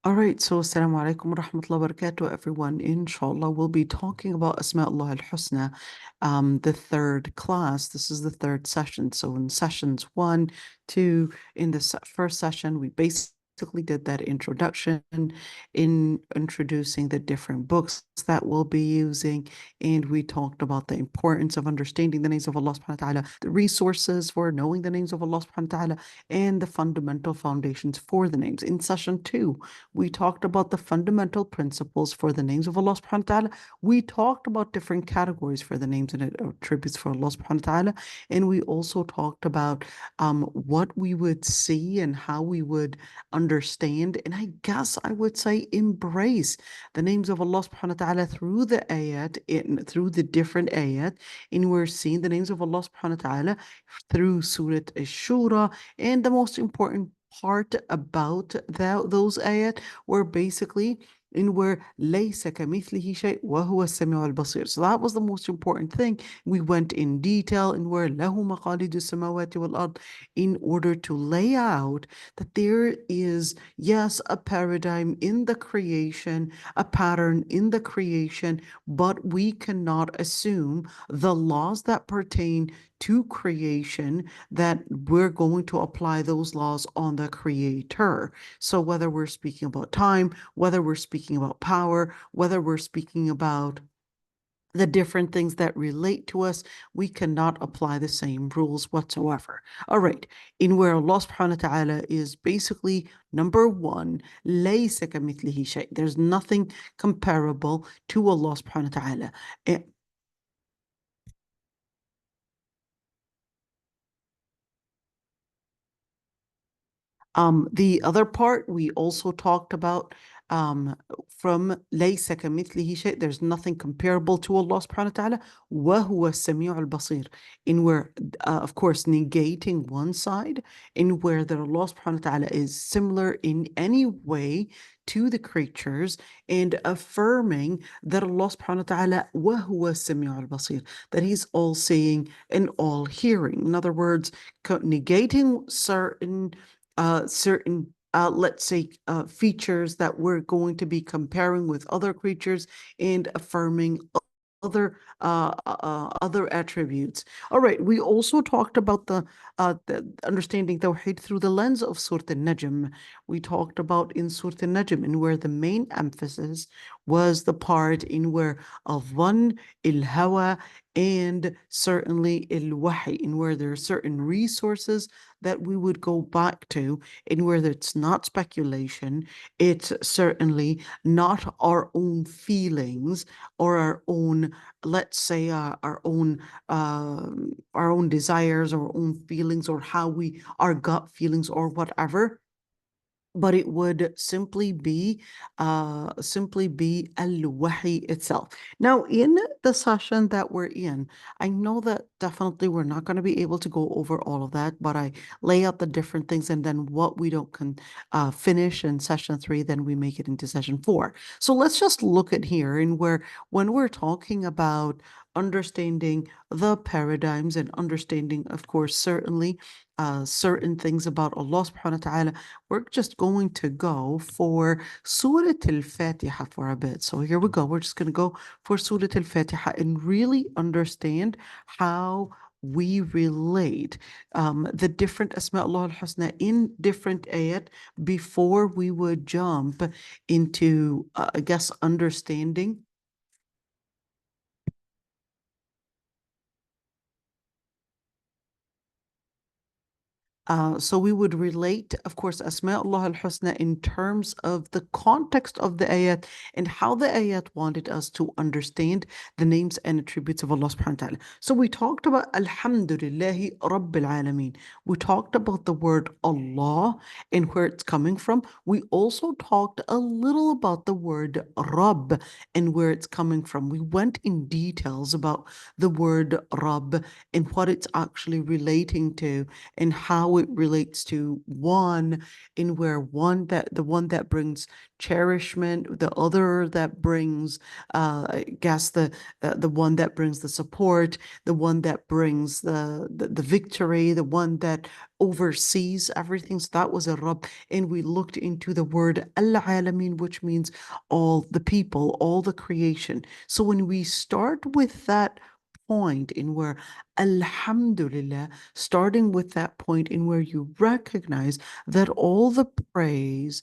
All right, so assalamu alaikum wa rahmatullahi wa barakatuh, everyone. Inshallah, we'll be talking about Asma Allah al-Husna, the third class. This is the third session. So in sessions 1, 2, in the first session, we basically did that introduction in introducing the different books that we'll be using, and we talked about the importance of understanding the names of Allah subhanahu wa ta'ala, the resources for knowing the names of Allah subhanahu wa ta'ala, and the fundamental foundations for the names. In session 2, we talked about the fundamental principles for the names of Allah subhanahu wa ta'ala. We talked about different categories for the names and attributes for Allah subhanahu wa ta'ala. And we also talked about what we would see and how we would understand, and I guess I would say embrace the names of Allah subhanahu wa ta'ala through the ayat, through the different ayat. And we're seeing the names of Allah subhanahu wa ta'ala through Surah Ash-Shura, and the most important part about those ayat were basically in where ليس كمثله شيء وهو السميع البصير. So that was the most important thing. We went in detail in where له مقاليد السماوات والأرض in order to lay out that there is, yes, a paradigm in the creation, a pattern in the creation, but we cannot assume the laws that pertain to creation that we're going to apply those laws on the creator. So whether we're speaking about time, whether we're speaking about power, whether we're speaking about the different things that relate to us, we cannot apply the same rules whatsoever. All right, in where Allah subhanahu wa ta'ala is basically number one, لَيْسَ كَمِثْلِهِ شَيْءٍ. There's nothing comparable to Allah subhanahu wa ta'ala. The other part we also talked about from ليس كمثله شيء, there's nothing comparable to Allah subhanahu wa ta'ala, وهو السميع البصير, in where of course negating one side, in where that Allah subhanahu wa ta'ala is similar in any way to the creatures, and affirming that Allah subhanahu wa ta'ala وهو السميع البصير, that he's all seeing and all hearing. In other words, negating certain let's say features that we're going to be comparing with other creatures and affirming other attributes. All right, we also talked about the understanding Tawheed through the lens of Surah Al-Najm. We talked about in Surah Al-Najm, in where the main emphasis was the part in where al-dhann, il-hawa, and certainly il-wahi, in where there are certain resources that we would go back to, in where it's not speculation, it's certainly not our own feelings or our own, let's say, our own desires, our own feelings, or our gut feelings or whatever, but it would simply be al-wahi itself. Now, in the session that we're in, I know that definitely we're not going to be able to go over all of that, but I lay out the different things, and then what we don't finish in session 3, then we make it into session 4. So let's just look at here, in where when we're talking about understanding the paradigms and understanding, of course, certainly certain things about Allah subhanahu wa ta'ala, we're just going to go for Surah Al-Fatiha for a bit. So here we go. We're just going to go for Surah Al-Fatiha and really understand how we relate the different Asma Allah al-Husna in different ayat before we would jump into, I guess, understanding. So we would relate, of course, Asma Allah al-Husna in terms of the context of the ayat and how the ayat wanted us to understand the names and attributes of Allah subhanahu wa ta'ala. So we talked about Alhamdulillahi Rabbil Alameen. We talked about the word Allah and where it's coming from. We also talked a little about the word Rabb and where it's coming from. We went in details about the word Rabb and what it's actually relating to and how how it relates to one, in where the one that brings cherishment, the other that brings, I guess the one that brings the support, the one that brings the victory, the one that oversees everything. So that was a Rabb. And we looked into the word al-alamin, which means all the people, all the creation. So when we start with that point in where Alhamdulillah, starting with that point in where you recognize that all the praise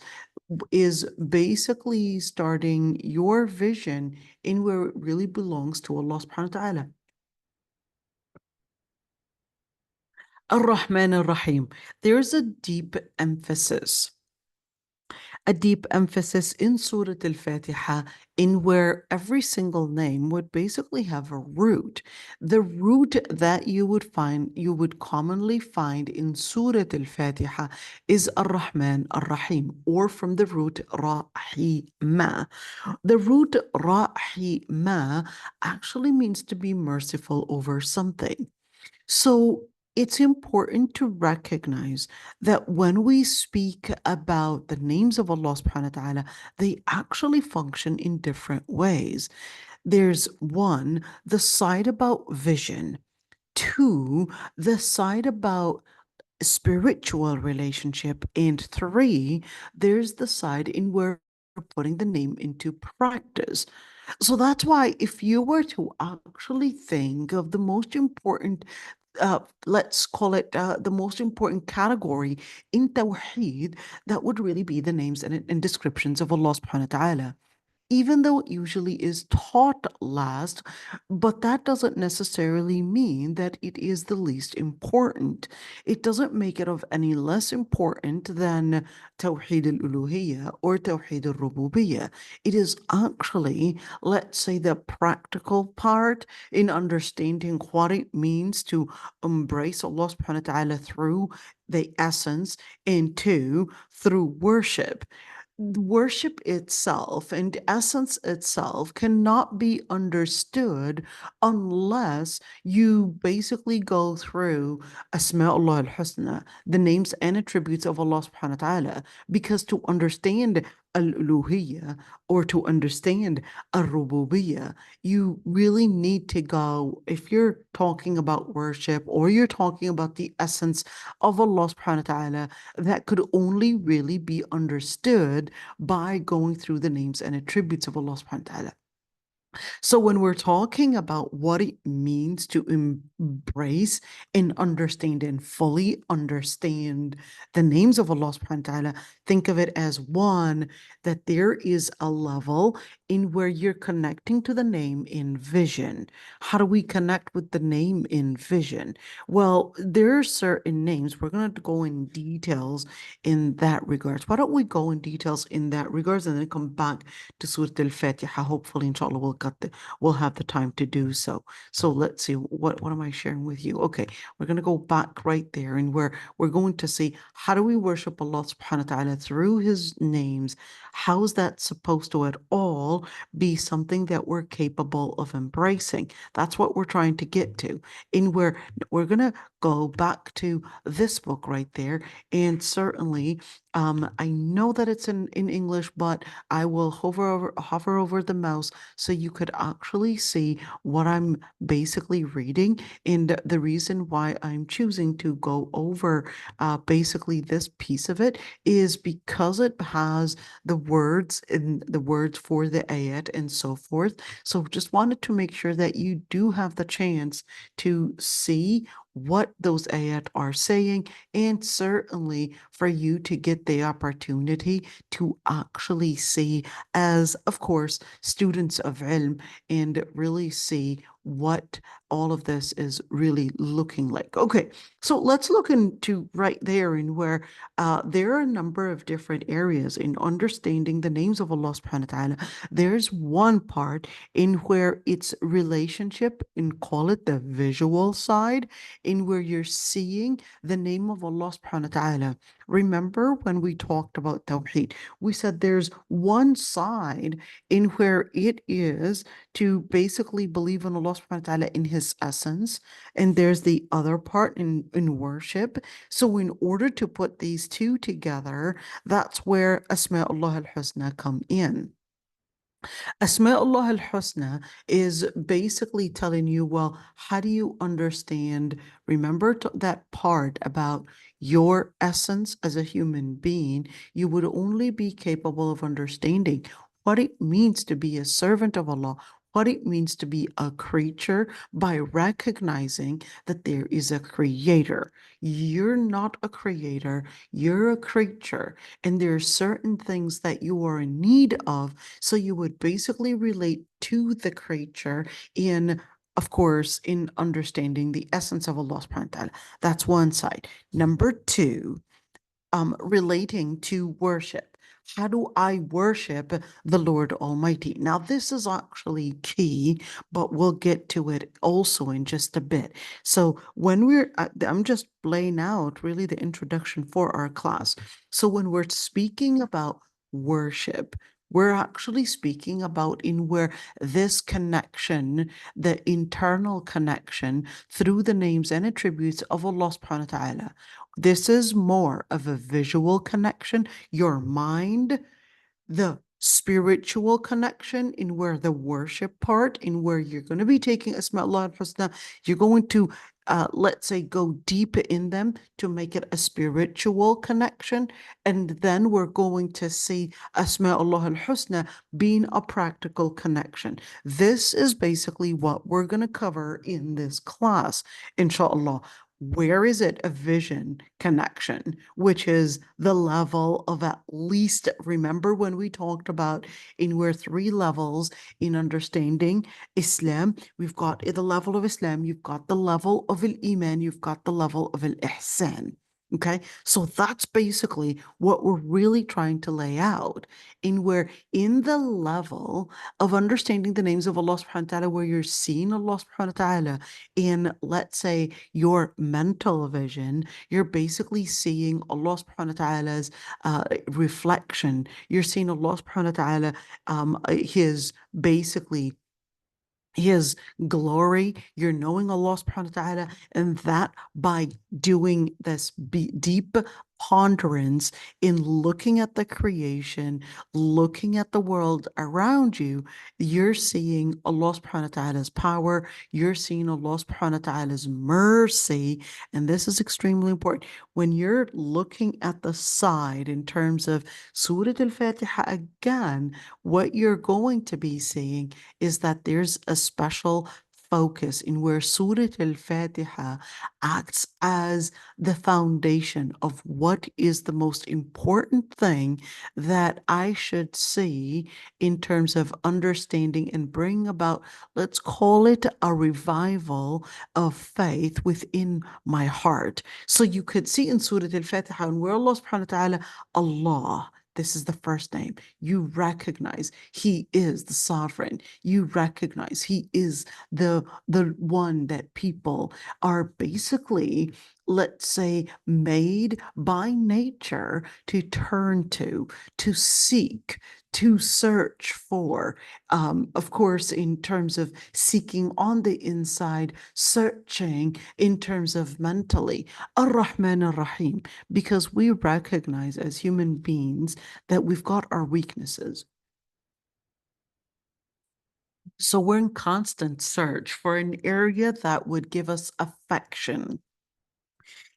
is basically starting your vision in where it really belongs to Allah subhanahu wa ta'ala. Ar-Rahman ar-Rahim. There's a deep emphasis in Surah Al-Fatiha in where every single name would basically have a root. The root that you would commonly find in Surah Al-Fatiha is Ar-Rahman Ar-Rahim, or from the root Rahima. The root Rahima actually means to be merciful over something. So it's important to recognize that when we speak about the names of Allah subhanahu wa ta'ala, they actually function in different ways. There's one, the side about vision. Two, the side about spiritual relationship. And three, there's the side in where we're putting the name into practice. So that's why if you were to actually think of the most important let's call it the most important category in Tawheed, that would really be the names and descriptions of Allah subhanahu wa ta'ala. Even though it usually is taught last, but that doesn't necessarily mean that it is the least important. It doesn't make it of any less important than Tawheed al-Uluhiyya or Tawheed al-Rububiyyah. It is actually, let's say, the practical part in understanding what it means to embrace Allah subhanahu wa ta'ala through the essence, and two, through worship. Worship itself and essence itself cannot be understood unless you basically go through Asma Allah al-Husna, the names and attributes of Allah subhanahu wa ta'ala, because to understand al-Uluhiyya or to understand al-Rububiyyah, you really need to go, if you're talking about worship or you're talking about the essence of Allah subhanahu wa ta'ala, that could only really be understood by going through the names and attributes of Allah subhanahu wa ta'ala. So when we're talking about what it means to embrace and understand and fully understand the names of Allah subhanahu wa ta'ala, think of it as one, that there is a level in where you're connecting to the name in vision. How do we connect with the name in vision? Well, there are certain names. We're going to go in details in that regards. Why don't we go in details in that regards and then come back to Surah Al-Fatiha. Hopefully, inshallah, we'll have the time to do so. So let's see, what am I sharing with you? Okay, we're going to go back right there, and where we're going to see, how do we worship Allah subhanahu wa ta'ala through his names? How is that supposed to at all be something that we're capable of embracing? That's what we're trying to get to. In where we're going to go back to this book right there, and certainly I know that it's in English, but I will hover over the mouse so you could actually see what I'm basically reading. And the reason why I'm choosing to go over basically this piece of it is because it has the words and the words for the ayat and so forth. So just wanted to make sure that you do have the chance to see what those ayat are saying, and certainly for you to get the opportunity to actually see, as of course students of ilm, and really see what all of this is really looking like. Okay, so let's look into right there in where there are a number of different areas in understanding the names of Allah subhanahu wa ta'ala. There's one part in where it's relationship, and call it the visual side, in where you're seeing the name of Allah subhanahu wa ta'ala. Remember when we talked about Tawheed, we said there's one side in where it is to basically believe in Allah subhanahu wa ta'ala in his his essence, and there's the other part in worship. So in order to put these two together, that's where Asma Allah al-Husna come in. Asma Allah al-Husna is basically telling you, well, how do you understand? Remember that part about your essence as a human being, you would only be capable of understanding what it means to be a servant of Allah, what it means to be a creature by recognizing that there is a creator. You're not a creator, you're a creature, and there are certain things that you are in need of. So you would basically relate to the creature in, of course, in understanding the essence of Allah subhanahu wa ta'ala. That's one side. Number two, relating to worship. How do I worship the Lord Almighty? Now, this is actually key, but we'll get to it also in just a bit. So when I'm just laying out really the introduction for our class. So when we're speaking about worship, we're actually speaking about in where this connection, the internal connection through the names and attributes of Allah subhanahu wa ta'ala. This is more of a visual connection, your mind, the spiritual connection in where the worship part, in where you're going to be taking Asma Allah al-Husna, you're going to, let's say, go deep in them to make it a spiritual connection. And then we're going to see Asma Allah al-Husna being a practical connection. This is basically what we're going to cover in this class, inshallah. Where is it a vision connection, which is the level of at least, remember when we talked about in where three levels in understanding Islam, we've got the level of Islam, you've got the level of al-Iman, you've got the level of al-Ihsan. Okay, so that's basically what we're really trying to lay out in where in the level of understanding the names of Allah subhanahu wa ta'ala, where you're seeing Allah subhanahu wa ta'ala in, let's say, your mental vision, you're basically seeing Allah subhanahu wa ta'ala's reflection. You're seeing Allah subhanahu wa ta'ala, his basically his glory. You're knowing Allah subhanahu wa ta'ala, and that by doing this deep ponderance in looking at the creation, looking at the world around you, you're seeing Allah subhanahu wa ta'ala's power, you're seeing Allah subhanahu wa ta'ala's mercy, and this is extremely important. When you're looking at the side in terms of Surah Al-Fatiha again, what you're going to be seeing is that there's a special focus in where Surah Al-Fatiha acts as the foundation of what is the most important thing that I should see in terms of understanding and bring about, let's call it a revival of faith within my heart. So you could see in Surah Al-Fatiha, and where Allah subhanahu wa ta'ala, Allah, this is the first name. You recognize He is the sovereign. You recognize He is the one that people are basically, let's say, made by nature to turn to seek, to search for. Of course, in terms of seeking on the inside, searching in terms of mentally. Ar-Rahman Ar-Rahim, because we recognize as human beings that we've got our weaknesses. So we're in constant search for an area that would give us affection.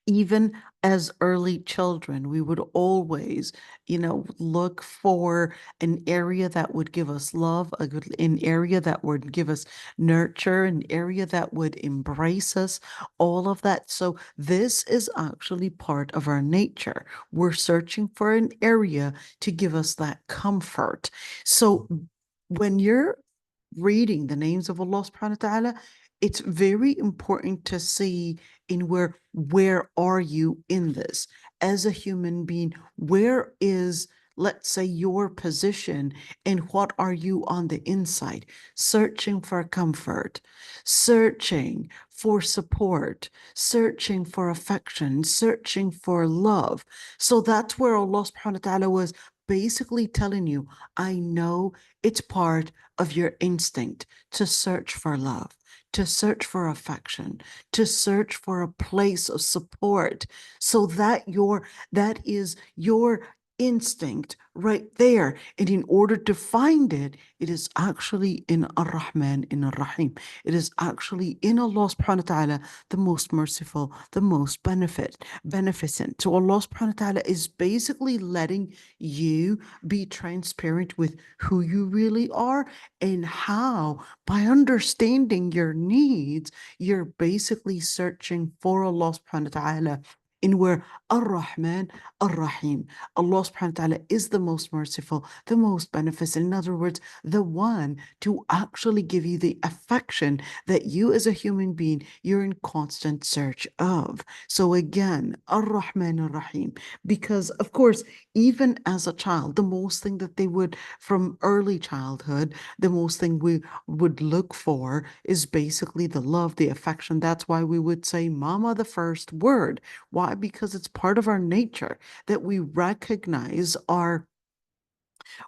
Even as early children, we would always, look for an area that would give us love, an area that would give us nurture, an area that would embrace us, all of that. So this is actually part of our nature. We're searching for an area to give us that comfort. So when you're reading the names of Allah subhanahu wa ta'ala, it's very important to see in where are you in this as a human being? Where is, let's say, your position, and what are you on the inside? Searching for comfort, searching for support, searching for affection, searching for love. So that's where Allah subhanahu wa ta'ala was basically telling you, I know it's part of your instinct to search for love, to search for affection, to search for a place of support, so that that is your instinct right there. And in order to find it, it is actually in Ar-Rahman, in Ar-Rahim. It is actually in Allah subhanahu wa ta'ala, the most merciful, the most beneficent. So Allah subhanahu wa ta'ala is basically letting you be transparent with who you really are and how, by understanding your needs, you're basically searching for Allah subhanahu wa ta'ala. In where Ar-Rahman, Ar-Rahim, Allah subhanahu wa ta'ala is the most merciful, the most beneficent. In other words, the one to actually give you the affection that you as a human being, you're in constant search of. So again, Ar-Rahman, Ar-Rahim, because of course, even as a child, the most thing that they would, from early childhood, the most thing we would look for is basically the love, the affection. That's why we would say mama the first word. Why? Because it's part of our nature that we recognize our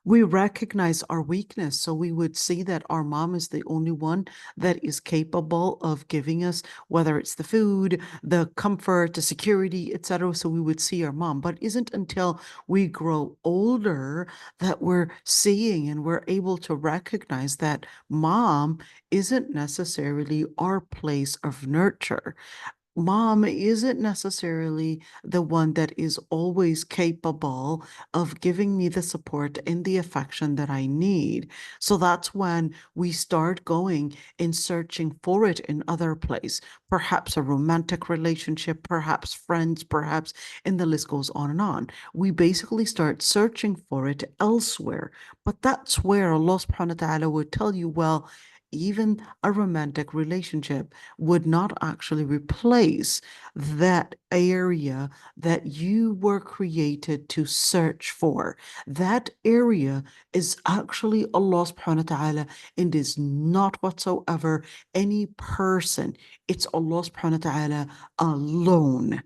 weakness. So we would see that our mom is the only one that is capable of giving us, whether it's the food, the comfort, the security, etc. So we would see our mom, but isn't until we grow older that we're seeing and we're able to recognize that mom isn't necessarily our place of nurture. Mom isn't necessarily the one that is always capable of giving me the support and the affection that I need. So that's when we start going and searching for it in other places, perhaps a romantic relationship, perhaps friends, perhaps, and the list goes on and on. We basically start searching for it elsewhere. But that's where Allah subhanahu wa ta'ala would tell you, well, even a romantic relationship would not actually replace that area that you were created to search for. That area is actually Allah subhanahu wa ta'ala and is not whatsoever any person. It's Allah subhanahu wa ta'ala alone.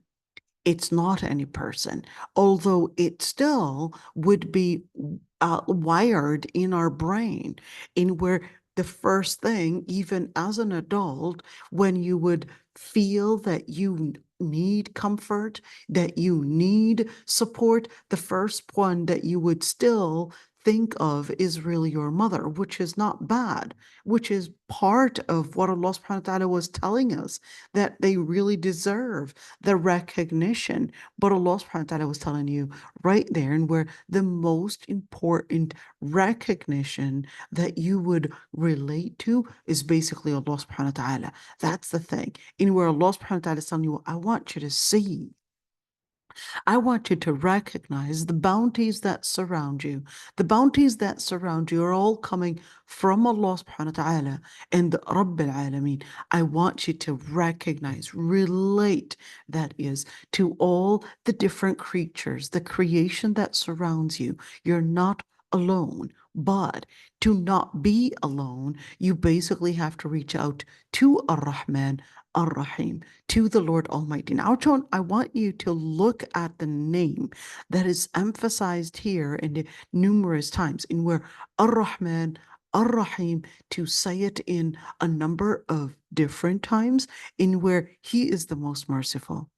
It's not any person, although it still would be wired in our brain, in where the first thing, even as an adult, when you would feel that you need comfort, that you need support, the first one that you would still think of is really your mother, which is not bad, which is part of what Allah subhanahu wa ta'ala was telling us, that they really deserve the recognition. But Allah subhanahu wa ta'ala was telling you right there, and where the most important recognition that you would relate to is basically Allah subhanahu wa ta'ala. That's the thing. In where Allah subhanahu wa ta'ala is telling you, I want you to see, I want you to recognize the bounties that surround you. The bounties that surround you are all coming from Allah subhanahu wa ta'ala and Rabbil Alameen. I want you to recognize, relate, that is, to all the different creatures, the creation that surrounds you. You're not alone. But to not be alone, you basically have to reach out to Ar-Rahman, Ar-Rahim, to the Lord Almighty. Now, John, I want you to look at the name that is emphasized here in numerous times, in where Ar-Rahman, Ar-Rahim, to say it in a number of different times, in where He is the most merciful.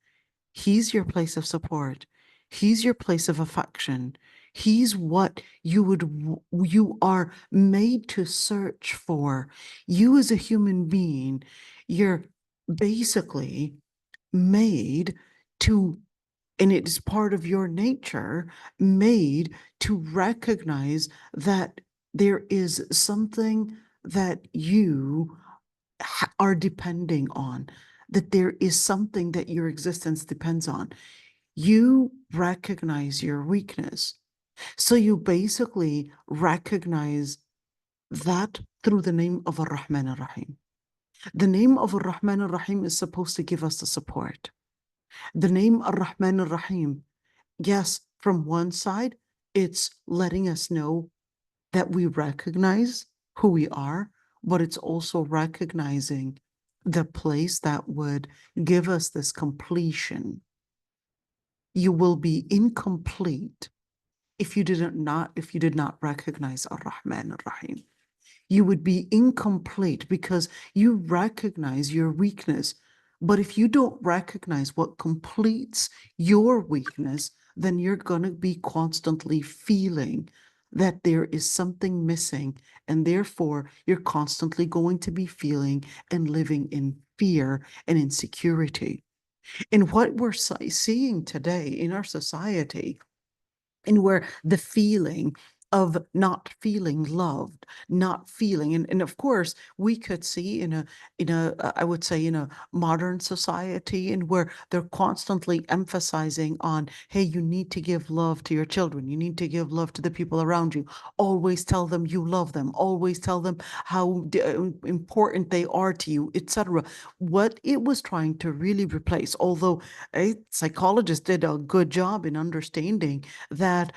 He's your place of support. He's your place of affection. He's what you are made to search for. You as a human being, you're basically made to, and it is part of your nature, made to recognize that there is something that you are depending on, that there is something that your existence depends on. You recognize your weakness. So you basically recognize that through the name of Ar-Rahman Ar-Rahim. The name of Ar-Rahman Ar-Rahim is supposed to give us the support. The name Ar-Rahman Ar-Rahim, yes, from one side, it's letting us know that we recognize who we are, but it's also recognizing the place that would give us this completion. You will be incomplete if you did not recognize Ar-Rahman Ar-Rahim. You would be incomplete because you recognize your weakness. But if you don't recognize what completes your weakness, then you're going to be constantly feeling that there is something missing. And therefore, you're constantly going to be feeling and living in fear and insecurity. And what we're seeing today in our society, and where the feeling of not feeling loved, not feeling, and of course we could see I would say in a modern society, and where they're constantly emphasizing on, hey, you need to give love to your children, you need to give love to the people around you, always tell them you love them, always tell them how important they are to you, etc. What it was trying to really replace, although a psychologist did a good job in understanding that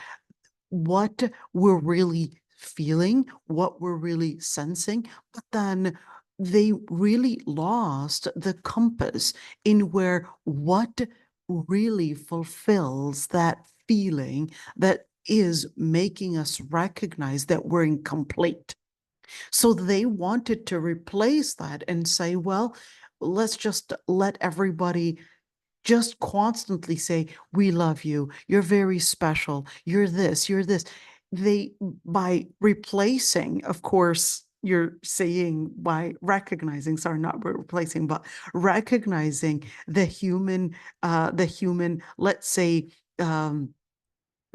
what we're really feeling, what we're really sensing, but then they really lost the compass in where what really fulfills that feeling that is making us recognize that we're incomplete. So they wanted to replace that and say, well, let's just let everybody just constantly say, we love you, you're very special, you're this, you're this. They, by replacing, of course, you're saying by recognizing, sorry, not replacing, but recognizing the human, let's say,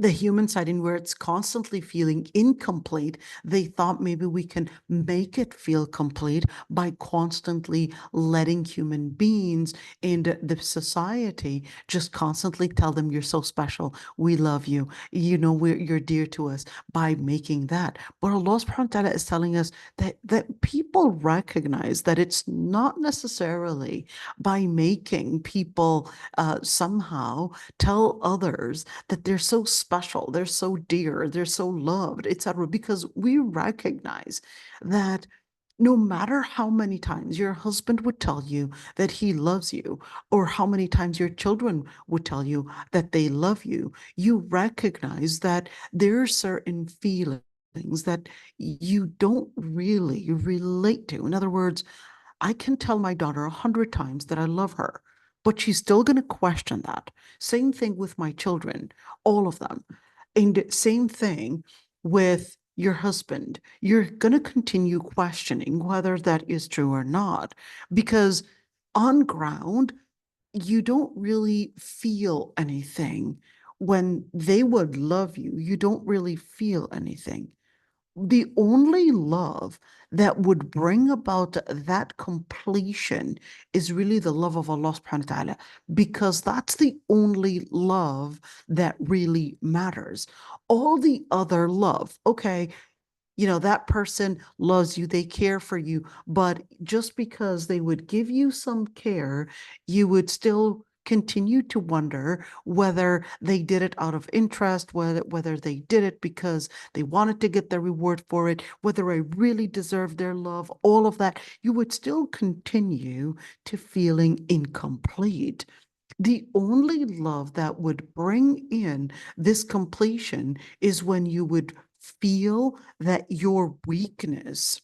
the human side, in where it's constantly feeling incomplete, they thought maybe we can make it feel complete by constantly letting human beings and the society just constantly tell them, you're so special, we love you, you know, you're dear to us, by making that. But Allah subhanahu wa ta'ala is telling us that people recognize that it's not necessarily by making people somehow tell others that they're so special, they're so dear, they're so loved, etc. Because we recognize that no matter how many times your husband would tell you that he loves you, or how many times your children would tell you that they love you, you recognize that there are certain feelings that you don't really relate to. In other words, I can tell my daughter 100 times that I love her, but she's still going to question that. Same thing with my children, all of them. And same thing with your husband. You're going to continue questioning whether that is true or not, because on ground, you don't really feel anything. When they would love you, you don't really feel anything. The only love that would bring about that completion is really the love of Allah subhanahu wa ta'ala, because that's the only love that really matters. All the other love, okay, you know, that person loves you, they care for you, but just because they would give you some care, you would still continue to wonder whether they did it out of interest, whether they did it because they wanted to get their reward for it, whether I really deserve their love, all of that, you would still continue to feeling incomplete. The only love that would bring in this completion is when you would feel that your weakness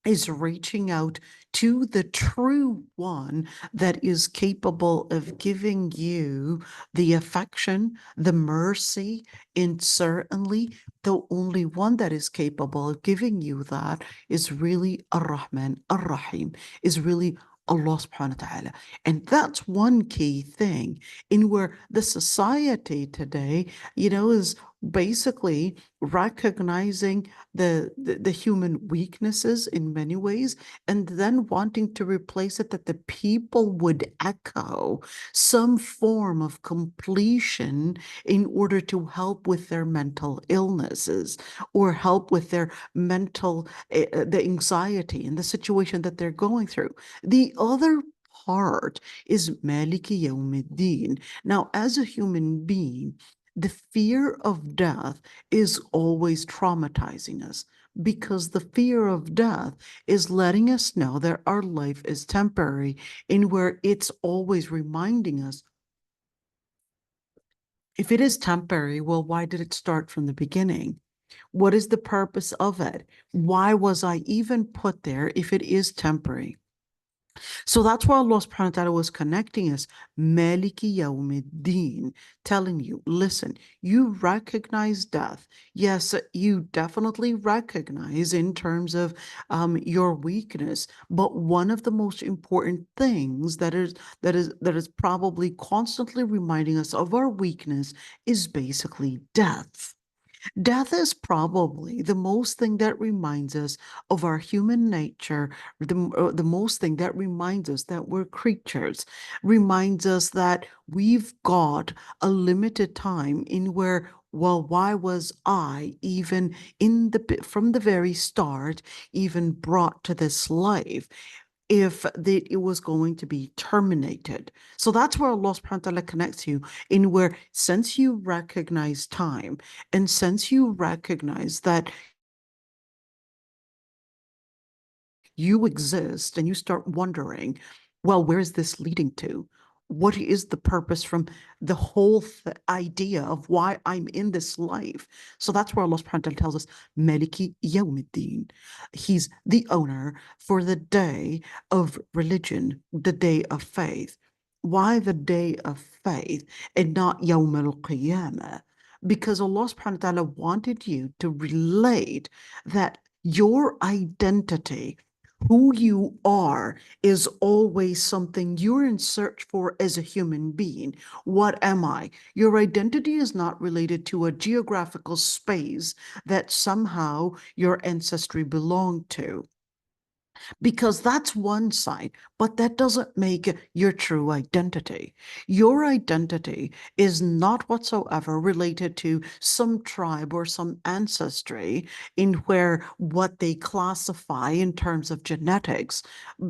is reaching out to the true one that is capable of giving you the affection, the mercy, and certainly the only one that is capable of giving you that is really Ar-Rahman, Ar-Rahim, is really Allah subhanahu wa ta'ala. And that's one key thing in where the society today, you know, is basically recognizing the human weaknesses in many ways, and then wanting to replace it that the people would echo some form of completion in order to help with their mental illnesses, or help with their mental the anxiety and the situation that they're going through. The other part is Maliki Yawmiddin. Now, as a human being, the fear of death is always traumatizing us, because the fear of death is letting us know that our life is temporary, in where it's always reminding us, if it is temporary, well, why did it start from the beginning? What is the purpose of it? Why was I even put there if it is temporary? So that's why Allah subhanahu wa ta'ala was connecting us, Maliki Yawmiddin, telling you, listen, you recognize death. Yes, you definitely recognize in terms of your weakness, but one of the most important things that is probably constantly reminding us of our weakness is basically death. Death is probably the most thing that reminds us of our human nature, the most thing that reminds us that we're creatures, reminds us that we've got a limited time in where, well, why was I even from the very start even brought to this life? If it was going to be terminated. So that's where Allah subhanahu wa ta'ala connects you in where since you recognize time and since you recognize that you exist and you start wondering, well, where is this leading to? What is the purpose from the whole idea of why I'm in this life? So that's where Allah subhanahu wa ta'ala tells us, Maliki Yawmiddin. He's the owner for the day of religion, the day of faith. Why the day of faith and not Yawm al-Qiyamah? Because Allah subhanahu wa ta'ala wanted you to relate that your identity, who you are, is always something you're in search for as a human being. What am I? Your identity is not related to a geographical space that somehow your ancestry belonged to, because that's one side, but that doesn't make your true identity. Your identity is not whatsoever related to some tribe or some ancestry in where what they classify in terms of genetics,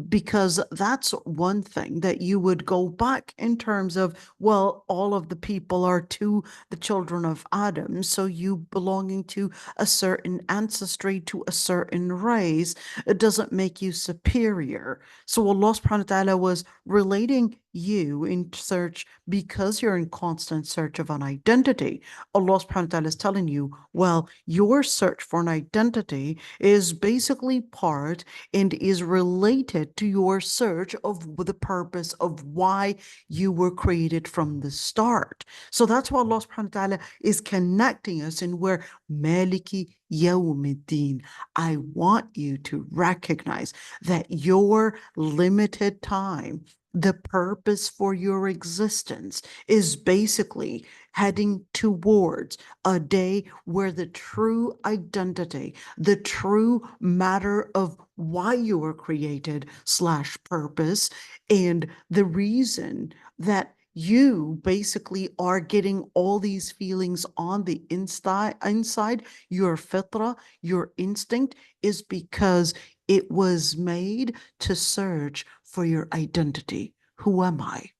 because that's one thing that you would go back in terms of, well, all of the people are to the children of Adam, so you belonging to a certain ancestry, to a certain race, it doesn't make you superior. So Allah subhanahu wa ta'ala was relating you in search because you're in constant search of an identity. Allah subhanahu wa ta'ala is telling you, well, your search for an identity is basically part and is related to your search of the purpose of why you were created from the start. So that's why Allah subhanahu wa ta'ala is connecting us in where Maliki Yawmiddin. I want you to recognize that your limited time, the purpose for your existence, is basically heading towards a day where the true identity, the true matter of why you were created / purpose, and the reason that you basically are getting all these feelings on the inside, your fitra, your instinct, is because it was made to search for your identity. Who am I?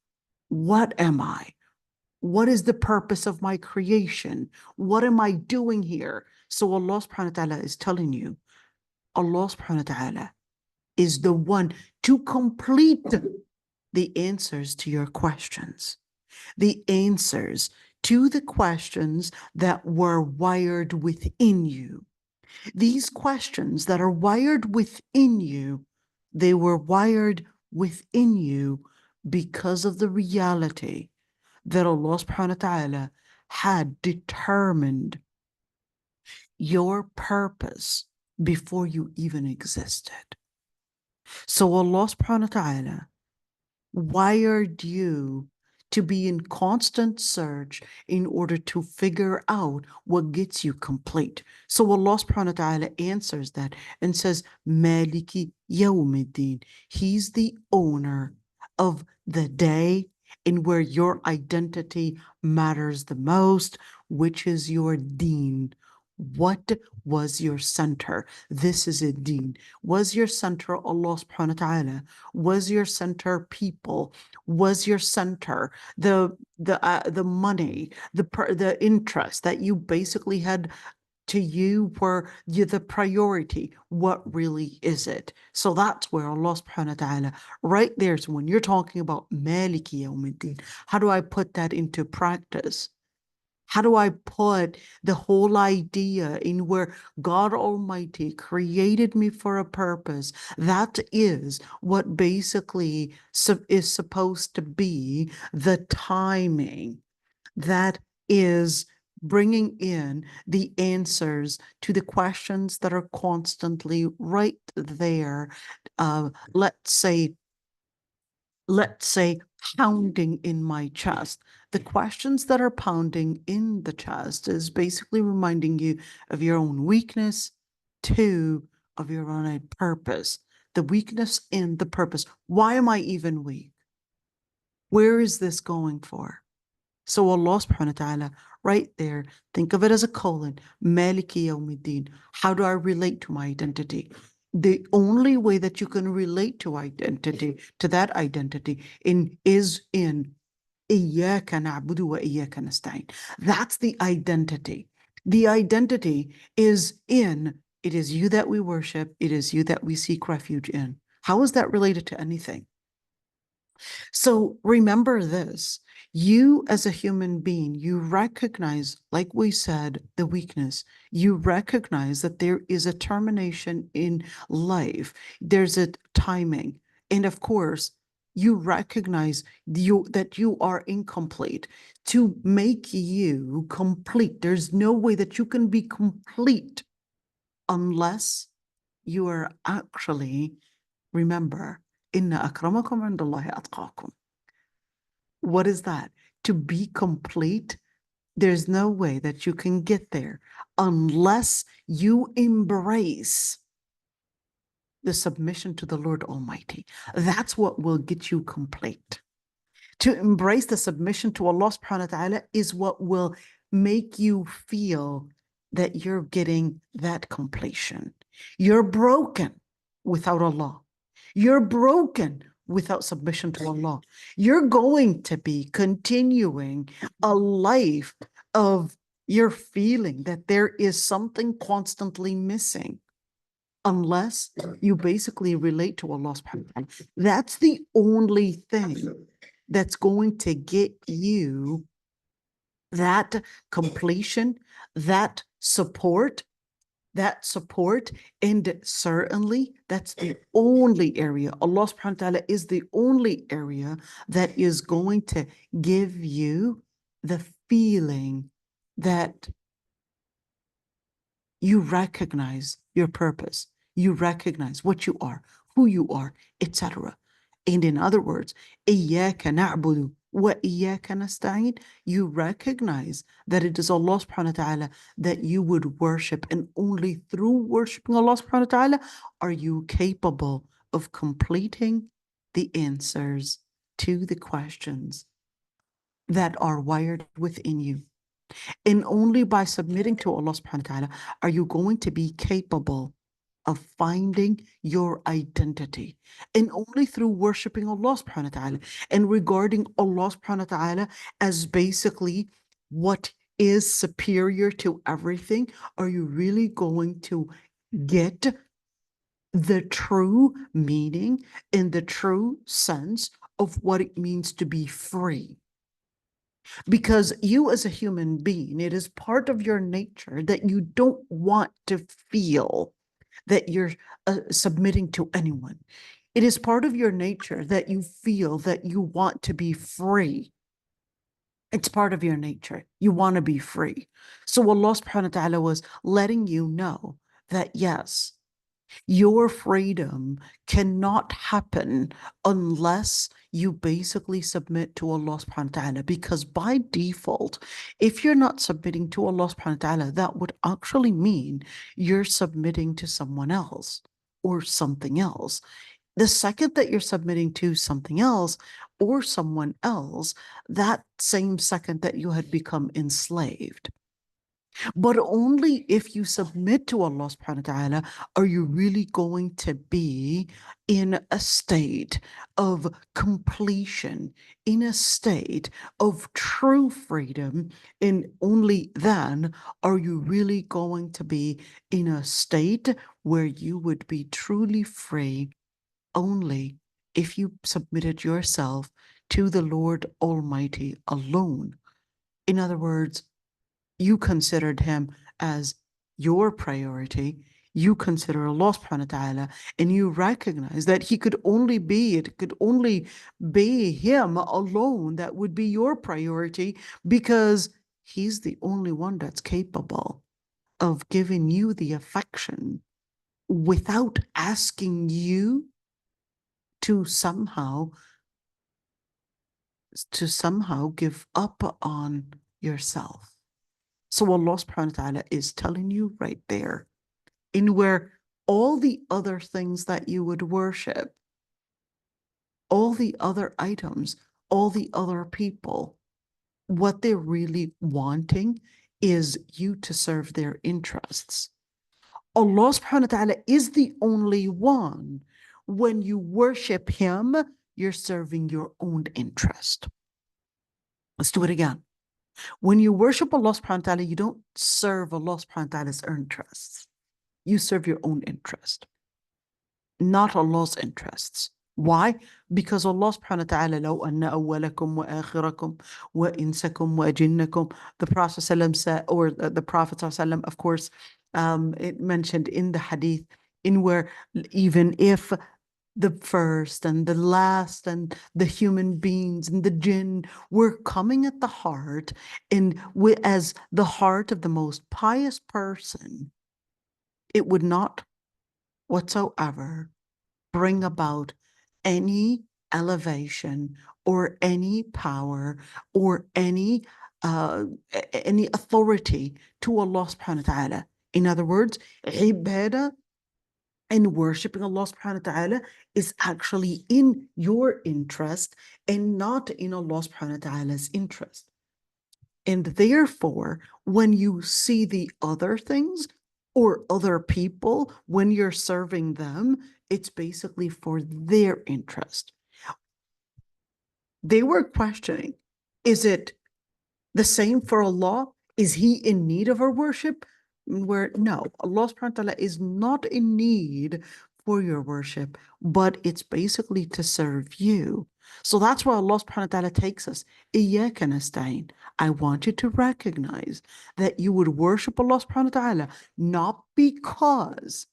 What am I? What is the purpose of my creation? What am I doing here? So Allah subhanahu wa ta'ala is telling you, Allah subhanahu wa ta'ala is the one to complete the answers to your questions, the answers to the questions that were wired within you. These questions that are wired within you, they were wired within you because of the reality that Allah subhanahu wa ta'ala had determined your purpose before you even existed. So Allah subhanahu wa ta'ala wired you to be in constant search in order to figure out what gets you complete. So Allah subhanahu wa ta'ala answers that and says, Maliki Yawmiddin. He's the owner of the day in where your identity matters the most, which is your deen. What was your center? This is a deen. Was your center Allah subhanahu wa ta'ala? Was your center people? Was your center the money, the interest that you basically had to you were the priority? What really is it? So that's where Allah subhanahu wa ta'ala, right there. So when you're talking about Maliki Yawmiddin, how do I put that into practice? How do I put the whole idea in where God Almighty created me for a purpose? That is what basically is supposed to be the timing. That is bringing in the answers to the questions that are constantly right there. Let's say pounding in my chest. The questions that are pounding in the chest is basically reminding you of your own weakness, two, of your own purpose. The weakness and the purpose. Why am I even weak? Where is this going for? So Allah subhanahu wa ta'ala, right there, think of it as a colon, Maliki yawmiddin. How do I relate to my identity? The only way that you can relate to identity, to that identity, is in إِيَّاكَ نَعْبُدُ وَإِيَّاكَ نَسْتَعِينُ. That's the identity. The identity is in, it is you that we worship, it is you that we seek refuge in. How is that related to anything? So remember this, you as a human being, you recognize, like we said, the weakness. You recognize that there is a termination in life. There's a timing. And of course, you recognize that you are incomplete. To make you complete, there's no way that you can be complete unless you are actually, remember, Inna akramakum indallahi atqakum. What is that? To be complete, there's no way that you can get there unless you embrace the submission to the Lord Almighty. That's what will get you complete. To embrace the submission to Allah subhanahu wa ta'ala is what will make you feel that you're getting that completion. You're broken without Allah. You're broken without submission to Allah. You're going to be continuing a life of your feeling that there is something constantly missing unless you basically relate to Allah subhanahu wa ta'ala. That's the only thing that's going to get you that completion, that support, and certainly that's the only area. Allah subhanahu wa ta'ala is the only area that is going to give you the feeling that you recognize your purpose, you recognize what you are, who you are, etc. And in other words, إِيَّاكَ نَعْبُدُ وَإِيَّاكَ نَسْتَعِينُ. You recognize that it is Allah subhanahu wa ta'ala that you would worship, and only through worshiping Allah subhanahu wa ta'ala are you capable of completing the answers to the questions that are wired within you. And only by submitting to Allah subhanahu wa ta'ala are you going to be capable of finding your identity. And only through worshiping Allah subhanahu wa ta'ala and regarding Allah subhanahu wa ta'ala as basically what is superior to everything are you really going to get the true meaning and the true sense of what it means to be free. Because you as a human being, it is part of your nature that you don't want to feel that you're submitting to anyone. It is part of your nature that you feel that you want to be free. It's part of your nature. You want to be free. So Allah subhanahu wa ta'ala was letting you know that yes, your freedom cannot happen unless you basically submit to Allah subhanahu wa ta'ala, because by default, if you're not submitting to Allah subhanahu wa ta'ala, that would actually mean you're submitting to someone else or something else. The second that you're submitting to something else or someone else, that same second that you had become enslaved. But only if you submit to Allah subhanahu wa ta'ala are you really going to be in a state of completion, in a state of true freedom, and only then are you really going to be in a state where you would be truly free only if you submitted yourself to the Lord Almighty alone. In other words, You considered him as your priority. You consider Allah subhanahu wa ta'ala, and you recognize that it could only be him alone that would be your priority, because he's the only one that's capable of giving you the affection without asking you to somehow give up on yourself. So Allah subhanahu wa ta'ala is telling you right there, in where all the other things that you would worship, all the other items, all the other people, what they're really wanting is you to serve their interests. Allah subhanahu wa ta'ala is the only one. When you worship him, you're serving your own interest. Let's do it again. When you worship Allah subhanahu wa ta'ala, you don't serve Allah subhanahu wa ta'ala's interests. You serve your own interest, not Allah's interests. Why? Because Allah subhanahu wa ta'ala, لو أن أولكم وآخركم وإنسكم وجنكم, the Prophet said, or the Prophet of course, it mentioned in the hadith, in where even if the first and the last and the human beings and the jinn were coming at the heart, and as the heart of the most pious person, it would not whatsoever bring about any elevation or any power or any authority to Allah subhanahu wa ta'ala. In other words, ibadah and worshiping Allah subhanahu wa ta'ala is actually in your interest and not in Allah subhanahu wa ta'ala's interest. And therefore, when you see the other things or other people, when you're serving them, it's basically for their interest. They were questioning, is it the same for Allah? Is he in need of our worship? Where no, Allah subhanahu wa ta'ala is not in need for your worship, but it's basically to serve you. So that's why Allah subhanahu wa ta'ala takes us. Iyyaka nasta'in. I want you to recognize that you would worship Allah subhanahu wa ta'ala not because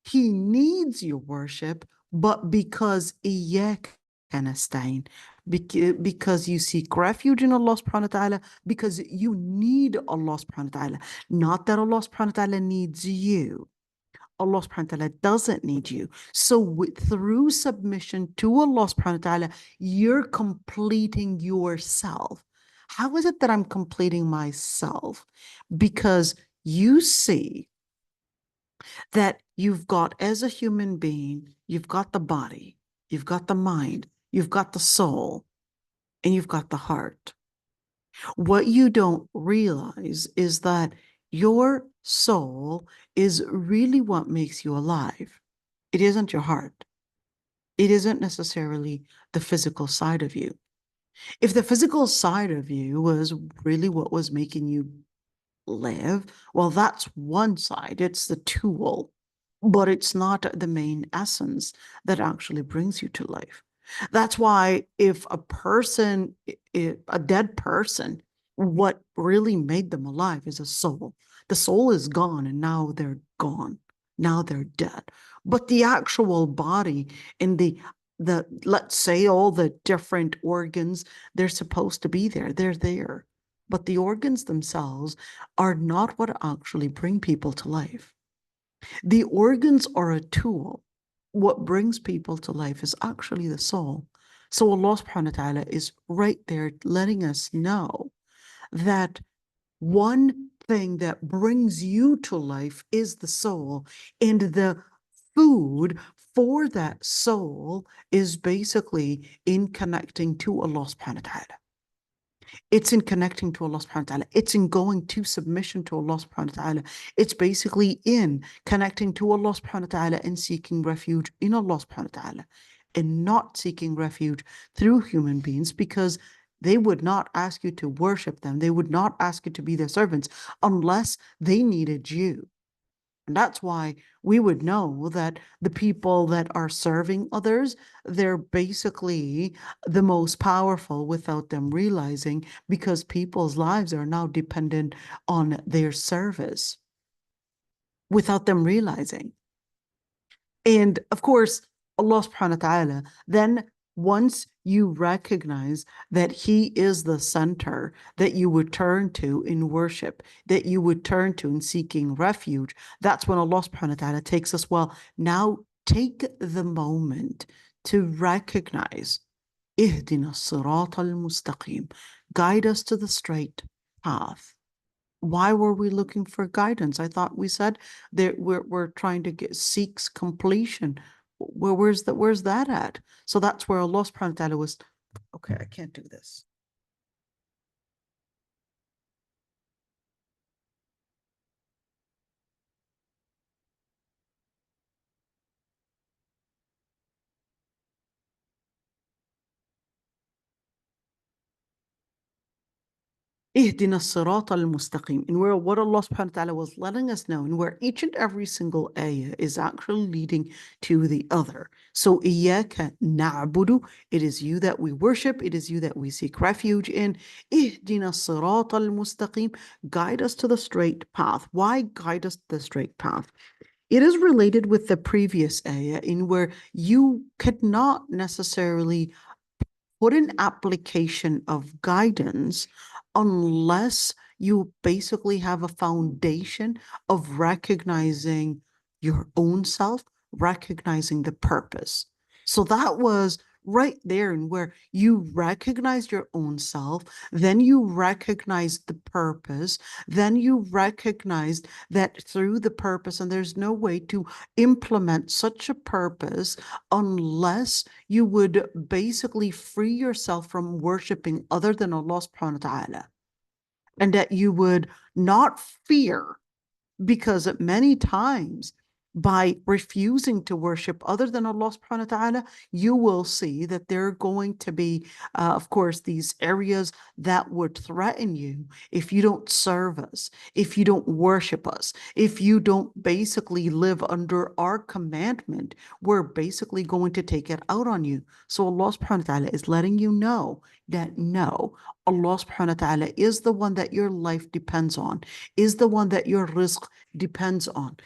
he needs your worship, but because iyyaka nasta'in. Because you seek refuge in Allah subhanahu wa ta'ala, because you need Allah subhanahu wa ta'ala. Not that Allah subhanahu wa ta'ala needs you. Allah subhanahu wa ta'ala doesn't need you. So through submission to Allah subhanahu wa ta'ala, you're completing yourself. How is it that I'm completing myself? Because you see that you've got, as a human being, you've got the body, you've got the mind, you've got the soul, and you've got the heart. What you don't realize is that your soul is really what makes you alive. It isn't your heart. It isn't necessarily the physical side of you. If the physical side of you was really what was making you live, well, that's one side. It's the tool, but it's not the main essence that actually brings you to life. That's why if a person, a dead person, what really made them alive is a soul. The soul is gone and now they're gone. Now they're dead. But the actual body and the let's say all the different organs, they're supposed to be there. They're there. But the organs themselves are not what actually bring people to life. The organs are a tool. What brings people to life is actually the soul. So Allah subhanahu wa ta'ala is right there letting us know that one thing that brings you to life is the soul, and the food for that soul is basically in connecting to Allah subhanahu wa ta'ala. It's in connecting to Allah subhanahu wa ta'ala. It's in going to submission to Allah subhanahu wa ta'ala. It's basically in connecting to Allah subhanahu wa ta'ala and seeking refuge in Allah subhanahu wa ta'ala, and not seeking refuge through human beings, because they would not ask you to worship them. They would not ask you to be their servants unless they needed you. And that's why we would know that the people that are serving others, they're basically the most powerful without them realizing, because people's lives are now dependent on their service without them realizing. And of course, Allah subhanahu wa ta'ala, then once you recognize that He is the center that you would turn to in worship, that you would turn to in seeking refuge, that's when Allah subhanahu wa ta'ala takes us, well, now take the moment to recognize, Ihdina as-sirat al-mustaqim, guide us to the straight path. Why were we looking for guidance? I thought we said that we're trying to seeks completion. Where's that at? So that's where Allah subhanahu wa ta'ala was, okay, I can't do this. Ihdina as-sirat al-mustaqim. And where what Allah subhanahu wa ta'ala was letting us know, and where each and every single ayah is actually leading to the other. So iyyaka na'budu, it is you that we worship, it is you that we seek refuge in. Ihdina as-sirat al-mustaqim, guide us to the straight path. Why guide us to the straight path? It is related with the previous ayah, in where you could not necessarily put an application of guidance unless you basically have a foundation of recognizing your own self, recognizing the purpose. So that was right there, and where you recognize your own self, then you recognize the purpose, then you recognize that through the purpose, and there's no way to implement such a purpose unless you would basically free yourself from worshiping other than Allah subhanahu wa ta'ala, and that you would not fear, because many times by refusing to worship other than Allah subhanahu wa ta'ala, you will see that there are going to be, of course, these areas that would threaten you if you don't serve us, if you don't worship us, if you don't basically live under our commandment. We're basically going to take it out on you. So Allah subhanahu wa ta'ala is letting you know that no, Allah subhanahu wa ta'ala is the one that your life depends on, is the one that your rizq depends on,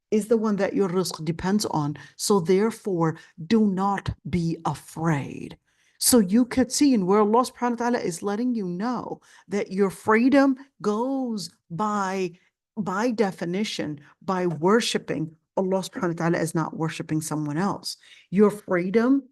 is the one that your rizq depends on. So therefore, do not be afraid. So you could see in where Allah subhanahu wa ta'ala is letting you know that your freedom goes by definition, by worshiping Allah subhanahu wa ta'ala, is not worshiping someone else. Your freedom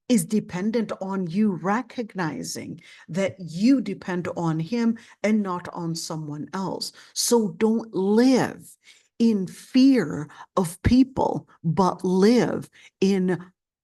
is dependent on you recognizing that you depend on Him and not on someone else. So don't live in fear of people, but live in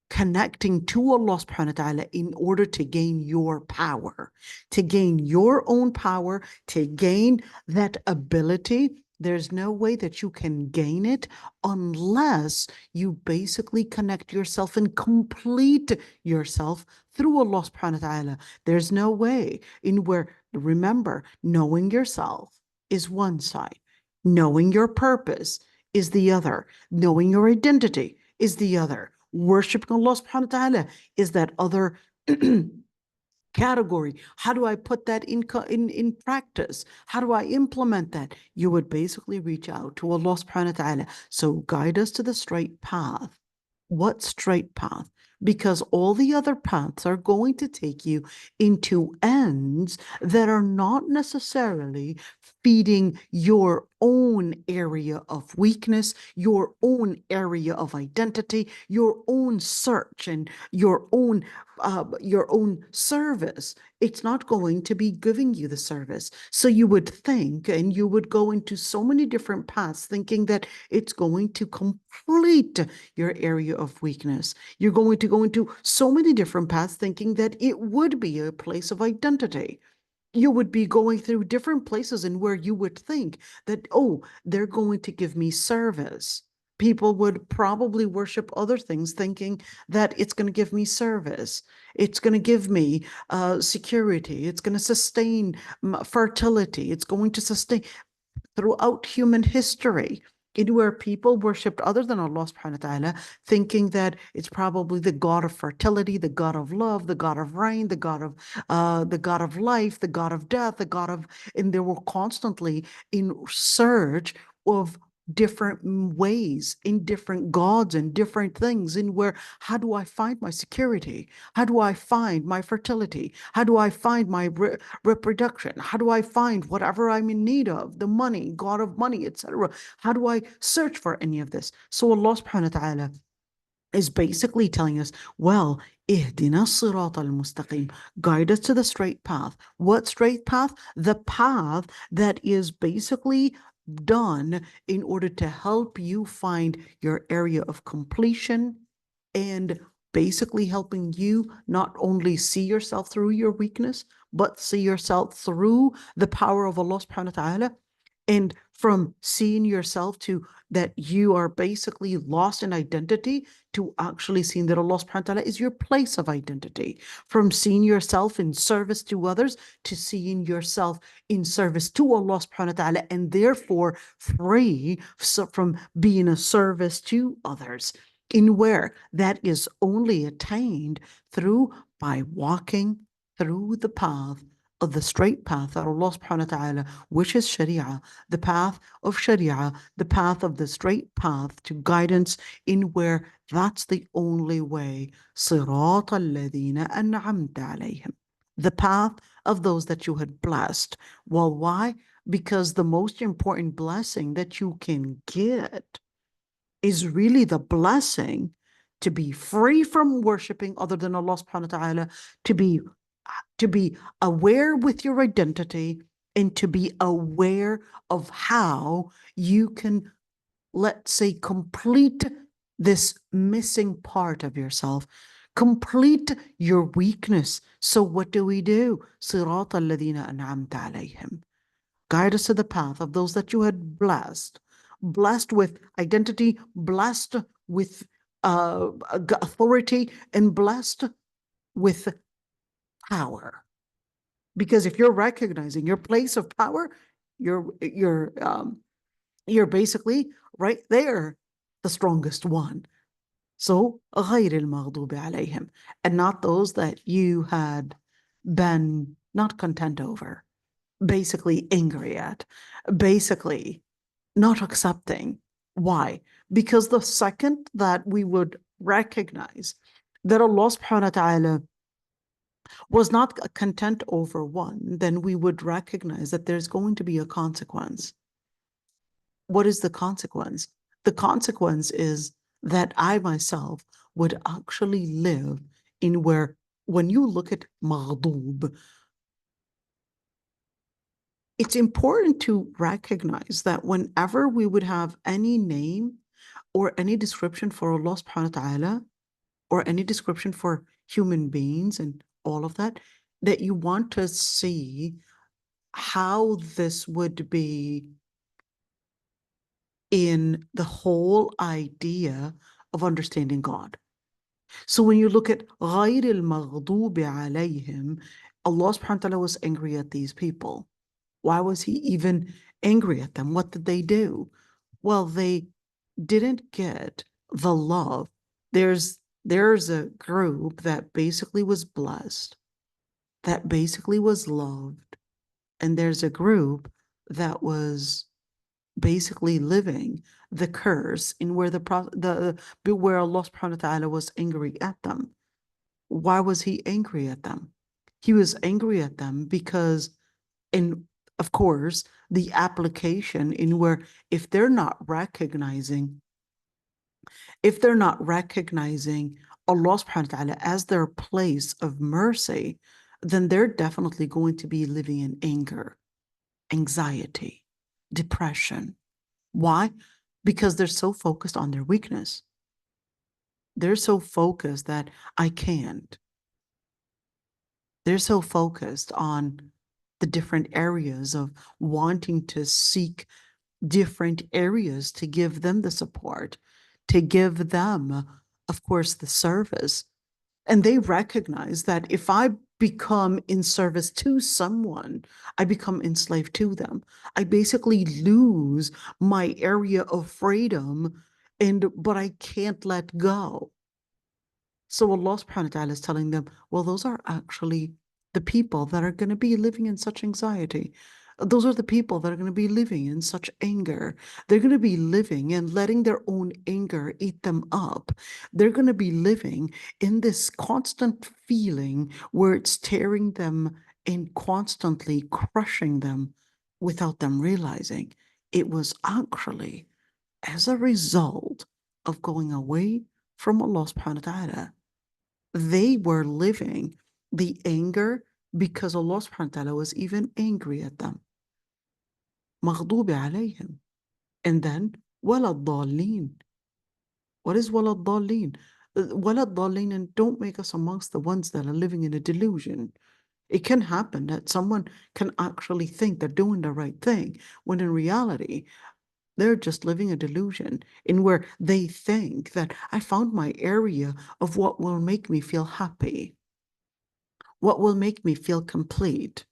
connecting to Allah subhanahu wa ta'ala in order to gain your power, to gain your own power, to gain that ability. There's no way that you can gain it unless you basically connect yourself and complete yourself through Allah subhanahu wa ta'ala. There's no way in where, remember, knowing yourself is one side, knowing your purpose is the other, knowing your identity is the other, worshiping Allah subhanahu wa ta'ala is that other category. How do I put that in practice? How do I implement that? You would basically reach out to Allah subhanahu wa ta'ala. So guide us to the straight path. What straight path? Because all the other paths are going to take you into ends that are not necessarily feeding your own area of weakness, your own area of identity, your own search, and your own service. It's not going to be giving you the service. So you would think, and you would go into so many different paths thinking that it's going to complete your area of weakness. You're going to go into so many different paths thinking that it would be a place of identity. You would be going through different places and where you would think that, oh, they're going to give me service. People would probably worship other things thinking that it's going to give me service. It's going to give me security. It's going to sustain fertility. It's going to sustain. throughout human history, in where people worshipped other than Allah subhanahu wa ta'ala, thinking that it's probably the God of fertility, the God of love, the God of rain, the God of life, the God of death, and they were constantly in search of different ways, in different gods and different things, in where, how do I find my security? How do I find my fertility? How do I find my reproduction? How do I find whatever I'm in need of, the money, God of money, etc.? How do I search for any of this? So Allah subhanahu wa ta'ala is basically telling us, well, اهدنا الصراط المستقيم, guide us to the straight path. What straight path? The path that is basically done in order to help you find your area of completion, and basically helping you not only see yourself through your weakness, but see yourself through the power of Allah subhanahu wa ta'ala. And from seeing yourself to that you are basically lost in identity, to actually seeing that Allah subhanahu wa ta'ala is your place of identity. From seeing yourself in service to others to seeing yourself in service to Allah subhanahu wa ta'ala, and therefore free from being a service to others. In where that is only attained through by walking through the path of the straight path that Allah subhanahu wa ta'ala, which is Sharia, the path of Sharia, the path of the straight path to guidance, in where that's the only way. صِرَاطَ الَّذِينَ أَنْعَمْتَ عَلَيْهِمْ, the path of those that you had blessed. Well, why? Because the most important blessing that you can get is really the blessing to be free from worshiping other than Allah subhanahu wa ta'ala, to be aware with your identity, and to be aware of how you can, let's say, complete this missing part of yourself, complete your weakness. So what do? صِرَاطَ الَّذِينَ أَنْعَمْتَ عَلَيْهِمْ, guide us to the path of those that you had blessed with identity, blessed with authority, and blessed with power. Because if you're recognizing your place of power, you're basically right there, the strongest one. So غير المغضوب عليهم, and not those that you had been not content over, basically angry at, basically not accepting. Why? Because the second that we would recognize that Allah subhanahu wa ta'ala was not content over one, then we would recognize that there's going to be a consequence. What is the consequence? The consequence is that I myself would actually live in where, when you look at maghdub, it's important to recognize that whenever we would have any name or any description for Allah subhanahu wa ta'ala, or any description for human beings and all of that, that you want to see how this would be in the whole idea of understanding God. So when you look at غَيْرِ الْمَغْضُوبِ عَلَيْهِمْ, Allah subhanahu wa ta'ala was angry at these people. Why was he even angry at them? What did they do? Well, they didn't get the love. There's a group that basically was blessed, that basically was loved, and there's a group that was basically living the curse in where where Allah subhanahu wa ta'ala was angry at them. Why was he angry at them? He was angry at them because, of course, the application in where if they're not recognizing Allah subhanahu wa ta'ala as their place of mercy, then they're definitely going to be living in anger, anxiety, depression. Why? Because they're so focused on their weakness. They're so focused that I can't. They're so focused on the different areas of wanting to seek different areas to give them the support, to give them, of course, the service. And they recognize that if I become in service to someone, I become enslaved to them. I basically lose my area of freedom, but I can't let go. So Allah subhanahu wa ta'ala is telling them, well, those are actually the people that are going to be living in such anxiety. Those are the people that are going to be living in such anger. They're going to be living and letting their own anger eat them up. They're going to be living in this constant feeling where it's tearing them and constantly crushing them without them realizing it was actually as a result of going away from Allah subhanahu wa ta'ala. They were living the anger because Allah subhanahu wa ta'ala was even angry at them. مغضوب عليهم. And then ولا الضالين. What is ولا الضالين? ولا الضالين, and don't make us amongst the ones that are living in a delusion. It can happen that someone can actually think they're doing the right thing when in reality they're just living a delusion in where they think that I found my area of what will make me feel happy, what will make me feel complete.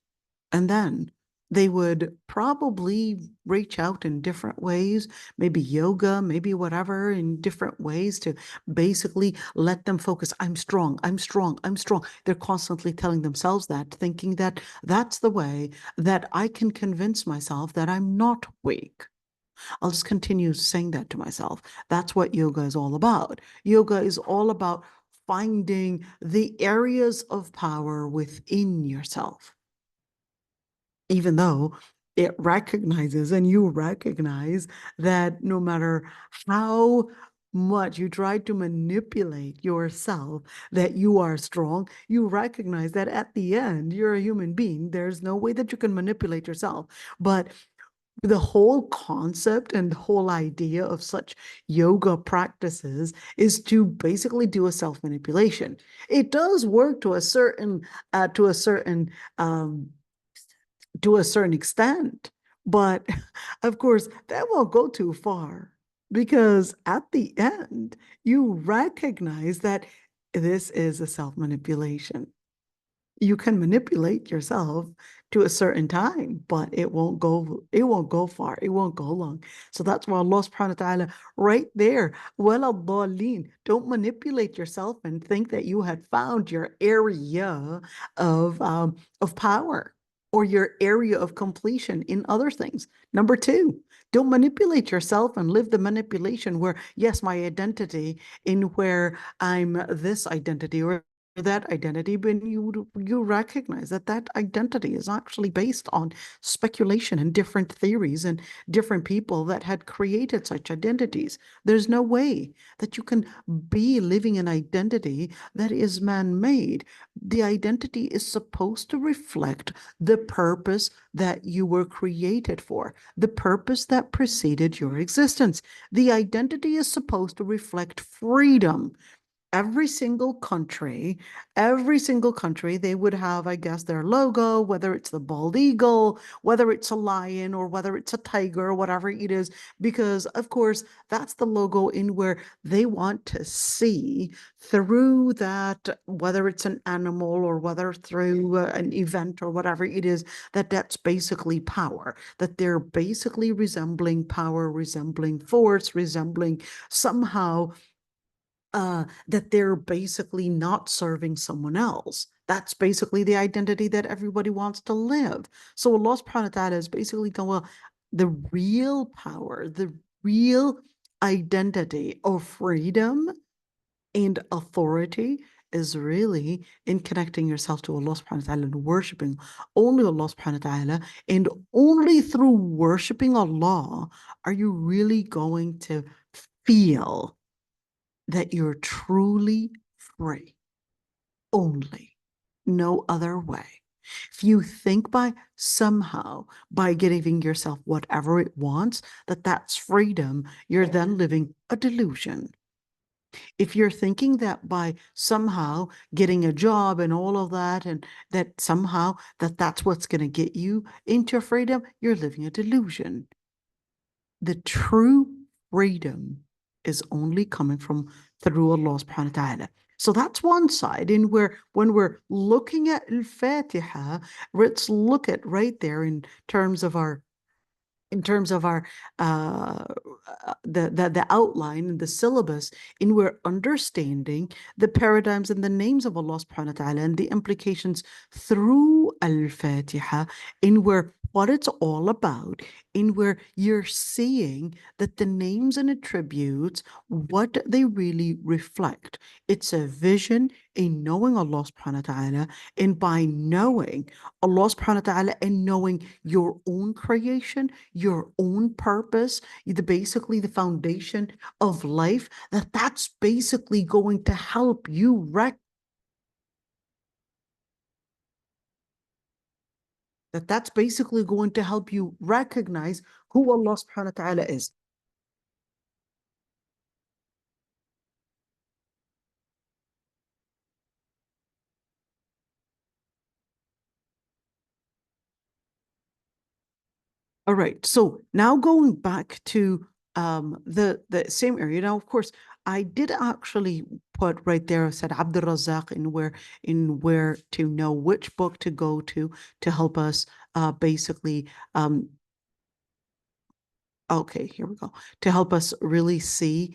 And then they would probably reach out in different ways, maybe yoga, maybe whatever, in different ways to basically let them focus. I'm strong, I'm strong, I'm strong. They're constantly telling themselves that, thinking that that's the way that I can convince myself that I'm not weak. I'll just continue saying that to myself. That's what yoga is all about. Yoga is all about finding the areas of power within yourself. Even though it recognizes and you recognize that no matter how much you try to manipulate yourself, that you are strong, you recognize that at the end, you're a human being. There's no way that you can manipulate yourself. But the whole concept and the whole idea of such yoga practices is to basically do a self-manipulation. It does work to a certain um, to a certain extent, but of course that won't go too far because at the end you recognize that this is a self-manipulation. You can manipulate yourself to a certain time, but it won't go far, it won't go long. So that's why Allah subhanahu wa ta'ala right there, وَلَا don't manipulate yourself and think that you had found your area of power or your area of completion in other things. Number two, don't manipulate yourself and live the manipulation where, yes, my identity in where I'm this identity or that identity, but you recognize that that identity is actually based on speculation and different theories and different people that had created such identities. There's no way that you can be living an identity that is man-made. The identity is supposed to reflect the purpose that you were created for, the purpose that preceded your existence. The identity is supposed to reflect freedom. Every single country, they would have, I guess, their logo, whether it's the bald eagle, whether it's a lion, or whether it's a tiger, or whatever it is, because of course, that's the logo in where they want to see through that, whether it's an animal or whether through an event or whatever it is, that's basically power, that they're basically resembling power, resembling force, resembling somehow that they're basically not serving someone else. That's basically the identity that everybody wants to live. So Allah subhanahu wa ta'ala is basically going, well, the real power, the real identity of freedom and authority is really in connecting yourself to Allah subhanahu wa ta'ala and worshiping only Allah subhanahu wa ta'ala. And only through worshiping Allah are you really going to feel that you're truly free. Only, no other way. If you think by giving yourself whatever it wants, that's freedom, you're then living a delusion. If you're thinking that by somehow getting a job and all of that, and that somehow that's what's going to get you into freedom, you're living a delusion. The true freedom is only coming from through Allah subhanahu wa ta'ala. So that's one side. And when we're looking at al-Fatiha, let's look at right there in terms of our uh, the outline and the syllabus, in we're understanding the paradigms and the names of Allah subhanahu wa ta'ala and the implications through Al-Fatiha, in where what it's all about, in where you're seeing that the names and attributes, what they really reflect. It's a vision in knowing Allah subhanahu wa ta'ala, and by knowing Allah subhanahu wa ta'ala and knowing your own creation, your own purpose, basically the foundation of life, that's basically going to help you that's basically going to help you recognize who Allah subhanahu wa ta'ala is. All right. So now going back to the same area. Now, of course, I did actually put right there, I said Abdul Razak, in where to know which book to go to help us basically okay, here we go. To help us really see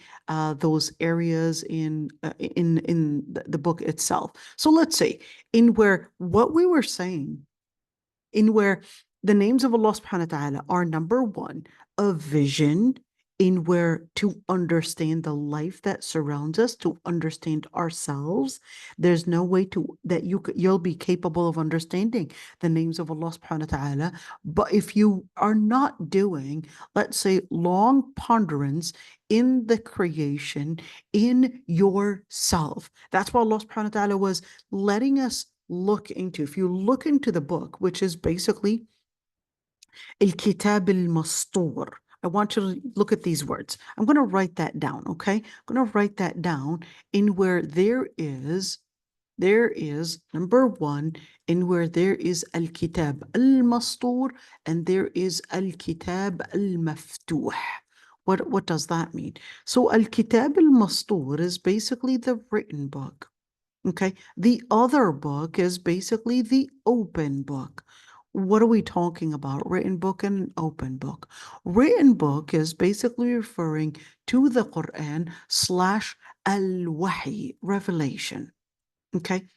those areas in the book itself. So let's see, in where what we were saying, in where the names of Allah subhanahu wa ta'ala are number one, a vision, in where to understand the life that surrounds us, to understand ourselves. There's no way to that you'll be capable of understanding the names of Allah subhanahu wa ta'ala. But if you are not doing, let's say, long ponderance in the creation, in yourself, that's what Allah subhanahu wa ta'ala was letting us look into. If you look into the book, which is basically الكتاب المسطور, I want you to look at these words. I'm going to write that down, okay? I'm going to write that down in where there is number one, in where there is al-kitab al-mastur and there is al-kitab al-maftuh. What does that mean? So al-kitab al-mastur is basically the written book. Okay, the other book is basically the open book. What are we talking about? Written book and open book. Written book is basically referring to the Quran slash al-Wahy, revelation. Okay,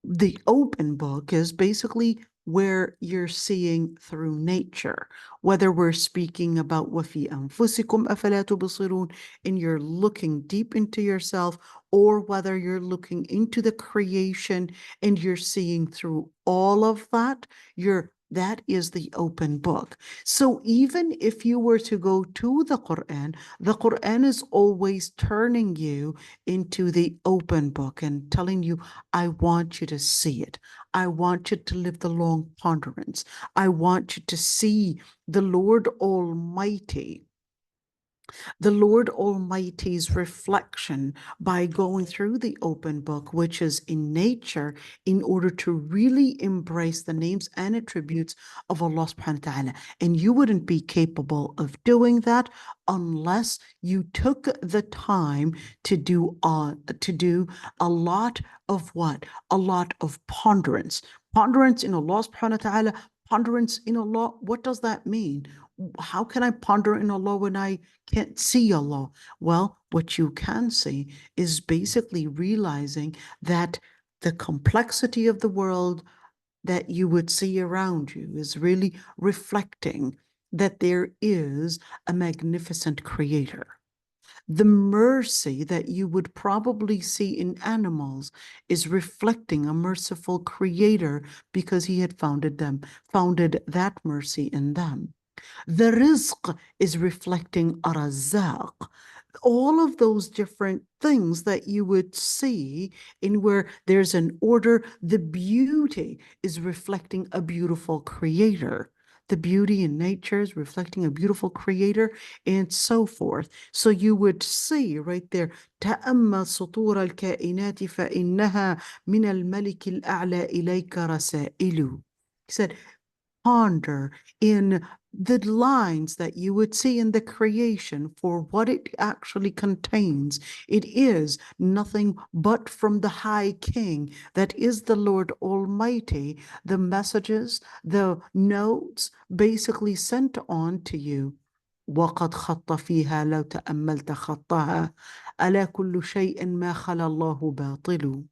the open book is basically where you're seeing through nature, whether we're speaking about وَفِي أَنفُسِكُمْ أَفَلَا تُبْصِرُونَ, and you're looking deep into yourself, or whether you're looking into the creation and you're seeing through all of that, that is the open book. So even if you were to go to the Quran is always turning you into the open book and telling you, I want you to see it. I want you to live the long ponderance. I want you to see the Lord Almighty, the Lord Almighty's reflection by going through the open book, which is in nature, in order to really embrace the names and attributes of Allah subhanahu wa ta'ala. And you wouldn't be capable of doing that unless you took the time to do a lot of what? A lot of ponderance. Ponderance in Allah subhanahu wa ta'ala, ponderance in Allah. What does that mean? How can I ponder in Allah when I can't see Allah? Well, what you can see is basically realizing that the complexity of the world that you would see around you is really reflecting that there is a magnificent creator. The mercy that you would probably see in animals is reflecting a merciful creator because he had founded that mercy in them. The rizq is reflecting a razaq. All of those different things that you would see in where there's an order, the beauty is reflecting a beautiful creator. The beauty in nature is reflecting a beautiful creator, and so forth. So you would see right there, تأمل سطور الكائنات فإنها من الملك الأعلى إليك رسائل. He said, ponder in the lines that you would see in the creation for what it actually contains, it is nothing but from the High King, that is the Lord Almighty, the messages, the notes basically sent on to you. وقد خط فيها لو تأملت خطها ألا كل شيء ما خلا الله باطل.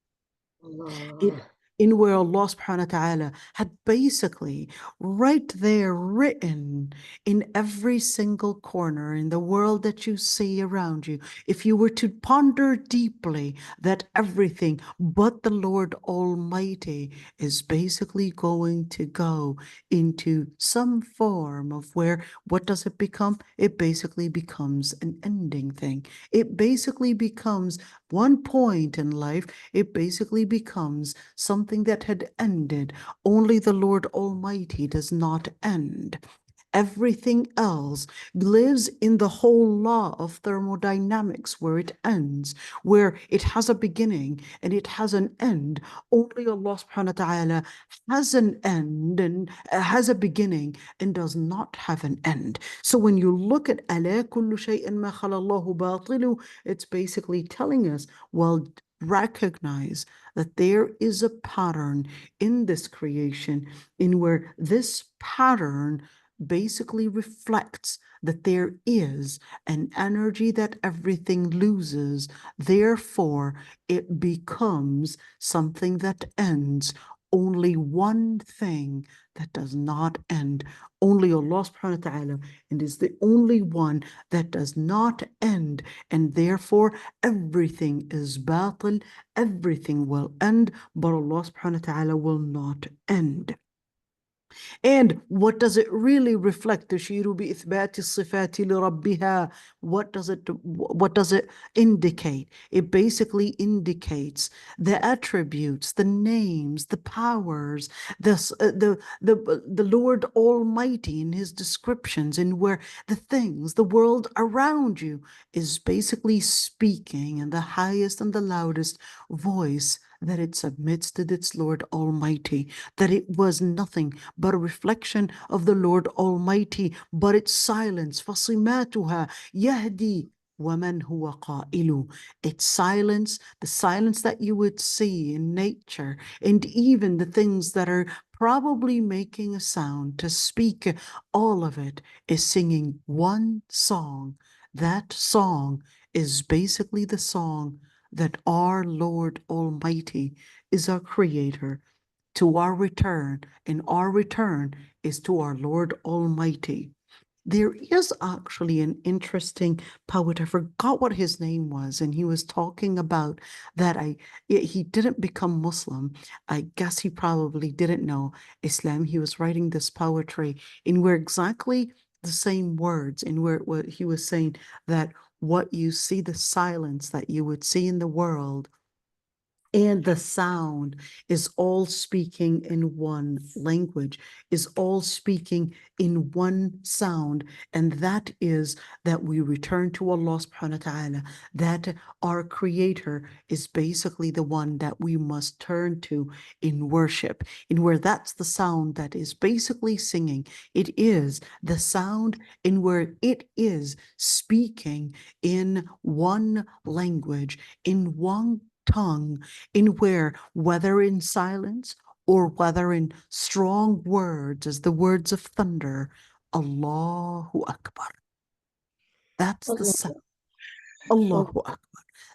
In where Allah subhanahu wa ta'ala had basically right there written in every single corner in the world that you see around you, if you were to ponder deeply, that everything but the Lord Almighty is basically going to go into some form of where, what does it become? It basically becomes an ending thing. It basically becomes one point in life, it basically becomes something that had ended. Only the Lord Almighty does not end. Everything else lives in the whole law of thermodynamics, where it ends, where it has a beginning and it has an end. Only Allah subhanahu wa ta'ala has an end and has a beginning and does not have an end. So when you look at أَلَا كُلُّ شَيْءٍ مَا خَلَى اللَّهُ بَاطِلُ, it's basically telling us, well, recognize that there is a pattern in this creation in where this pattern basically reflects that there is an energy that everything loses. Therefore, it becomes something that ends. Only one thing that does not end. Only Allah subhanahu wa ta'ala, and is the only one that does not end. And therefore, everything is batil, everything will end, but Allah subhanahu wa ta'ala will not end. And what does it really reflect? تشير بإثبات الصفات لربها. What does it indicate? It basically indicates the attributes, the names, the powers, the Lord Almighty in his descriptions, and where the things, the world around you is basically speaking in the highest and the loudest voice, that it submits to its Lord Almighty, that it was nothing but a reflection of the Lord Almighty, but its silence, فَصِمَاتُهَا يَهْدِي وَمَنْ هُوَ قَائِلُ. Its silence, the silence that you would see in nature, and even the things that are probably making a sound to speak, all of it is singing one song. That song is basically the song that our Lord Almighty is our creator, to our return, and our return is to our Lord Almighty. There is actually an interesting poet, I forgot what his name was, and he was talking about that he didn't become Muslim. I guess he probably didn't know Islam. He was writing this poetry in where exactly the same words, in where he was saying that what you see, the silence that you would see in the world, and the sound is all speaking in one language, is all speaking in one sound. And that is that we return to Allah subhanahu wa ta'ala, that our creator is basically the one that we must turn to in worship, in where that's the sound that is basically singing. It is the sound in where it is speaking in one language, in one tongue, in where, whether in silence or whether in strong words as the words of thunder, Allahu Akbar. That's the sound. Allahu Akbar.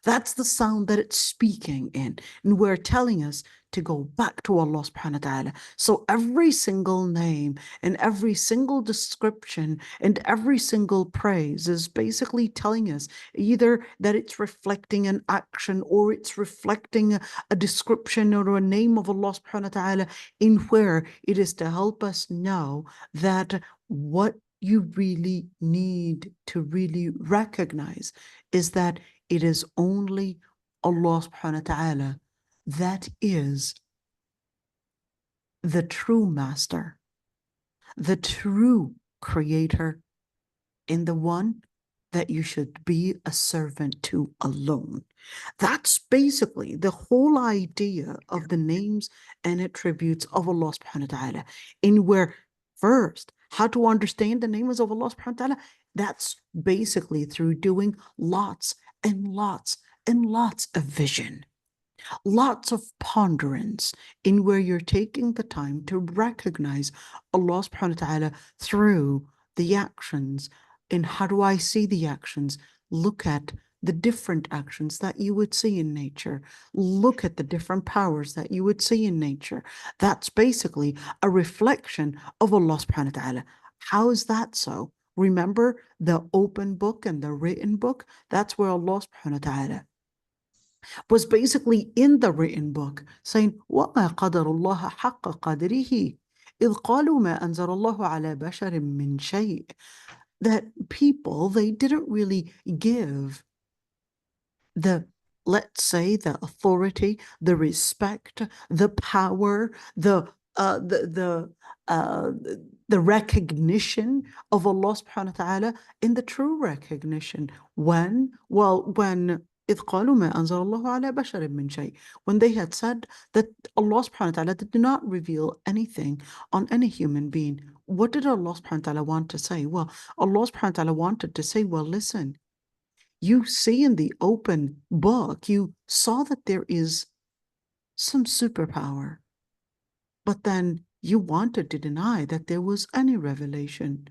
That's the sound that it's speaking in. And we're telling us to go back to Allah subhanahu wa ta'ala. So every single name and every single description and every single praise is basically telling us either that it's reflecting an action or it's reflecting a description or a name of Allah subhanahu wa ta'ala, in where it is to help us know that what you really need to really recognize is that it is only Allah subhanahu wa ta'ala that is the true master, the true creator, and the one that you should be a servant to alone. That's basically the whole idea of the names and attributes of Allah subhanahu wa ta'ala, in where first, how to understand the names of Allah subhanahu wa ta'ala, that's basically through doing lots and lots and lots of vision, lots of ponderance, in where you're taking the time to recognize Allah subhanahu wa ta'ala through the actions. And how do I see the actions? Look at the different actions that you would see in nature. Look at the different powers that you would see in nature. That's basically a reflection of Allah subhanahu wa ta'ala. How is that so? Remember the open book and the written book? That's where Allah subhanahu wa ta'ala was basically in the written book saying, وَمَا قَدَرُ اللَّهَ حَقَّ قَدْرِهِ إِذْ قَالُوا مَا أَنزَلَ اللَّهُ عَلَى بَشَرٍ مِّن شَيْءٍ. That people, they didn't really give the, let's say, the authority, the respect, the power, the recognition of Allah subhanahu wa ta'ala in the true recognition. When? Well, when إذ قالوا ما أنزل الله على بشر من شيء, when they had said that Allah subhanahu wa ta'ala did not reveal anything on any human being. What did Allah subhanahu wa ta'ala want to say? Well, Allah subhanahu wa ta'ala wanted to say, well, listen, you see in the open book, you saw that there is some superpower, but then you wanted to deny that there was any revelation.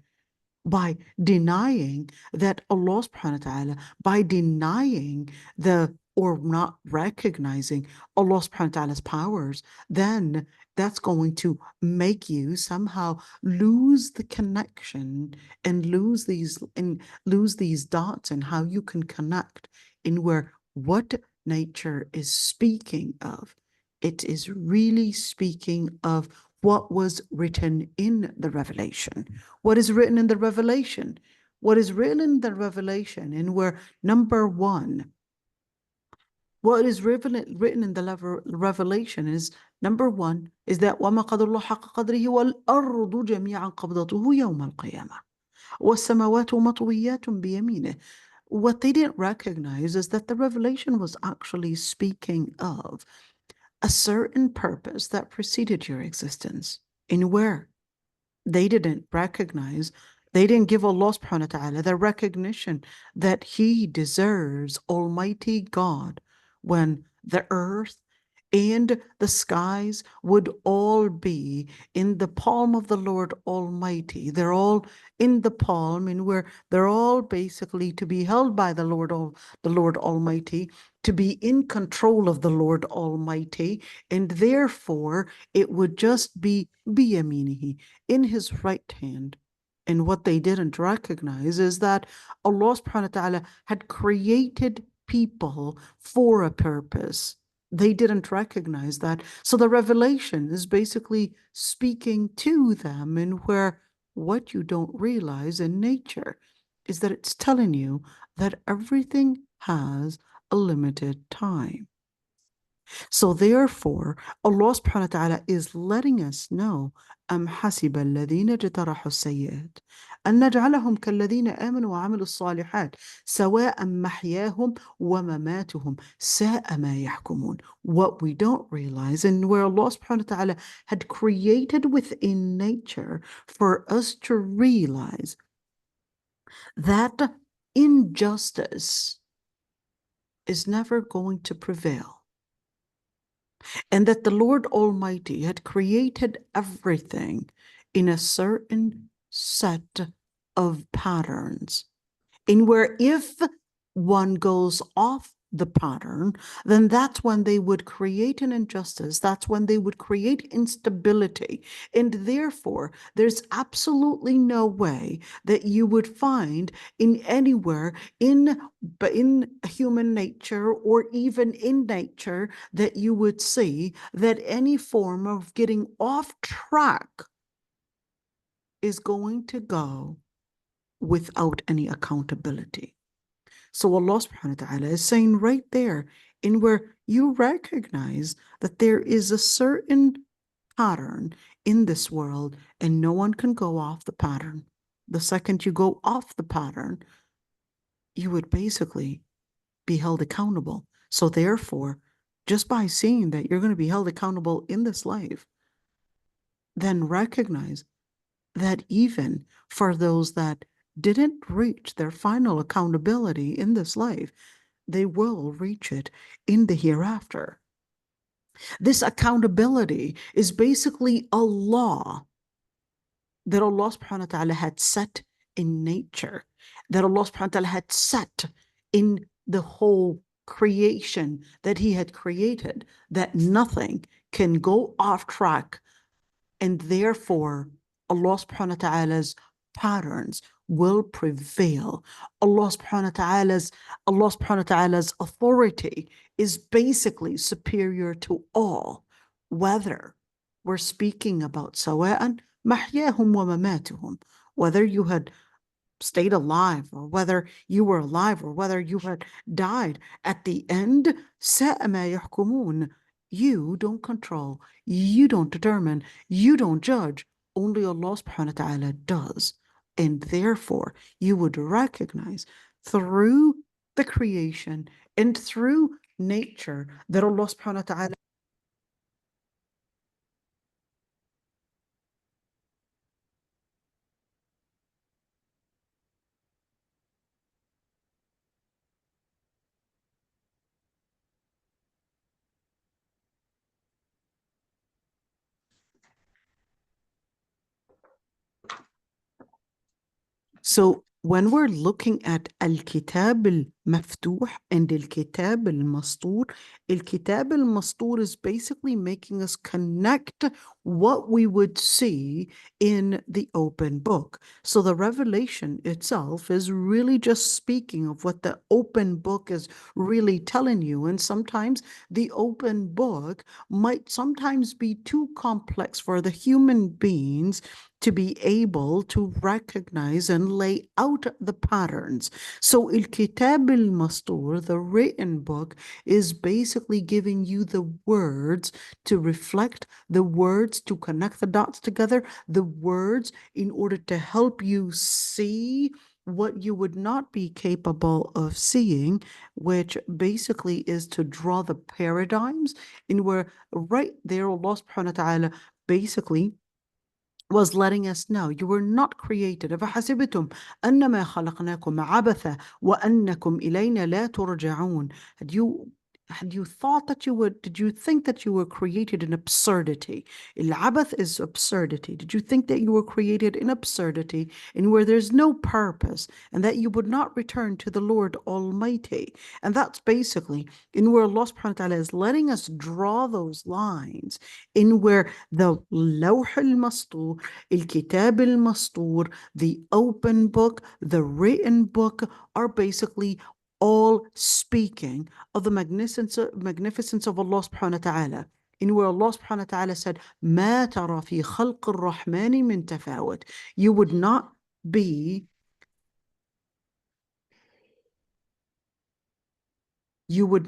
By denying that Allah subhanahu wa ta'ala, by denying or not recognizing Allah subhanahu wa ta'ala's powers, then that's going to make you somehow lose the connection and lose these dots and how you can connect in where what nature is speaking of. It is really speaking of what was written in the revelation. What is written in the revelation? What is written in the revelation, and where number one, what is written in the revelation is, number one, is that وَمَا قَدَرُ اللَّهَ حَقَّ قَدْرِهِ وَالْأَرْضُ جَمِيعًا قَبْضَتُهُ يَوْمَ الْقِيَامَةِ وَالسَّمَاوَاتُ مَطْوِيَّاتٌ بِيَمِينِهِ. What they didn't recognize is that the revelation was actually speaking of a certain purpose that preceded your existence, in where they didn't recognize, they didn't give Allah subhanahu wa ta'ala the recognition that He deserves, Almighty God, when the earth and the skies would all be in the palm of the Lord Almighty. They're all in the palm, and where they're all basically to be held by the Lord Almighty, to be in control of the Lord Almighty, and therefore it would just be biyaminihi, in His right hand. And what they didn't recognize is that Allah subhanahu wa ta'ala had created people for a purpose. They didn't recognize that. So the revelation is basically speaking to them, and where what you don't realize in nature is that it's telling you that everything has a limited time. So therefore, Allah subhanahu wa ta'ala is letting us know, أَمْ حَسِبَ الَّذِينَ اجْتَرَحُوا السَّيِّئَاتِ أَنْ نَجْعَلَهُمْ كَالَّذِينَ آمَنُوا وَعَمِلُوا الصَّالِحَاتِ سَوَاءً مَحْيَاهُمْ وَمَمَاتُهُمْ سَاءَ مَا يَحْكُمُونَ. What we don't realize, and where Allah subhanahu wa ta'ala had created within nature for us to realize that injustice is never going to prevail, and that the Lord Almighty had created everything in a certain set of patterns, in where if one goes off the pattern, then that's when they would create an injustice, that's when they would create instability, and therefore there's absolutely no way that you would find in anywhere in human nature or even in nature that you would see that any form of getting off track is going to go without any accountability. So Allah subhanahu wa ta'ala is saying right there, in where you recognize that there is a certain pattern in this world and no one can go off the pattern. The second you go off the pattern, you would basically be held accountable. So therefore, just by seeing that you're going to be held accountable in this life, then recognize that even for those that didn't reach their final accountability in this life, they will reach it in the hereafter. This accountability is basically a law that Allah subhanahu wa ta'ala had set in nature, that Allah subhanahu wa ta'ala had set in the whole creation that He had created, that nothing can go off track, and therefore Allah subhanahu wa ta'ala's patterns will prevail. Allah subhanahu wa ta'ala's authority is basically superior to all, whether we're speaking about سواء محياهم ومماتهم, whether you had stayed alive or whether you were alive or whether you had died. At the end, ساء ما يحكمون. You don't control, you don't determine, you don't judge. Only Allah subhanahu wa ta'ala does. And therefore, you would recognize through the creation and through nature that Allah subhanahu wa ta'ala So when we're looking at al-kitab al-maftuh and al-kitab al-mastur, al-kitab al-mastur is basically making us connect what we would see in the open book. So the revelation itself is really just speaking of what the open book is really telling you. And sometimes the open book might sometimes be too complex for the human beings to be able to recognize and lay out the patterns. So al-kitab al-mastur, the written book, is basically giving you the words to reflect, the words to connect the dots together, the words in order to help you see what you would not be capable of seeing, which basically is to draw the paradigms in where right there Allah subhanahu wa ta'ala basically was letting us know you were not created. أَفَحَسِبْتُمْ أَنَّمَا خَلَقْنَاكُمْ عَبَثًا وَأَنَّكُمْ إِلَيْنَا لَا تُرْجَعُونَ. Had you thought that you would, did you think that you were created in absurdity? Al-abath is absurdity. Did you think that you were created in absurdity and where there's no purpose and that you would not return to the Lord Almighty? And that's basically in where Allah subhanahu wa ta'ala is letting us draw those lines in where the lawh al-mastur, al-kitab al-mastur, the open book, the written book are basically all speaking of the magnificence of Allah subhanahu wa ta'ala. In where Allah subhanahu wa ta'ala said, مَا تَرَى فِي خَلْقِ الرَّحْمَنِ مِن تَفَاوُتٍ. You would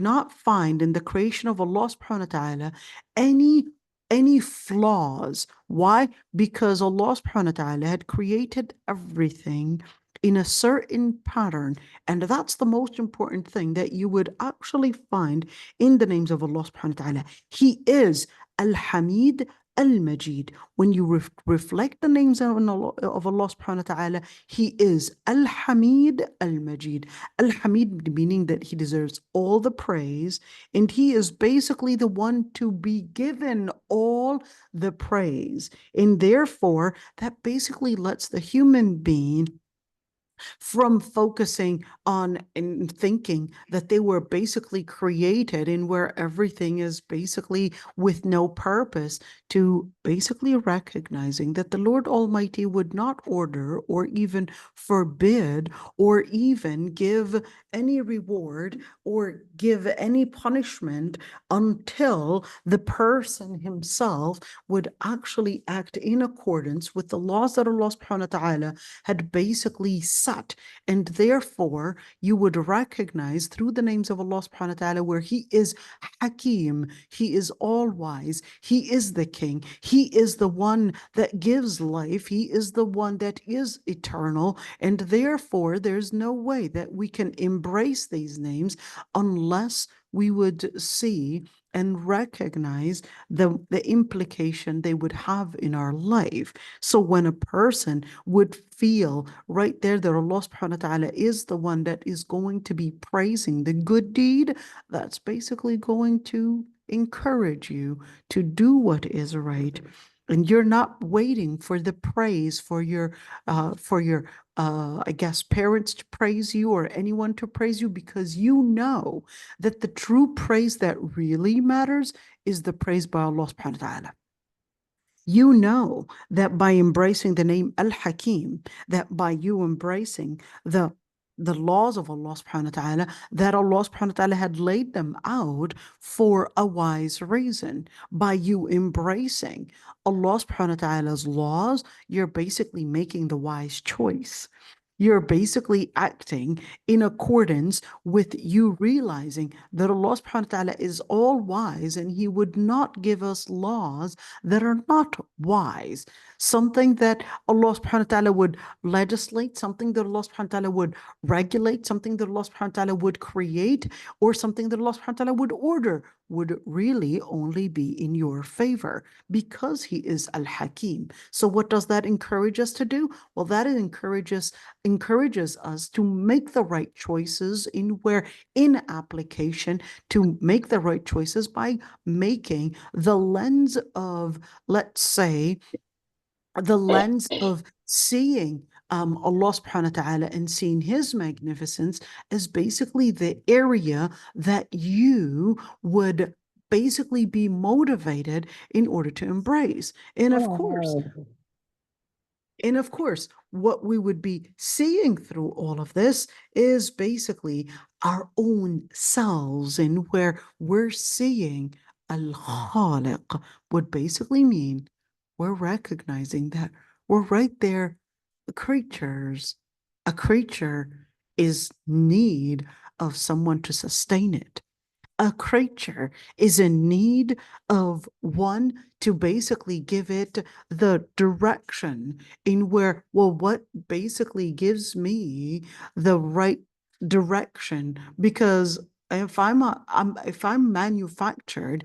not find in the creation of Allah subhanahu wa ta'ala any flaws. Why? Because Allah subhanahu wa ta'ala had created everything in a certain pattern, and that's the most important thing that you would actually find in the names of Allah subhanahu wa ta'ala. He is Al-Hamid Al-Majid. When you reflect the names of Allah subhanahu wa ta'ala, He is Al-Hamid Al-Majid. Al-Hamid meaning that He deserves all the praise, and He is basically the one to be given all the praise. And therefore, that basically lets the human being from focusing on and thinking that they were basically created in where everything is basically with no purpose, to basically recognizing that the Lord Almighty would not order or even forbid or even give any reward or give any punishment until the person himself would actually act in accordance with the laws that Allah subhanahu wa ta'ala had basically set. And therefore you would recognize through the names of Allah subhanahu wa ta'ala where He is Hakim, He is all-wise, He is the King, He is the one that gives life, He is the one that is eternal, and therefore there's no way that we can embrace these names unless we would see and recognize the implication they would have in our life. So when a person would feel right there that Allah subhanahu wa ta'ala is the one that is going to be praising the good deed, that's basically going to encourage you to do what is right. And you're not waiting for the praise for your I guess parents to praise you or anyone to praise you, because you know that the true praise that really matters is the praise by Allah subhanahu wa ta'ala. You know that by embracing the name Al-Hakim, that by you embracing the laws of Allah subhanahu wa ta'ala, that Allah subhanahu wa ta'ala had laid them out for a wise reason. By you embracing Allah subhanahu wa ta'ala's laws, you're basically making the wise choice. You're basically acting in accordance with you realizing that Allah subhanahu wa ta'ala is all wise and He would not give us laws that are not wise. Something that Allah subhanahu wa ta'ala would legislate, something that Allah subhanahu wa ta'ala would regulate, something that Allah subhanahu wa ta'ala would create, or something that Allah subhanahu wa ta'ala would order would really only be in your favor because He is Al-Hakim. So what does that encourage us to do? Well, that encourages us to make the right choices in application, to make the right choices by making the lens of, let's say, the lens of seeing Allah subhanahu wa ta'ala and seeing His magnificence as basically the area that you would basically be motivated in order to embrace. And of course, what we would be seeing through all of this is basically our own selves, and where we're seeing Al-Khaliq would basically mean we're recognizing that we're right there, creatures. A creature is need of someone to sustain it. A creature is in need of one to basically give it the direction in where, well, what basically gives me the right direction? Because if I'm manufactured,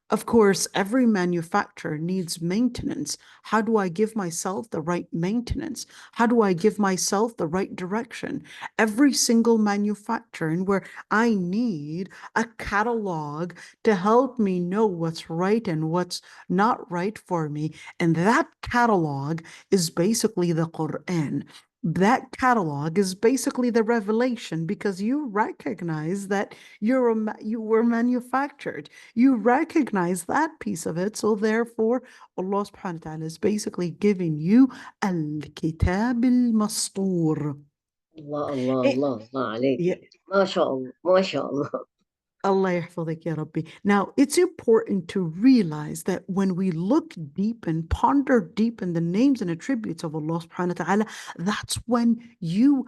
of course, every manufacturer needs maintenance. How do I give myself the right maintenance? How do I give myself the right direction? Every single manufacturer, and where I need a catalog to help me know what's right and what's not right for me. And that catalog is basically the Quran. That catalog is basically the revelation, because you recognize that you were manufactured. You recognize that piece of it. So therefore, Allah subhanahu wa ta'ala is basically giving you al-kitab al-mastur. الله الله Eh, الله الله عليك. yeah. ما شاء الله ما شاء الله. Allah yahfazik ya Rabbi. Now, it's important to realize that when we look deep and ponder deep in the names and attributes of Allah subhanahu wa ta'ala, that's when you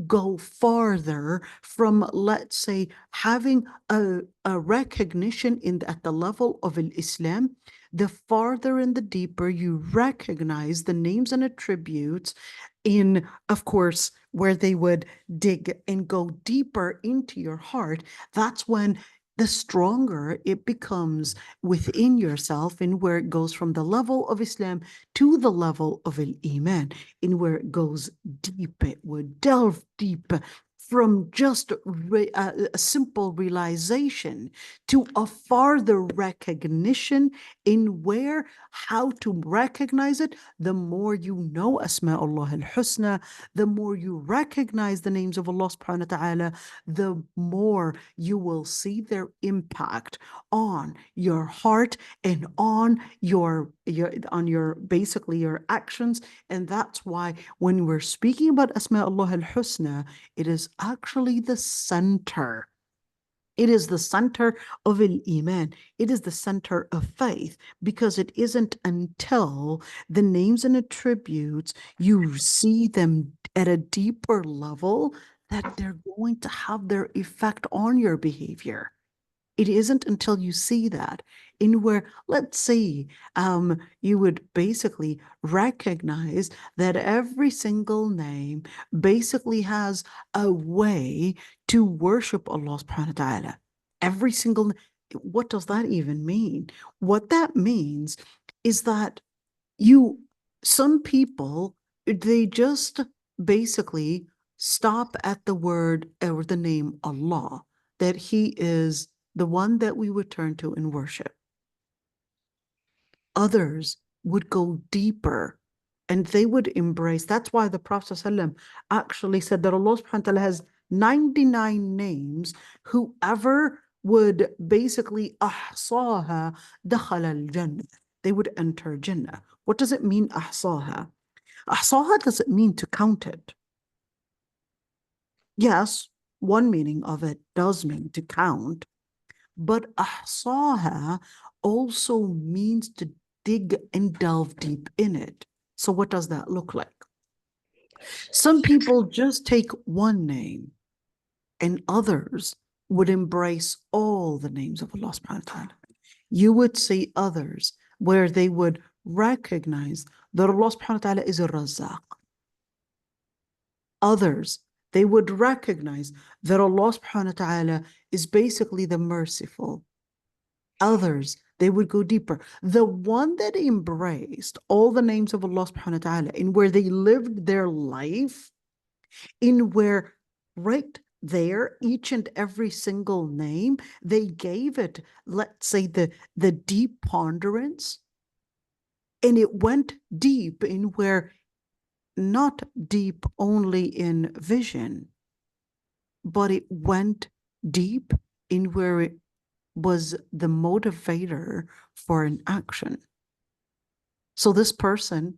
go farther from, let's say, having a recognition at the level of Islam. The farther and the deeper you recognize the names and attributes in, of course, where they would dig and go deeper into your heart, that's when the stronger it becomes within yourself, and where it goes from the level of Islam to the level of Iman, in where it goes deep, it would delve deep from just a simple realization to a farther recognition in how to recognize it. The more you know Asma Allah al-Husna, the more you recognize the names of Allah subhanahu wa ta'ala, the more you will see their impact on your heart and on your basically your actions. And that's why when we're speaking about Asma Allah al-Husna, it is actually the center. It is the center of Iman. It is the center of faith, because it isn't until the names and attributes you see them at a deeper level that they're going to have their effect on your behavior. It isn't until you see that, in where, let's say, you would basically recognize that every single name basically has a way to worship Allah subhanahu wa ta'ala. Every single, what does that even mean? What that means is that some people, they just basically stop at the word or the name Allah, that He is the one that we would turn to in worship. Others would go deeper and they would embrace. That's why the Prophet ﷺ actually said that Allah subhanahu wa ta'ala has 99 names. Whoever would basically ahsaha dakhala al-Jannah, they would enter Jannah. What does it mean, ahsaha? Ahsaha doesn't mean to count it. Yes, one meaning of it does mean to count, but ahsaha also means to dig and delve deep in it. So what does that look like? Some people just take one name, and others would embrace all the names of Allah subhanahu wa ta'ala. You would see others where they would recognize that Allah subhanahu wa ta'ala is a Razzaq. Others, they would recognize that Allah subhanahu wa ta'ala is basically the merciful. Others, they would go deeper. The one that embraced all the names of Allah subhanahu wa ta'ala, in where they lived their life, in where right there, each and every single name, they gave it, let's say, the deep ponderance, and it went deep in where, not deep only in vision, but it went deep in where it was the motivator for an action. So this person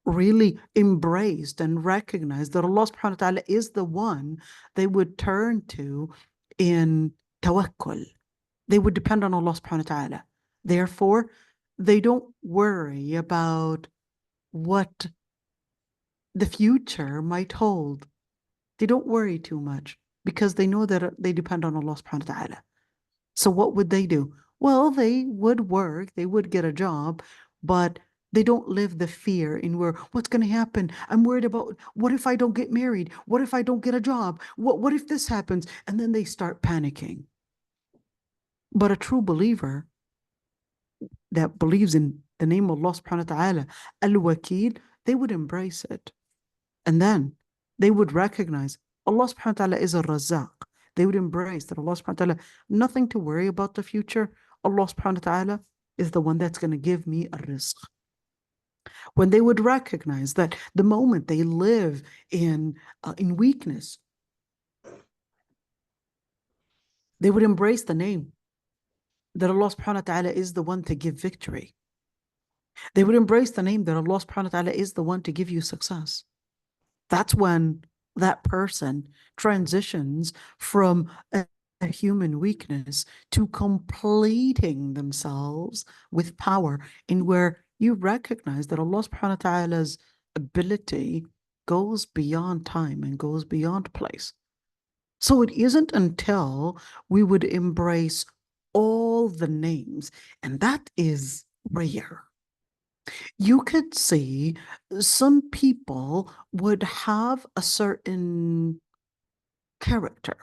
really embraced and recognized that Allah subhanahu wa ta'ala is the one they would turn to in tawakkul. They would depend on Allah subhanahu wa ta'ala. Therefore, they don't worry about what the future might hold. They don't worry too much because they know that they depend on Allah subhanahu wa ta'ala. So what would they do? Well, they would work, they would get a job, but they don't live the fear in where, what's going to happen? I'm worried about, what if I don't get married? What if I don't get a job? What if this happens? And then they start panicking. But a true believer that believes in the name of Allah subhanahu wa ta'ala, al-Wakil, they would embrace it. And then they would recognize Allah subhanahu wa ta'ala is a Razzaq. They would embrace that Allah subhanahu wa ta'ala, nothing to worry about the future. Allah subhanahu wa ta'ala is the one that's going to give me a rizq. When they would recognize that the moment they live in weakness, they would embrace the name that Allah subhanahu wa ta'ala is the one to give victory. They would embrace the name that Allah subhanahu wa ta'ala is the one to give you success. That's when that person transitions from a human weakness to completing themselves with power, in where you recognize that Allah subhanahu wa ta'ala's ability goes beyond time and goes beyond place. So it isn't until we would embrace all the names, and that is rare. You could see some people would have a certain character.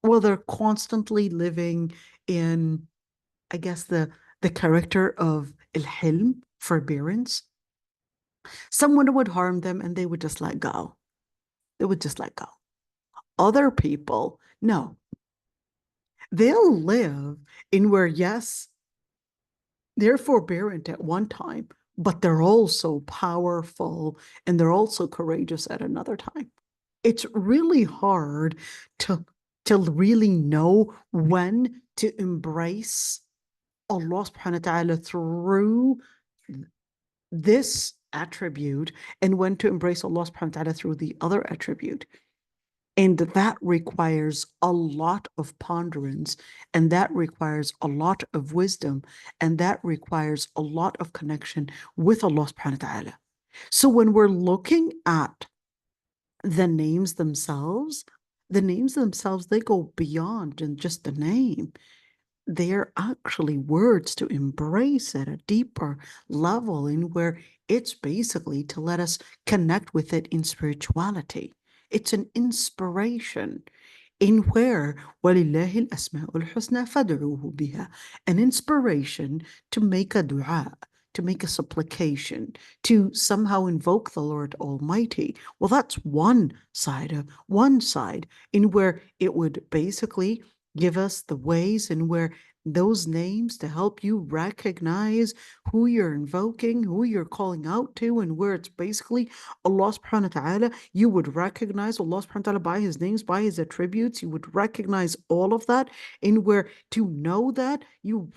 Well, they're constantly living in, I guess, the character of al-hilm, forbearance. Someone would harm them and they would just let go. They would just let go. Other people, no. They'll live in where, yes, they're forbearant at one time, but they're also powerful and they're also courageous at another time. It's really hard to really know when to embrace Allah subhanahu wa ta'ala through this attribute and when to embrace Allah subhanahu wa ta'ala through the other attribute. And that requires a lot of ponderance, and that requires a lot of wisdom, and that requires a lot of connection with Allah subhanahu wa ta'ala. So when we're looking at the names themselves, they go beyond than just the name. They're actually words to embrace at a deeper level, in where it's basically to let us connect with it in spirituality. It's an inspiration. in where وَلِلَّهِ الْأَسْمَاءُ الْحُسْنَى فَادْعُوهُ بِهَا, an inspiration to make a dua, to make a supplication, to somehow invoke the Lord Almighty. Well, that's one side in where it would basically give us the ways in where those names to help you recognize who you're invoking, who you're calling out to, and where it's basically Allah subhanahu wa ta'ala. You would recognize Allah subhanahu wa ta'ala by his names, by his attributes. You would recognize all of that, in where to know that you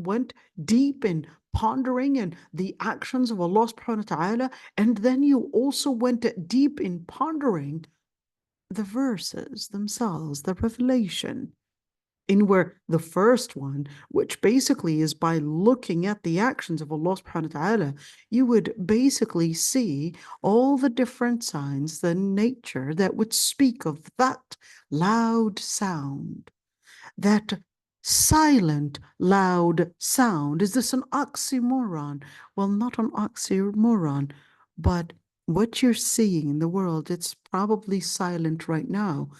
went deep in pondering and the actions of Allah subhanahu wa ta'ala, and then you also went deep in pondering the verses themselves, the revelation, in where the first one, which basically is by looking at the actions of Allah subhanahu wa ta'ala, you would basically see all the different signs, the nature that would speak of that loud sound, that silent, loud sound. Is this an oxymoron? Well, not an oxymoron, but what you're seeing in the world, it's probably silent right now.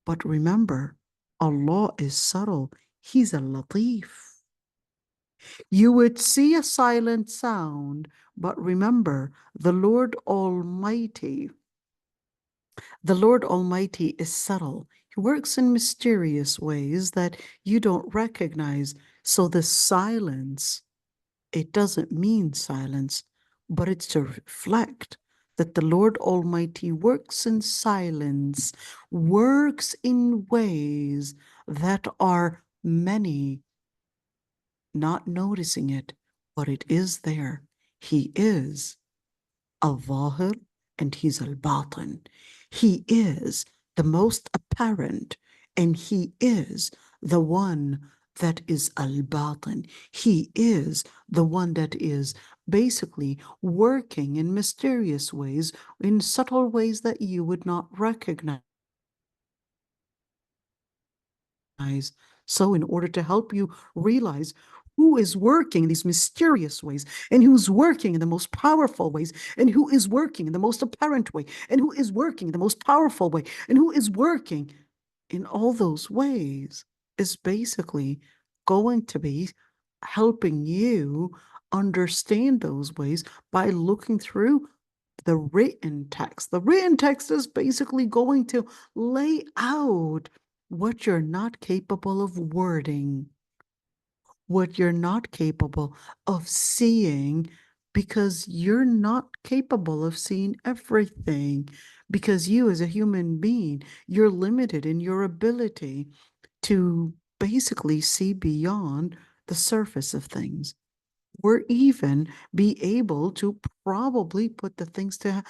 But remember, Allah is subtle. He's a latif. You would see a silent sound, but remember, the Lord Almighty is subtle. He works in mysterious ways that you don't recognize. So the silence, it doesn't mean silence, but it's to reflect that the Lord Almighty works in silence, works in ways that are many not noticing it, but it is there. He is al-Zahir and he's al-Batin. He is the most apparent, and he is the one that is al-Batin. He is the one that is basically working in mysterious ways, in subtle ways that you would not recognize. So in order to help you realize who is working in these mysterious ways, and who's working in the most powerful ways, and who is working in the most apparent way, and who is working in the most powerful way, and who is working in all those ways, is basically going to be helping you understand those ways by looking through the written text. The written text is basically going to lay out what you're not capable of wording, what you're not capable of seeing, because you're not capable of seeing everything, because you as a human being, you're limited in your ability to basically see beyond the surface of things, or even be able to probably put the things together,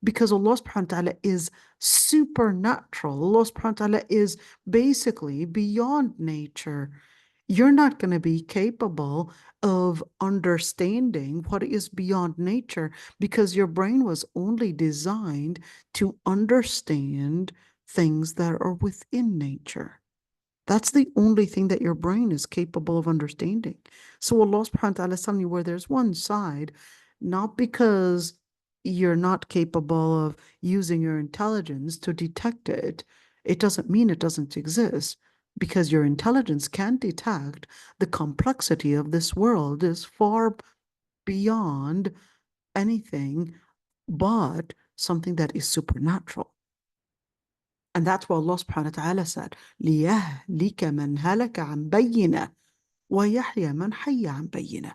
because Allah subhanahu wa ta'ala is supernatural. Allah subhanahu wa ta'ala is basically beyond nature. You're not going to be capable of understanding what is beyond nature, because your brain was only designed to understand things that are within nature. That's the only thing that your brain is capable of understanding. So Allah subhanahu wa ta'ala is telling you where there's one side, not because you're not capable of using your intelligence to detect it. It doesn't mean it doesn't exist, because your intelligence can detect the complexity of this world is far beyond anything but something that is supernatural. And that's what Allah subhanahu wa ta'ala said, لِيَهْلِكَ مَنْ هَلَكَ عَنْ بَيِّنَةٍ وَيَحْيَى مَنْ حَيَّ عَنْ بَيِّنَةٍ.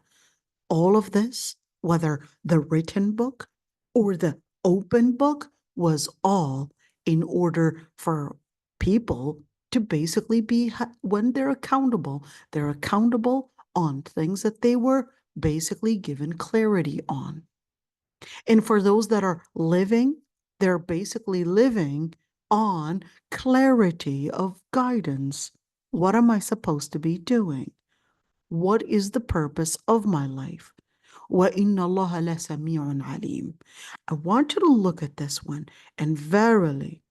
All of this, whether the written book or the open book, was all in order for people to basically be, when they're accountable on things that they were basically given clarity on. And for those that are living, they're basically living on clarity of guidance. What am I supposed to be doing? What is the purpose of my life? وَإِنَّ اللَّهَ لَسَمِيعٌ عَلِيمٌ. I want you to look at this one, and verily,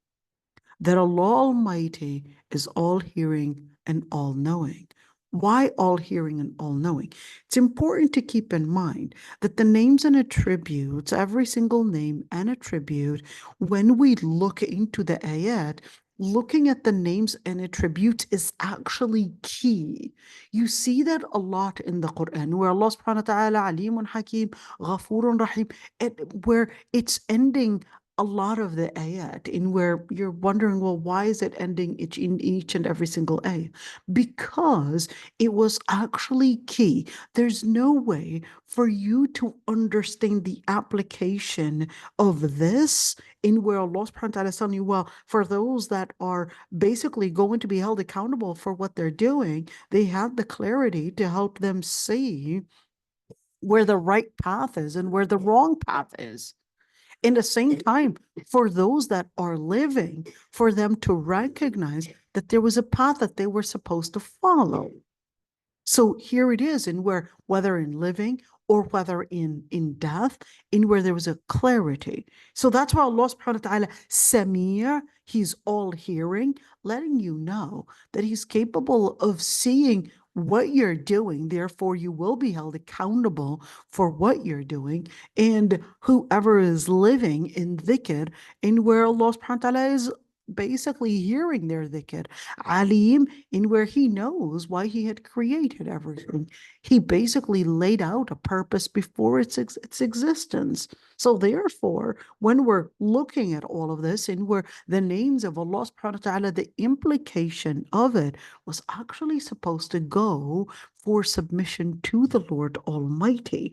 that Allah Almighty is all hearing and all knowing. Why all hearing and all knowing? It's important to keep in mind that the names and attributes, every single name and attribute, when we look into the ayat, looking at the names and attributes is actually key. You see that a lot in the Quran, where Allah subhanahu wa ta'ala, Alimun Hakim, Ghafurun Rahim, where it's ending a lot of the ayat, in where you're wondering, well, why is it ending in each and every single ayat? Because it was actually key. There's no way for you to understand the application of this in where Allah subhanahu wa ta'ala is telling you, well, for those that are basically going to be held accountable for what they're doing, they have the clarity to help them see where the right path is and where the wrong path is. In the same time, for those that are living, for them to recognize that there was a path that they were supposed to follow. So here it is, in where, whether in living or whether in death, in where there was a clarity. So that's why Allah subhanahu wa ta'ala, Samir, He's all hearing, letting you know that He's capable of seeing what you're doing. Therefore, you will be held accountable for what you're doing. And whoever is living in dhikr, in where Allah subhanahu wa ta'ala is basically hearing their dhikr. Alim, in where He knows why He had created everything. He basically laid out a purpose before its existence. So therefore, when we're looking at all of this, and where the names of Allah subhanahu wa ta'ala, the implication of it was actually supposed to go for submission to the Lord Almighty.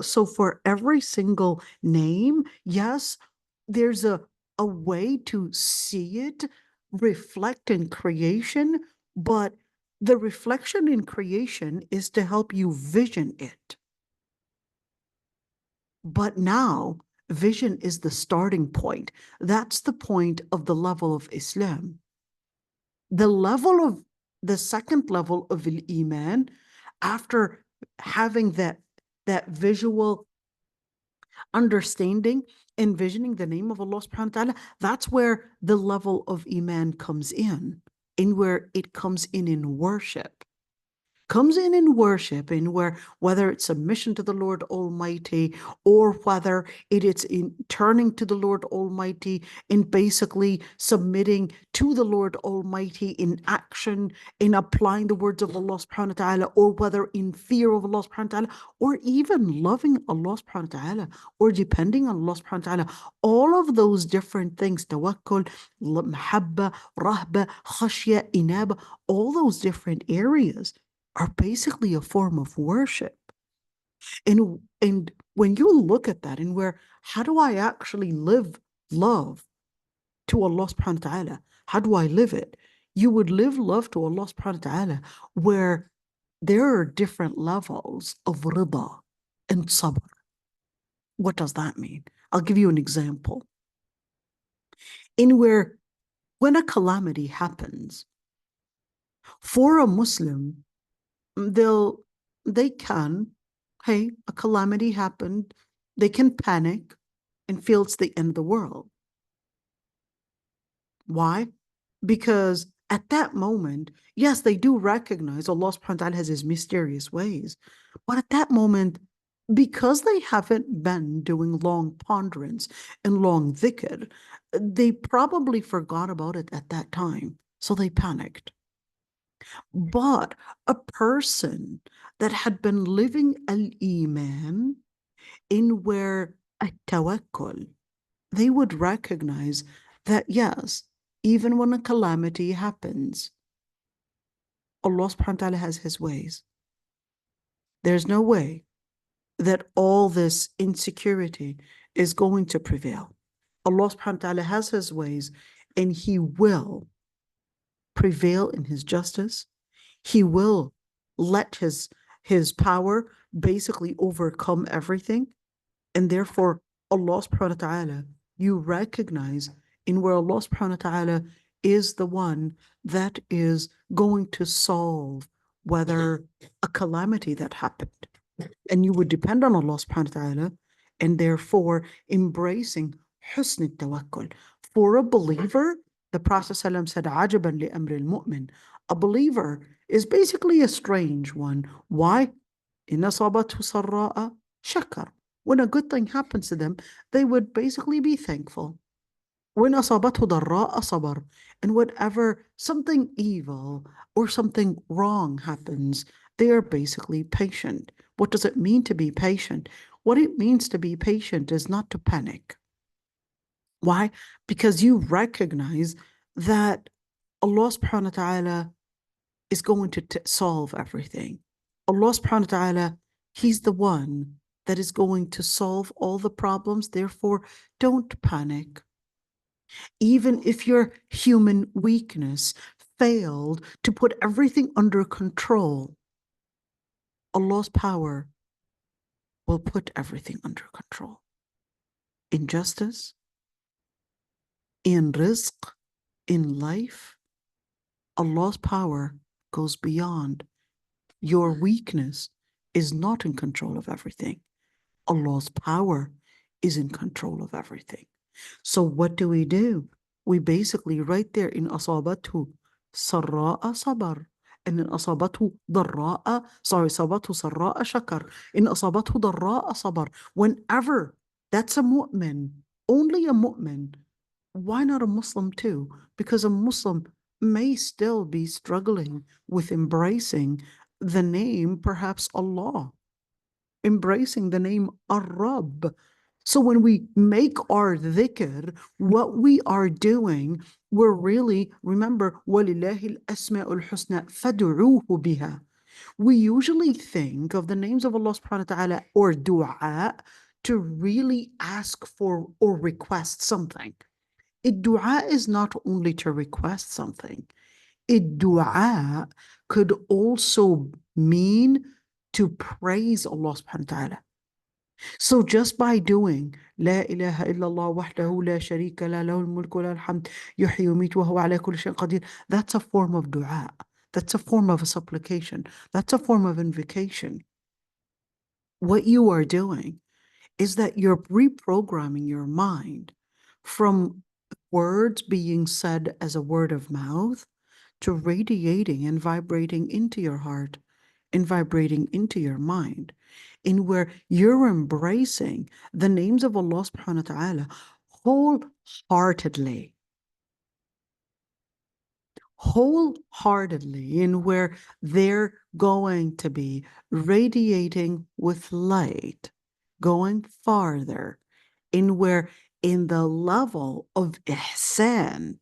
So for every single name, yes, there's a way to see it reflect in creation, but the reflection in creation is to help you vision it. But now, vision is the starting point. That's the point of the level of Islam. The second level of Iman, after having that visual understanding, envisioning the name of Allah subhanahu wa ta'ala, that's where the level of Iman comes in where it comes in worship. Comes in worship, in where, whether it's submission to the Lord Almighty, or whether it is in turning to the Lord Almighty, in basically submitting to the Lord Almighty in action, in applying the words of Allah subhanahu wa ta'ala, or whether in fear of Allah subhanahu wa ta'ala, or even loving Allah subhanahu wa ta'ala, or depending on Allah subhanahu wa ta'ala. All of those different things, tawakkul, mahabba, rahba, khashya, inaba, all those different areas are basically a form of worship. And when you look at that, and where, how do I actually live love to Allah subhanahu wa ta'ala? How do I live it? You would live love to Allah subhanahu wa ta'ala where there are different levels of rida and sabr. What does that mean? I'll give you an example. In where, when a calamity happens, for a Muslim, they can, hey, a calamity happened, they can panic and feel it's the end of the world. Why? Because at that moment, yes, they do recognize Allah subhanahu wa ta'ala has His mysterious ways, but at that moment, because they haven't been doing long ponderance and long dhikr, they probably forgot about it at that time, so they panicked. But a person that had been living al-Iman, in where at-tawakkul, they would recognize that, yes, even when a calamity happens, Allah subhanahu wa ta'ala has His ways. There's no way that all this insecurity is going to prevail. Allah subhanahu wa ta'ala has His ways, and He will prevail in His justice. He will let his power basically overcome everything. And therefore, Allah subhanahu wa ta'ala, you recognize in where Allah subhanahu wa ta'ala is the one that is going to solve whether a calamity that happened. And you would depend on Allah subhanahu wa ta'ala, and therefore embracing husn tawakkul. For a believer, the Prophet ﷺ said, عَجَبًا لِأَمْرِ الْمُؤْمِنِ. A believer is basically a strange one. Why? إن أصابته سراء شكر. When a good thing happens to them, they would basically be thankful. وإن أصابته ضراء صبر. And whenever something evil or something wrong happens, they are basically patient. What does it mean to be patient? What it means to be patient is not to panic. Why? Because you recognize that Allah subhanahu wa ta'ala is going to solve everything. Allah subhanahu wa ta'ala, He's the one that is going to solve all the problems. Therefore, don't panic. Even if your human weakness failed to put everything under control, Allah's power will put everything under control. In justice, in rizq, in life, Allah's power goes beyond. Your weakness is not in control of everything. Allah's power is in control of everything. So what do? We basically right there in أصابته سراء صبر, and in أصابته ضراء, أصابته سراء شكر, in أصابته ضراء صبر. Whenever that's a mu'min, only a mu'min. Why not a Muslim too? Because a Muslim may still be struggling with embracing the name, perhaps Allah, embracing the name Ar-Rabb. So when we make our dhikr, what we are doing, we're really, remember, وَلِلَّهِ الْأَسْمَاءُ الْحُسْنَى فَادْعُوهُ بِهَا. We usually think of the names of Allah subhanahu wa ta'ala or dua to really ask for or request something. Dua is not only to request something. Dua could also mean to praise Allah subhanahu wa ta'ala. So just by doing لا إله إلا الله وحده لا شريك له له الملك وله الحمد يحيي ويميت وهو على كل شيء قدير, that's a form of dua. That's a form of a supplication. That's a form of invocation. What you are doing is that you're reprogramming your mind from words being said as a word of mouth to radiating and vibrating into your heart and vibrating into your mind, in where you're embracing the names of Allah subhanahu wa ta'ala wholeheartedly, in where they're going to be radiating with light, going farther, in where in the level of ihsan,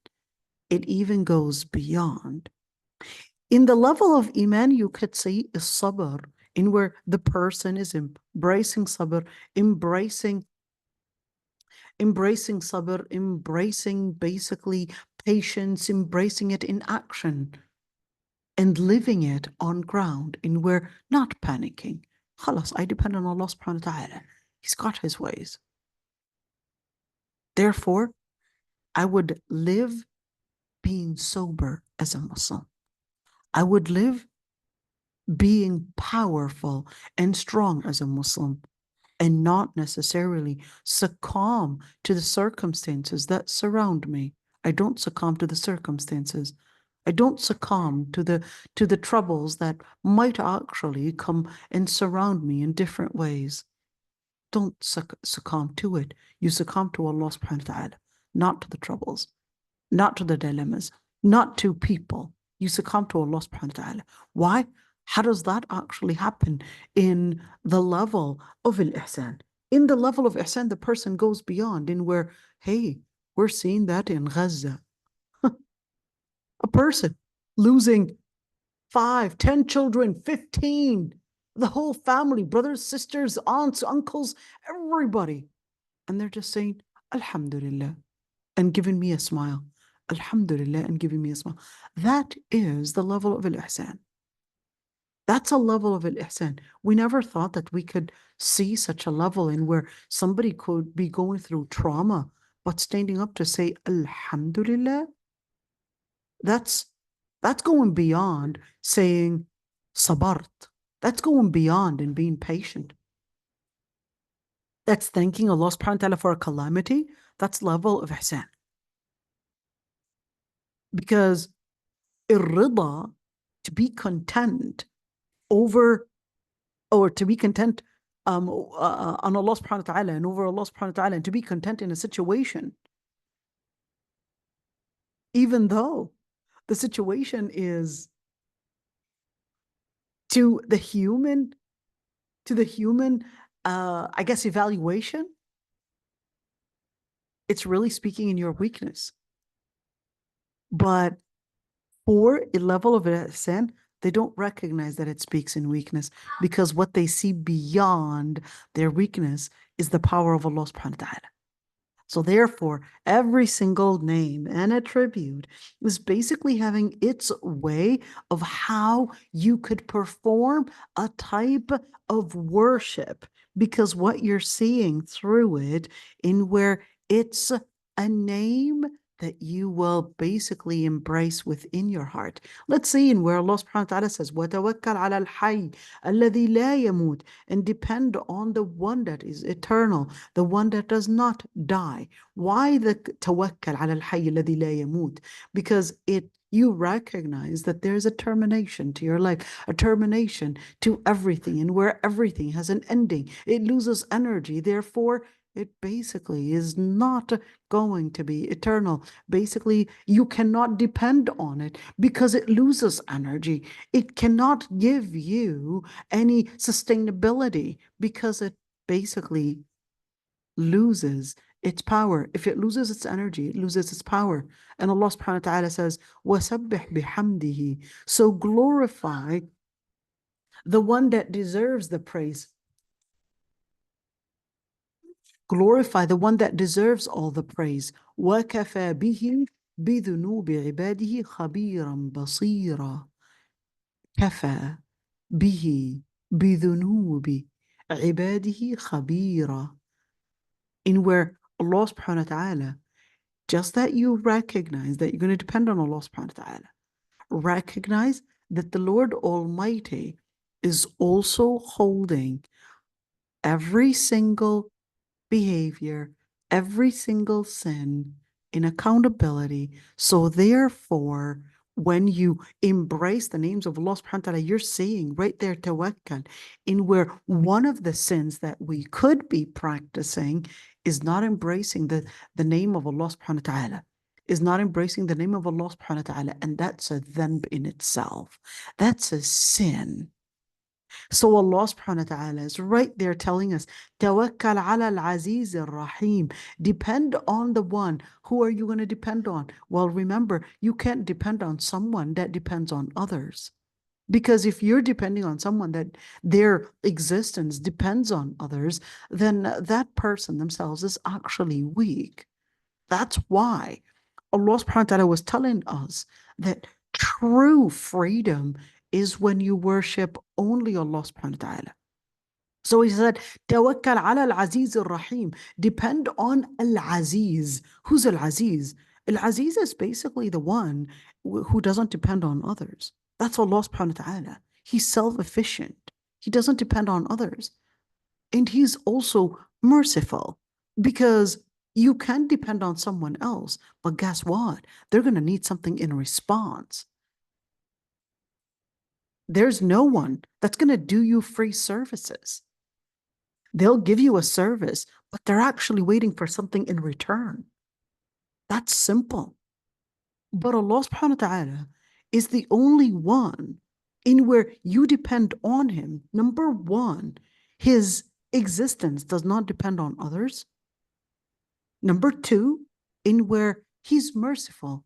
it even goes beyond. In the level of iman, you could say is sabr, in where the person is embracing sabr, embracing sabr, embracing basically patience, embracing it in action, and living it on ground, in where not panicking. Khalas, I depend on Allah subhanahu wa ta'ala. He's got his ways. Therefore, I would live being sober as a Muslim. I would live being powerful and strong as a Muslim, and not necessarily succumb to the circumstances that surround me. I don't succumb to the circumstances. I don't succumb to the troubles that might actually come and surround me in different ways. Don't succumb to it. You succumb to Allah subhanahu wa ta'ala, not to the troubles, not to the dilemmas, not to people. You succumb to Allah subhanahu wa ta'ala. Why? How does that actually happen? In the level of al-ihsan. In the level of ihsan, the person goes beyond, in where, hey, we're seeing that in Gaza. A person losing 5, 10 children, 15, the whole family, brothers, sisters, aunts, uncles, everybody. And they're just saying, Alhamdulillah, and giving me a smile. Alhamdulillah, and giving me a smile. That is the level of al-ihsan. That's a level of al-ihsan. We never thought that we could see such a level in where somebody could be going through trauma, but standing up to say, Alhamdulillah, that's going beyond saying sabart. That's going beyond and being patient. That's thanking Allah subhanahu wa ta'ala for a calamity. That's level of ihsan. Because ir-rida to be content over, or to be content on Allah subhanahu wa ta'ala and over Allah subhanahu wa ta'ala, and to be content in a situation, even though the situation is to the human, I guess, evaluation, it's really speaking in your weakness. But for a level of ihsan, they don't recognize that it speaks in weakness, because what they see beyond their weakness is the power of Allah subhanahu wa ta'ala. So therefore, every single name and attribute is basically having its way of how you could perform a type of worship, because what you're seeing through it, in where it's a name that you will basically embrace within your heart. Let's see in where Allah subhanahu wa ta'ala says, وَتَوَكَّلْ عَلَى الْحَيِّ الَّذِي لَا يَمُوتُ, and depend on the one that is eternal, the one that does not die. Why the tawakkal ala al-hayy alladhi la yamut? Because you recognize that there's a termination to your life, a termination to everything, and where everything has an ending, it loses energy. Therefore, it basically is not going to be eternal. Basically, you cannot depend on it because it loses energy. It cannot give you any sustainability because it basically loses its power. If it loses its energy, it loses its power. And Allah subhanahu wa ta'ala says, وَسَبِّحْ بِحَمْدِهِ. So glorify the one that deserves the praise. Glorify the one that deserves all the praise. وَكَفَى بِهِ بِذُنُوبِ عِبَادِهِ خَبِيرًا بَصِيرًا. كَفَى بِهِ بِذُنُوبِ عِبَادِهِ خَبِيرًا. In where Allah subhanahu wa ta'ala, just that you recognize that you're going to depend on Allah subhanahu wa ta'ala, recognize that the Lord Almighty is also holding every single behavior, every single sin in accountability. So therefore, when you embrace the names of Allah subhanahu wa ta'ala, you're saying right there, tawakkal, in where one of the sins that we could be practicing is not embracing the name of Allah subhanahu wa ta'ala, is not embracing the name of Allah subhanahu wa ta'ala, and that's a dhanb in itself. That's a sin. So Allah subhanahu wa ta'ala is right there telling us, tawakkal ala al-aziz ar-rahim. Depend on the one. Who are you going to depend on? Well, remember, you can't depend on someone that depends on others. Because if you're depending on someone that their existence depends on others, then that person themselves is actually weak. That's why Allah subhanahu wa ta'ala was telling us that true freedom is when you worship only Allah subhanahu wa ta'ala. So he said, tawakkal ala al-aziz ar-rahim. Depend on al-aziz. Who's al-aziz? Al-aziz is basically the one who doesn't depend on others. That's Allah subhanahu wa ta'ala. He's self-efficient. He doesn't depend on others. And he's also merciful, because you can depend on someone else, but guess what? They're going to need something in response. There's no one that's going to do you free services. They'll give you a service, but they're actually waiting for something in return. That's simple. But Allah subhanahu wa ta'ala is the only one in where you depend on him. Number one, his existence does not depend on others. Number two, in where he's merciful,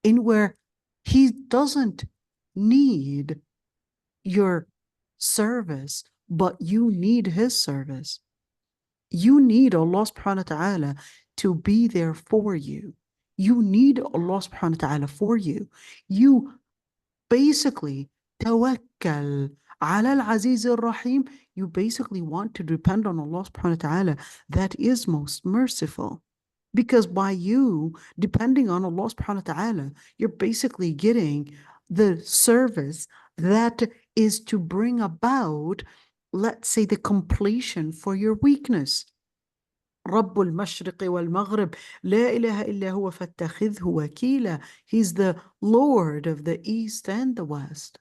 in where he doesn't need your service, but you need his service. You need Allah subhanahu wa ta'ala to be there for you. You need Allah subhanahu wa ta'ala for you. You basically tawakkal ala al-aziz ar-rahim. You basically want to depend on Allah subhanahu wa ta'ala that is most merciful. Because by you depending on Allah subhanahu wa ta'ala, you're basically getting the service that is to bring about, let's say, the completion for your weakness. رب المشرق والمغرب لا إله إلا هو فاتخذه وكيلا. He's the Lord of the East and the West.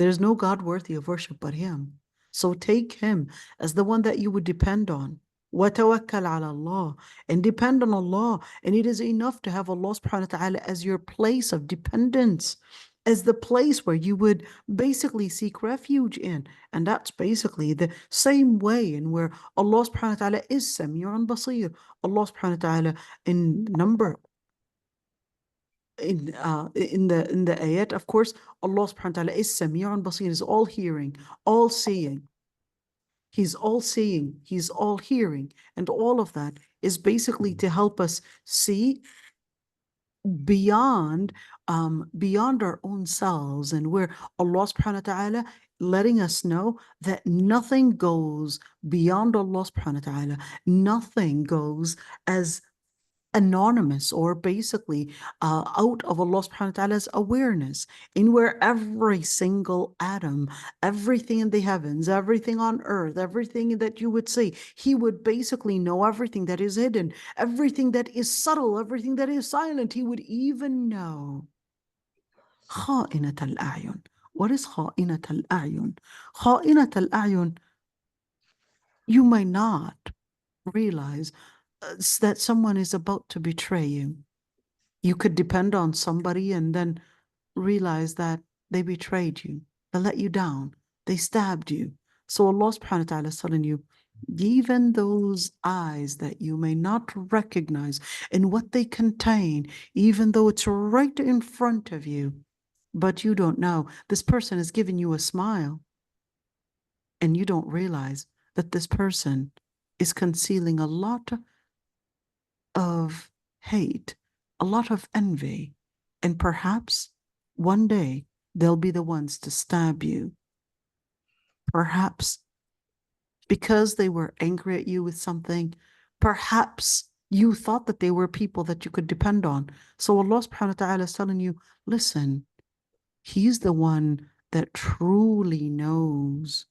There's no God worthy of worship but Him. So take Him as the one that you would depend on. وَتَوَكَّلْ عَلَى اللَّهِ, and depend on Allah. And it is enough to have Allah subhanahu wa ta'ala as your place of dependence, as the place where you would basically seek refuge in. And that's basically the same way in where Allah subhanahu wa ta'ala is Sami'un Basir. Allah subhanahu wa ta'ala in number in the ayat, of course, Allah subhanahu wa ta'ala is Sami'un Basir, is all hearing, all seeing. He's all seeing, He's all hearing, and all of that is basically to help us see beyond beyond our own selves, and where Allah subhanahu wa ta'ala letting us know that nothing goes beyond Allah subhanahu wa ta'ala. Nothing goes as anonymous or basically out of Allah subhanahu wa ta'ala's awareness, in where every single atom, everything in the heavens, everything on earth, everything that you would see, He would basically know everything that is hidden, everything that is subtle, everything that is silent. He would even know خائنة الأعين. What is خائنة الأعين? خائنة الأعين, you may not realize that someone is about to betray you. You could depend on somebody and then realize that they betrayed you, they let you down, they stabbed you. So Allah subhanahu wa ta'ala is telling you, even those eyes that you may not recognize and what they contain, even though it's right in front of you, but you don't know, this person is giving you a smile, and you don't realize that this person is concealing a lot of hate, a lot of envy, and perhaps one day they'll be the ones to stab you. Perhaps because they were angry at you with something, perhaps you thought that they were people that you could depend on. So Allah subhanahu wa ta'ala is telling you, listen, He's the one that truly knows.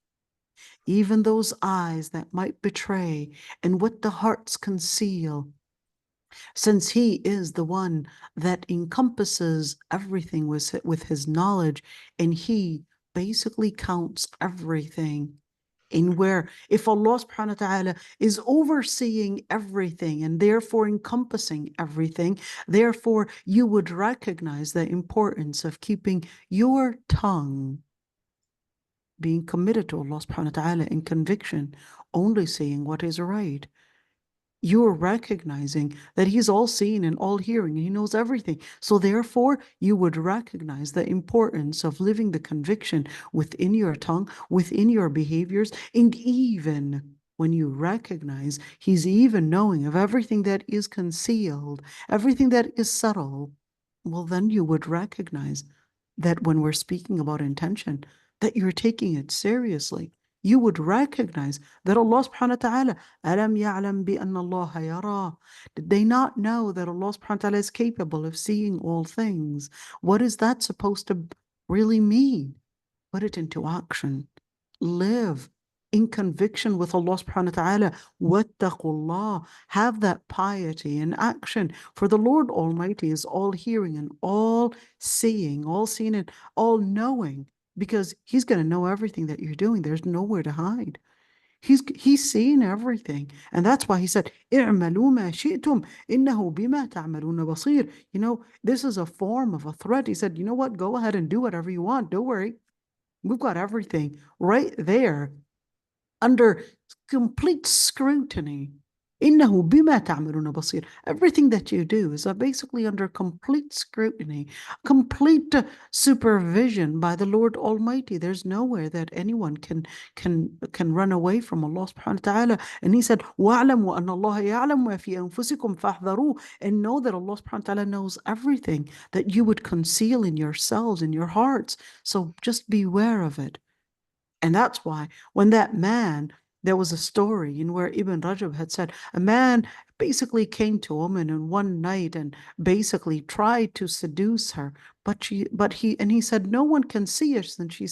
Even those eyes that might betray and what the hearts conceal, since He is the one that encompasses everything with His knowledge, and He basically counts everything. In where if Allah subhanahu wa ta'ala is overseeing everything and therefore encompassing everything, therefore you would recognize the importance of keeping your tongue, being committed to Allah subhanahu wa ta'ala in conviction, only saying what is right. You're recognizing that He's all seeing and all hearing, and He knows everything. So therefore, you would recognize the importance of living the conviction within your tongue, within your behaviors, and even when you recognize He's even knowing of everything that is concealed, everything that is subtle, well, then you would recognize that when we're speaking about intention, that you're taking it seriously. You would recognize that Allah subhanahu wa ta'ala, أَلَمْ يَعْلَمْ بِأَنَّ اللَّهَ يَرَى. Did they not know that Allah subhanahu wa ta'ala is capable of seeing all things? What is that supposed to really mean? Put it into action. Live in conviction with Allah subhanahu wa ta'ala. وَاتَّقُوا. Have that piety in action. For the Lord Almighty is all hearing and all seeing and all knowing. Because He's going to know everything that you're doing. There's nowhere to hide. He's seeing everything. And that's why He said, اعملوا ما شئتم إنه بما تعملون بصير. You know, this is a form of a threat. He said, you know what? Go ahead and do whatever you want. Don't worry. We've got everything right there under complete scrutiny. إنه بما تعملون بصير. Everything that you do is basically under complete scrutiny, complete supervision by the Lord Almighty. There's nowhere that anyone can run away from Allah subhanahu wa ta'ala. And He said, وَاعْلَمُوا أَنَّ اللَّهَ يَعْلَمُ مَا فِي أَنفُسِكُمْ فَاحْذَرُوهُ. And know that Allah subhanahu wa ta'ala knows everything that you would conceal in yourselves, in your hearts. So just beware of it. And that's why when that man, there was a story in where Ibn Rajab had said, a man basically came to a woman in one night and basically tried to seduce her, but he said, no one can see us. And he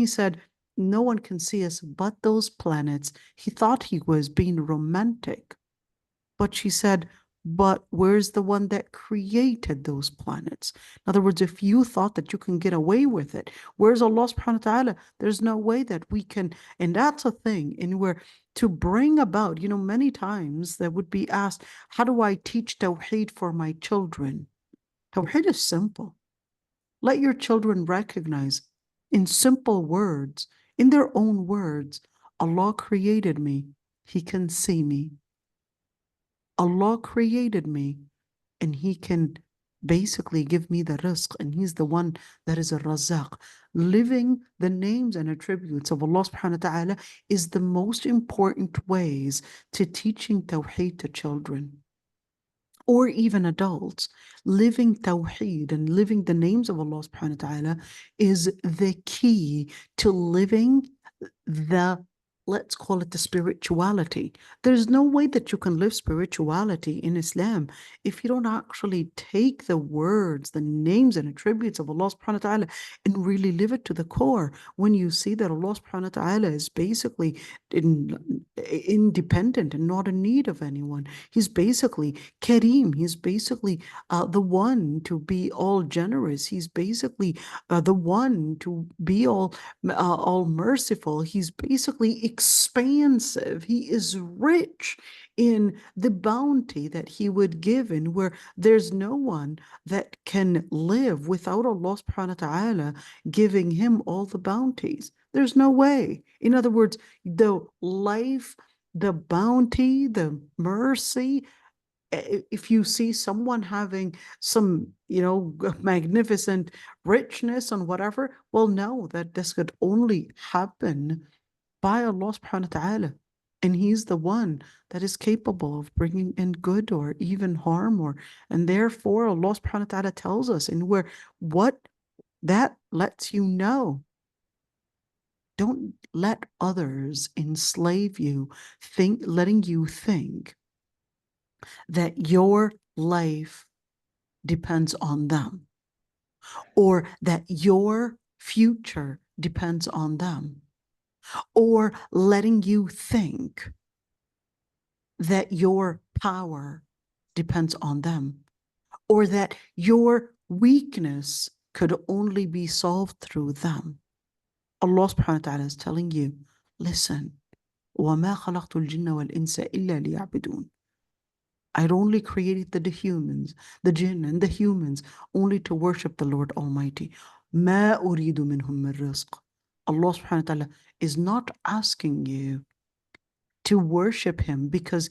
said, no one can see us but those planets. He thought he was being romantic, but she said, But where's the one that created those planets? In other words, if you thought that you can get away with it, where's Allah subhanahu wa ta'ala? There's no way that we can, and that's a thing, and where to bring about, many times that would be asked, how do I teach Tawheed for my children? Tawheed is simple. Let your children recognize in simple words, in their own words, Allah created me. He can see me. Allah created me and He can basically give me the rizq, and He's the one that is a razaq. Living the names and attributes of Allah subhanahu wa ta'ala is the most important ways to teaching Tawheed to children or even adults. Living Tawheed and living the names of Allah subhanahu wa ta'ala is the key to living the, let's call it the spirituality. There's no way that you can live spirituality in Islam if you don't actually take the words, the names and attributes of Allah subhanahu wa ta'ala and really live it to the core. When you see that Allah subhanahu wa ta'ala is basically independent and not in need of anyone. He's basically Kareem. He's basically the one to be all generous. He's basically the one to be all merciful. He's basically expansive. He is rich in the bounty that He would give, in where there's no one that can live without Allah subhanahu wa ta'ala giving him all the bounties. There's no way. In other words, the life, the bounty, the mercy, if you see someone having some, magnificent richness and whatever, well, know that this could only happen by Allah subhanahu wa ta'ala. And He's the one that is capable of bringing in good or even harm, and therefore Allah subhanahu wa ta'ala tells us, and where what that lets you know, don't let others enslave you, letting you think that your life depends on them, or that your future depends on them, or letting you think that your power depends on them, or that your weakness could only be solved through them. Allah subhanahu wa ta'ala is telling you, listen, وَمَا خَلَقْتُ الْجِنَّ وَالْإِنسَ إِلَّا لِيَعْبُدُونَ. I'd only created the humans, the jinn and the humans, only to worship the Lord Almighty. مَا أُرِيدُ مِنْهُم مِّن رِزْقٍ. Allah subhanahu wa ta'ala is not asking you to worship Him because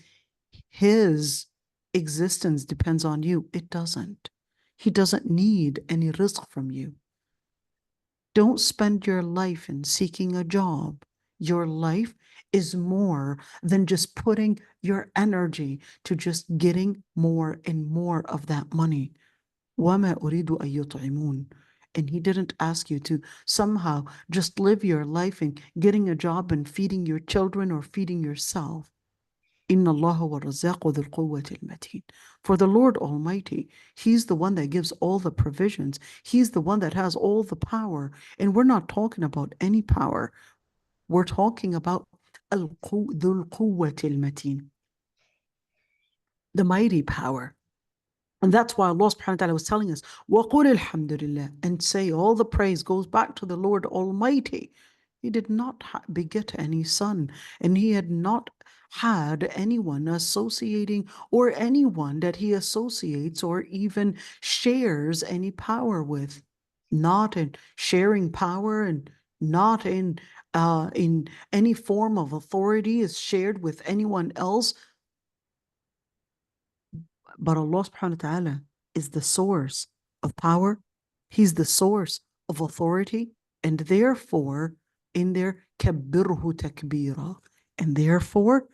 His existence depends on you. It doesn't. He doesn't need any rizq from you. Don't spend your life in seeking a job. Your life is more than just putting your energy to just getting more and more of that money. وَمَا أُرِيدُ أَن يُطْعِمُونَ. And He didn't ask you to somehow just live your life in getting a job and feeding your children or feeding yourself. إِنَّ اللَّهَ وَالرَّزَّاقُ ذُو الْقُوَّةِ الْمَتِينَ. For the Lord Almighty, He's the one that gives all the provisions. He's the one that has all the power. And we're not talking about any power. We're talking about ذُو الْقُوَّةِ الْمَتِينَ, the mighty power. And that's why Allah subhanahu wa ta'ala was telling us, وَقُلِ الْحَمْدُ لِلَّهِ, and say all the praise goes back to the Lord Almighty. He did not beget any son, and He had not had anyone associating, or anyone that He associates or even shares any power with. Not in sharing power, and not in any form of authority is shared with anyone else. But Allah subhanahu wa ta'ala is the source of power. He's the source of authority. And therefore, in there, kabbirhu takbira. And therefore,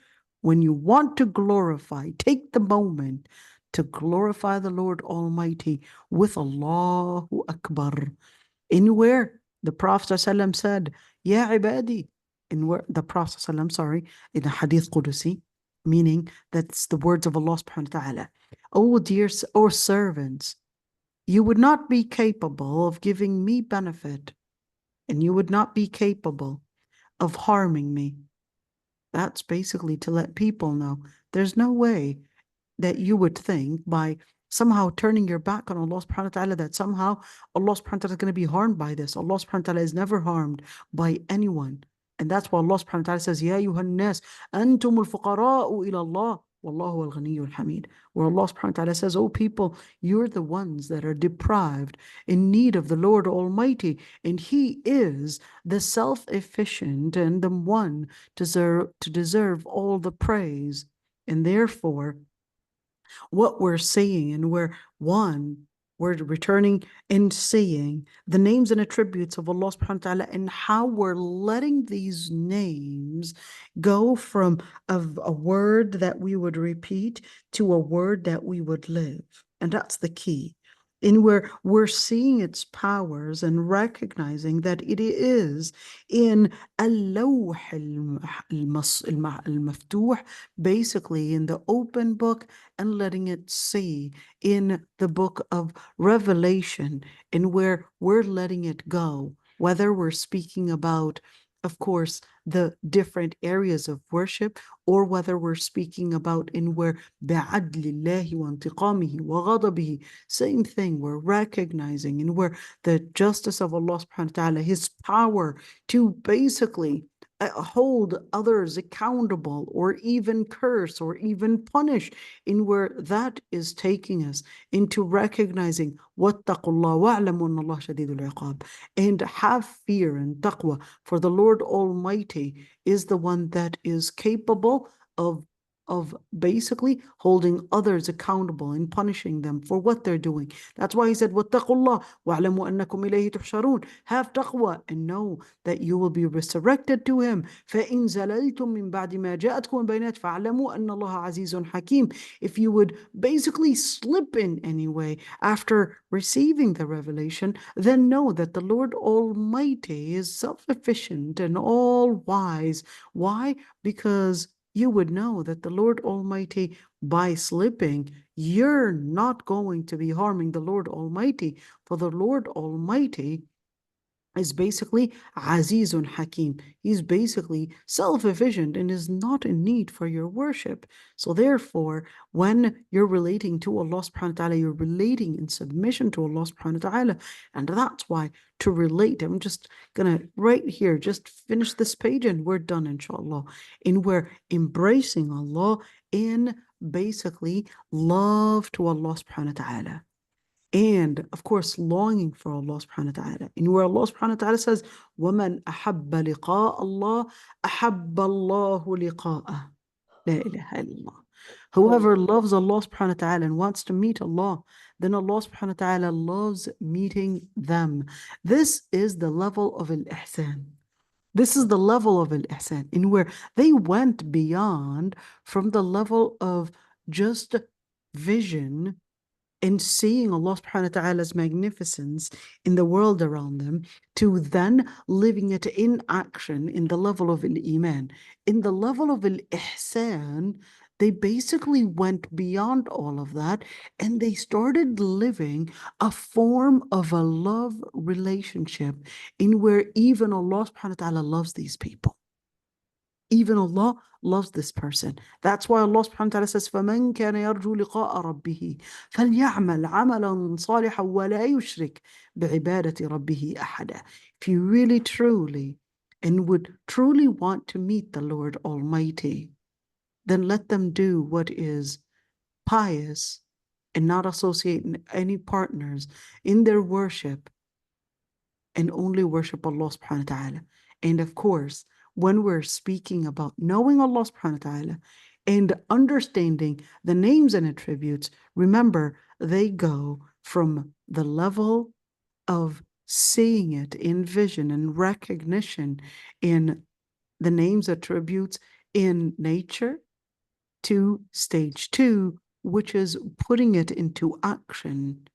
when you want to glorify, take the moment to glorify the Lord Almighty with Allahu Akbar. Anywhere the Prophet ﷺ said, Ya ibadi, in where the Prophet ﷺ, sorry, in the Hadith Qudusi, meaning that's the words of Allah subhanahu wa ta'ala. Oh dear, or servants, you would not be capable of giving me benefit, and you would not be capable of harming me. That's basically to let people know there's no way that you would think by somehow turning your back on Allah subhanahu wa ta'ala, that somehow Allah subhanahu wa ta'ala is going to be harmed by this. Allah subhanahu wa ta'ala is never harmed by anyone. And that's why Allah subhanahu wa ta'ala says, Ya ayyuhan nas, antumul fuqara'u ila Allah, wallahu al-ghaniyyul hamid. Where Allah subhanahu wa ta'ala says, oh people, you're the ones that are deprived, in need of the Lord Almighty, and He is the self-efficient and the one to deserve all the praise. And therefore, what we're saying, and we're returning and saying the names and attributes of Allah subhanahu wa ta'ala, and how we're letting these names go from a word that we would repeat to a word that we would live. And that's the key. In where we're seeing its powers and recognizing that it is in al-lawh al-maftuh, basically in the open book, and letting it see in the book of Revelation, in where we're letting it go, whether we're speaking about, of course, the different areas of worship, or whether we're speaking about in where بِعَدْلِ اللَّهِ وَانْتِقَامِهِ وَغَضَبِهِ, same thing, we're recognizing in where the justice of Allah subhanahu wa ta'ala, His power to basically hold others accountable, or even curse, or even punish, in where that is taking us into recognizing وَاتَّقُوا اللَّهَ وَاعْلَمُوا أَنَّ اللَّهَ شَدِيدُ الْعِقَابِ, and have fear and taqwa, for the Lord Almighty is the one that is capable of basically holding others accountable and punishing them for what they're doing. That's why He said, وَاتَّقُوا اللَّهَ وَاعْلَمُوا أَنَّكُمْ إِلَيْهِ تُحْشَرُونَ. Have taqwa and know that you will be resurrected to Him. فَإِن زَلَلْتُم مِّن بَعْدِ مَا جَاءَتْكُمُ الْبَيِّنَاتُ فَاعْلَمُوا أَنَّ اللَّهَ عَزِيزٌ حَكِيمٌ. If you would basically slip in any way after receiving the revelation, then know that the Lord Almighty is self-sufficient and all-wise. Why? Because you would know that the Lord Almighty, by slipping, you're not going to be harming the Lord Almighty, for the Lord Almighty is basically Azizun Hakim. He's basically self-efficient and is not in need for your worship. So therefore, when you're relating to Allah subhanahu wa ta'ala, you're relating in submission to Allah subhanahu wa ta'ala. And that's why to relate, I'm just gonna right here, just finish this page and we're done, inshallah. And we're embracing Allah in basically love to Allah subhanahu wa ta'ala. And of course, longing for Allah subhanahu wa ta'ala. And where Allah subhanahu wa ta'ala says, وَمَنْ أَحَبَّ لِقَاءَ اللَّهِ أَحَبَّ اللَّهُ لِقَاءَهُ. La ilaha illallah. Whoever loves Allah subhanahu wa ta'ala and wants to meet Allah, then Allah subhanahu wa ta'ala loves meeting them. This is the level of al-ihsan. This is the level of al-ihsan, in where they went beyond from the level of just vision and seeing Allah subhanahu wa ta'ala's magnificence in the world around them, to then living it in action in the level of al-Iman. In the level of al-Ihsan, they basically went beyond all of that, and they started living a form of a love relationship in where even Allah subhanahu wa ta'ala loves these people. Even Allah loves this person. That's why Allah subhanahu wa ta'ala says, فَمَنْ كَانَ يَرْجُو لِقَاءَ رَبِّهِ فَلْيَعْمَلْ عَمَلًا صَالِحًا وَلَا يُشْرِكْ بِعِبَادَةِ رَبِّهِ أَحَدًا. If you really truly and would truly want to meet the Lord Almighty, then let them do what is pious and not associate any partners in their worship, and only worship Allah subhanahu wa ta'ala. And of course, when we're speaking about knowing Allah subhanahu wa ta'ala and understanding the names and attributes, remember, they go from the level of seeing it in vision and recognition in the names, attributes in nature, to stage 2, which is putting it into action.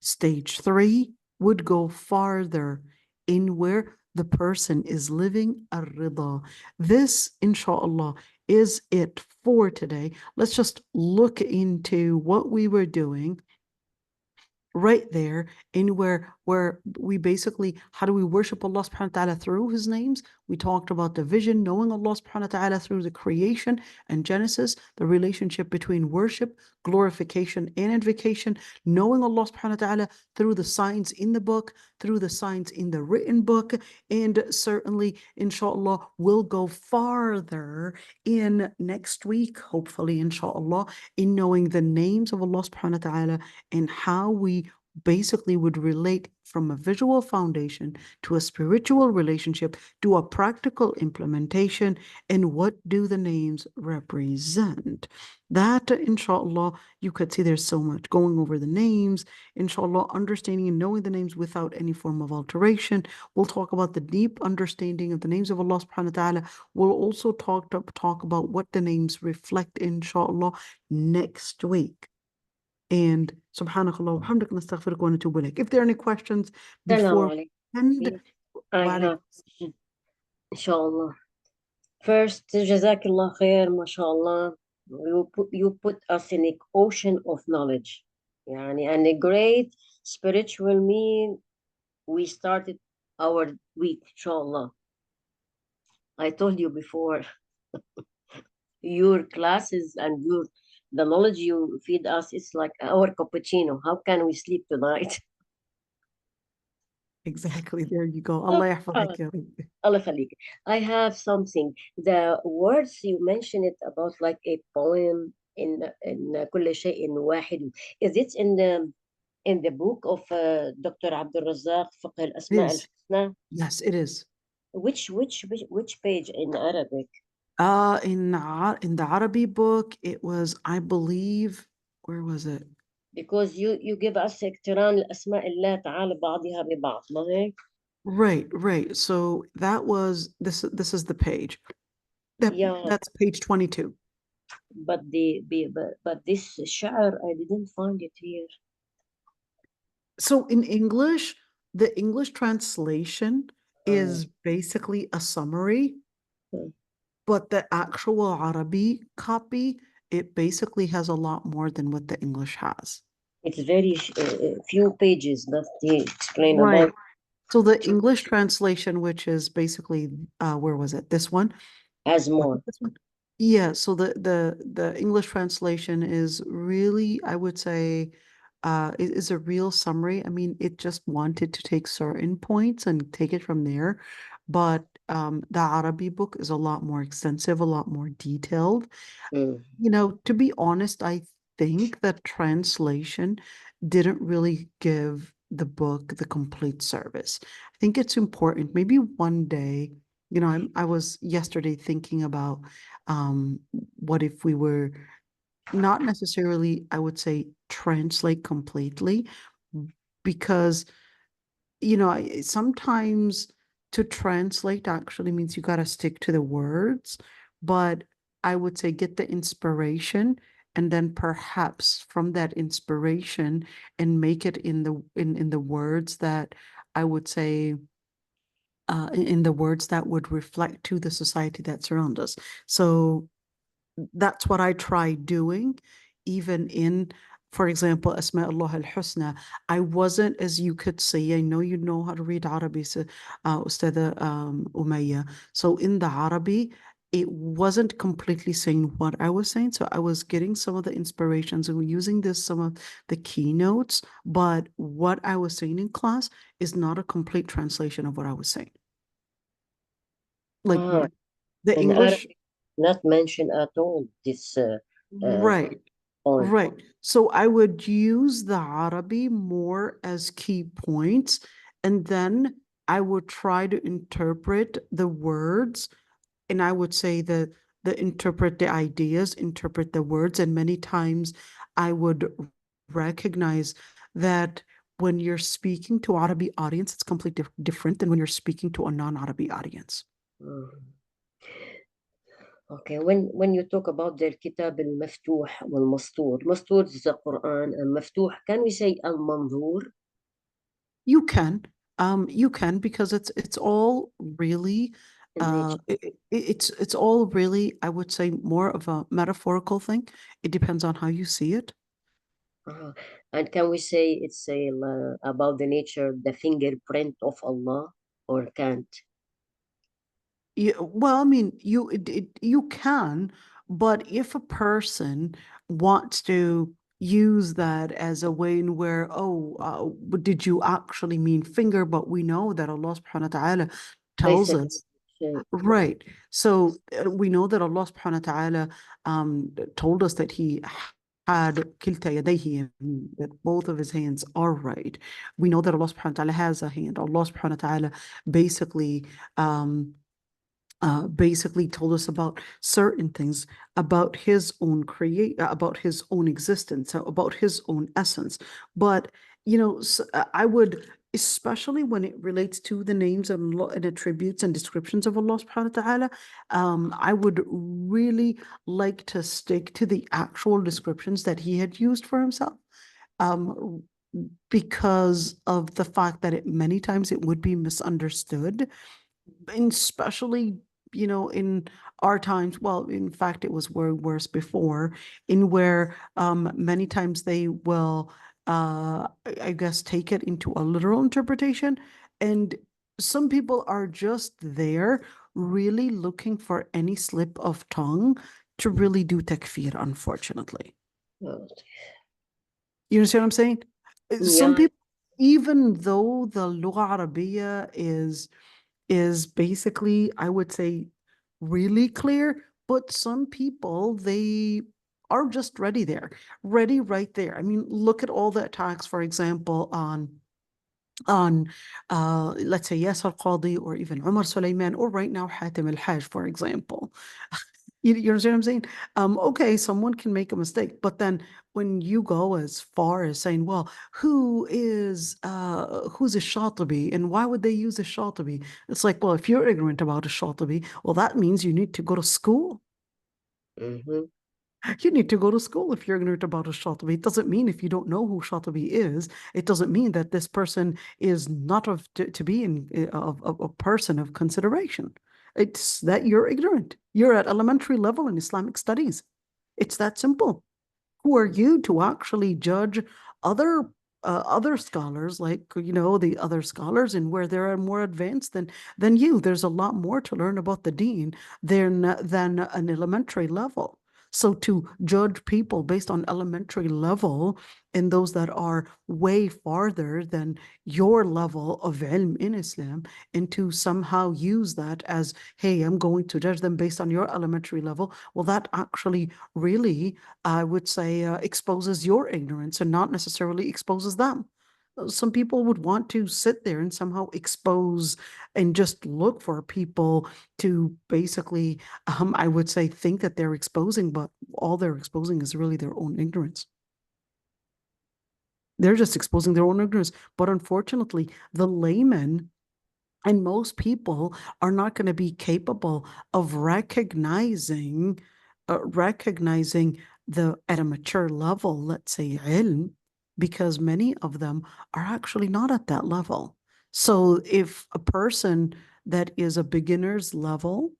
Stage 3 would go farther in where the person is living ar-rida. This, inshallah, is it for today. Let's just look into what we were doing right there, in where we basically, how do we worship Allah subhanahu wa ta'ala through His names? We talked about the vision, knowing Allah subhanahu wa ta'ala through the creation and Genesis, the relationship between worship, glorification, and invocation, knowing Allah subhanahu wa ta'ala through the signs in the book, through the signs in the written book, and certainly, inshallah, we'll go farther in next week, hopefully, inshallah, in knowing the names of Allah subhanahu wa ta'ala and how we basically would relate from a visual foundation to a spiritual relationship, to a practical implementation, and what do the names represent. That, inshallah, you could see there's so much going over the names, inshallah, understanding and knowing the names without any form of alteration. We'll talk about the deep understanding of the names of Allah subhanahu wa ta'ala. We'll also talk about what the names reflect, inshallah, next week. And subhanakallah wa bihamdika nastaghfiruka wa natubu ilayk. If there are any questions before we end, I have, inshallah. First, Jazakallah khair, mashallah. You put us in an ocean of knowledge. And a great spiritual mean. We started our week, inshallah. I told you before, your classes and the knowledge you feed us is like our cappuccino. How can we sleep tonight? Exactly. There you go. Allah yahfadak ya Rabbi. Allah khalik. I have something. The words you mentioned it about like a poem in كل شيء واحد. Is it in the book of Dr. Abdul Razak فقه It الأسماء is. الحسنى? Yes, it is. Which page in Arabic? In the Arabi book, it was, I believe, where was it? Because you give us اقتران الأسماء الله تعالى بعضها ببعض، ما هيك؟ Right. So that was this is the page. Yeah, That's page 22. but this شعر I didn't find it here. So in English, the English translation is basically a summary, but the actual Arabi copy, it basically has a lot more than what the English has. It's very few pages that they explain Right. about. So the English translation, which is basically, where was it? This one? Has Was more. it this one? Yeah, so the English translation is really, I would say, it is a real summary. I mean, it just wanted to take certain points and take it from there. But the Arabi book is a lot more extensive, a lot more detailed. Mm. You know, to be honest, I think that translation didn't really give the book the complete service. I think it's important. Maybe one day, you know, I was yesterday thinking about what if we were not necessarily, I would say, translate completely, because you know, sometimes to translate actually means you got to stick to the words, but I would say get the inspiration and then perhaps from that inspiration and make it in the words that I would say in the words that would reflect to the society that surrounds us. So that's what I try doing, even in, for example, Asma Allah al-Husna. I wasn't, as you could see, I know you know how to read Arabic, so, Ustada Umayya. So in the Arabic, it wasn't completely saying what I was saying. So I was getting some of the inspirations and using some of the keynotes, but what I was saying in class is not a complete translation of what I was saying. Like the In English. Arabic, not mentioned at all this Right. point. Right. So I would use the Arabi more as key points, and then I would try to interpret the words, and I would say the interpret the ideas, interpret the words, and many times I would recognize that when you're speaking to Arabi audience, it's completely different than when you're speaking to a non-Arabi audience. Okay, when you talk about the الكتاب المفتوح والمسطور, مسطور is the Quran, and مفتوح, can we say al-manzur? You can because it's all really it's all really, I would say, more of a metaphorical thing. It depends on how you see it. And can we say it's about the nature, the fingerprint of Allah, or can't? Well, I mean, you can, but if a person wants to use that as a way in where, oh, did you actually mean finger? But we know that Allah subhanahu wa ta'ala ليس tells us, كمثله شيء. right. So we know that Allah subhanahu wa ta'ala told us that he had kilta yadayhi, that both of his hands are right. We know that Allah subhanahu wa ta'ala has a hand. Allah subhanahu wa ta'ala basically basically told us about certain things about his own about his own existence, about his own essence. But I would, especially when it relates to the names and attributes and descriptions of Allah subhanahu wa ta'ala, I would really like to stick to the actual descriptions that he had used for himself. Because of the fact that many times it would be misunderstood, and especially in our times. Well, in fact, it was worse before, in where many times they will, I guess, take it into a literal interpretation, and some people are just there really looking for any slip of tongue to really do takfir, unfortunately. You understand what I'm saying? Some Yeah. people, even though the Lugha Arabiya is basically, I would say, really clear, but some people, they are just ready right there. I mean, look at all the attacks, for example, on let's say Yasser Qadi, or even Umar Sulaiman, or right now Hatim al-Hajj, for example. You understand what I'm saying? Okay, someone can make a mistake, but then when you go as far as saying, well, who's a Shatibi, and why would they use a Shatibi? It's like, well, if you're ignorant about a Shatibi, well, that means you need to go to school. Mm-hmm. You need to go to school if you're ignorant about a Shatibi. It doesn't mean, if you don't know who Shatibi is, it doesn't mean that this person is not to be a person of consideration. It's that you're ignorant. You're at elementary level in Islamic studies. It's that simple. Who are you to actually judge other other scholars, like the other scholars, and where they're more advanced than you? There's a lot more to learn about the deen than an elementary level. So to judge people based on elementary level, and those that are way farther than your level of ilm in Islam, and to somehow use that as, hey, I'm going to judge them based on your elementary level, well, that actually really, I would say, exposes your ignorance and not necessarily exposes them. Some people would want to sit there and somehow expose and just look for people to basically, I would say, think that they're exposing, but all they're exposing is really their own ignorance. They're just exposing their own ignorance. But unfortunately, the layman and most people are not going to be capable of recognizing at a mature level, let's say ilm, because many of them are actually not at that level. So if a person that is a beginner's level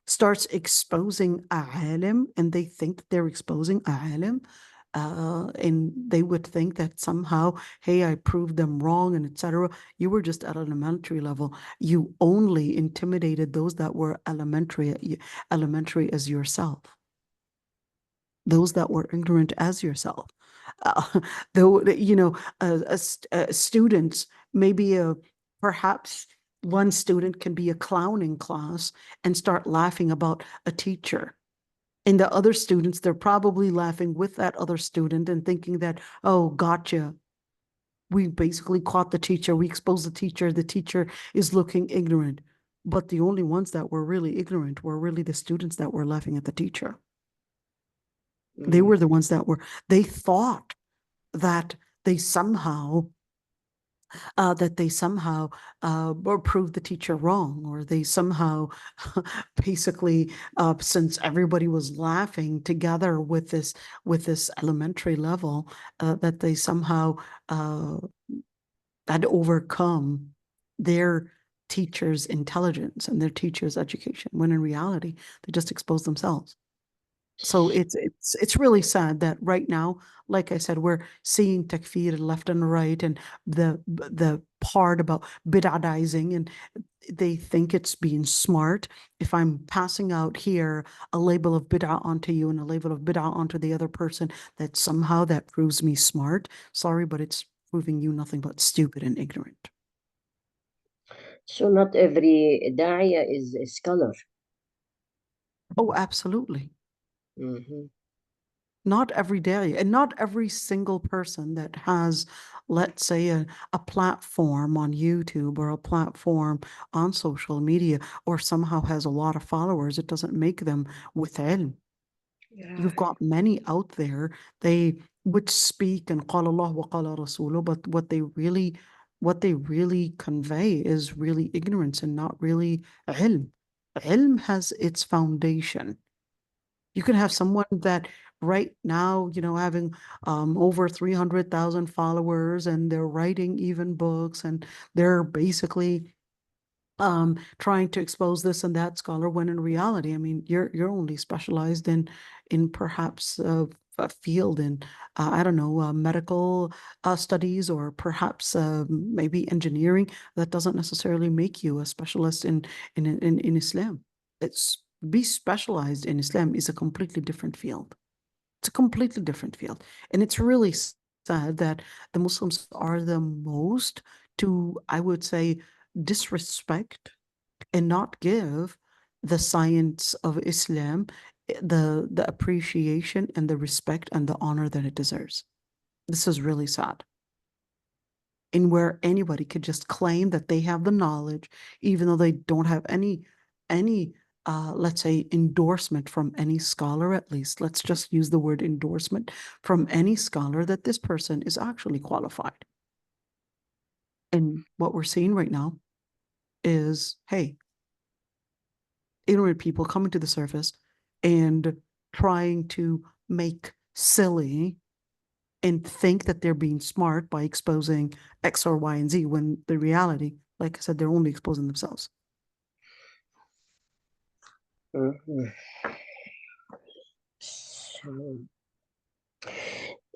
starts exposing a alim, and they think that they're exposing a alim, and they would think that somehow, hey, I proved them wrong, and etc. You were just at an elementary level. You only intimidated those that were elementary as yourself, those that were ignorant as yourself. Though students, maybe perhaps one student can be a clown in class and start laughing about a teacher. And the other students, they're probably laughing with that other student and thinking that, oh, gotcha. We basically caught the teacher. We exposed the teacher. The teacher is looking ignorant. But the only ones that were really ignorant were really the students that were laughing at the teacher. They were the ones they thought that they somehow or proved the teacher wrong, or they somehow basically, since everybody was laughing together with this elementary level, that they somehow had overcome their teacher's intelligence and their teacher's education, when in reality they just exposed themselves. So it's really sad that right now, like I said, we're seeing takfir left and right, and the part about bid'adizing, and they think it's being smart. If I'm passing out here a label of bid'ah onto you and a label of bid'ah onto the other person, that somehow that proves me smart. Sorry, but it's proving you nothing but stupid and ignorant. So not every da'iya is a scholar. Oh, absolutely. Mhm. Not every day, and not every single person that has, let's say, a platform on YouTube or a platform on social media or somehow has a lot of followers, it doesn't make them with ilm. Yeah. You've got many out there, they would speak and قال الله وقال رسوله, but what they really convey is really ignorance and not really ilm. Ilm has its foundation. You can have someone that right now, having over 300,000 followers, and they're writing even books, and they're basically trying to expose this and that scholar, when in reality, I mean, you're only specialized in perhaps a field in I don't know, medical studies, or perhaps maybe engineering. That doesn't necessarily make you a specialist in Islam. It's Be specialized in Islam is a completely different field. It's a completely different field, and it's really sad that the Muslims are the most to, I would say, disrespect and not give the science of Islam the appreciation and the respect and the honor that it deserves. This is really sad. In where anybody could just claim that they have the knowledge, even though they don't have any let's say, endorsement from any scholar. At least let's just use the word endorsement from any scholar that this person is actually qualified. And what we're seeing right now is, hey, ignorant people coming to the surface and trying to make silly and think that they're being smart by exposing X or Y and Z, when the reality, like I said, they're only exposing themselves. Mhm.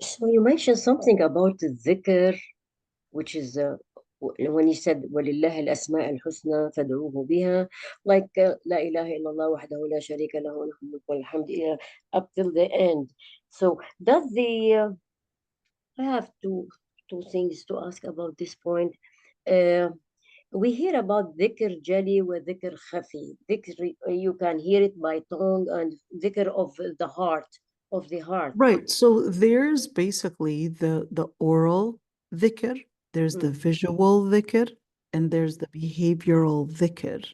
So you mentioned something about the dhikr, which is when you said وَلِلَّهِ الْأَسْمَاءِ الْحُسْنَى فَادْعُوهُ بِهَا, like لا إله إلا الله وحده لا شريك له له الملك والحمد up till the end. So does I have two things to ask about this point. Uh, we hear about dhikr jali wa dhikr khafi. Dhikr, you can hear it by tongue, and dhikr of the heart, of the heart. Right. So there's basically the oral dhikr, there's the Mm, visual dhikr, and there's the behavioral dhikr.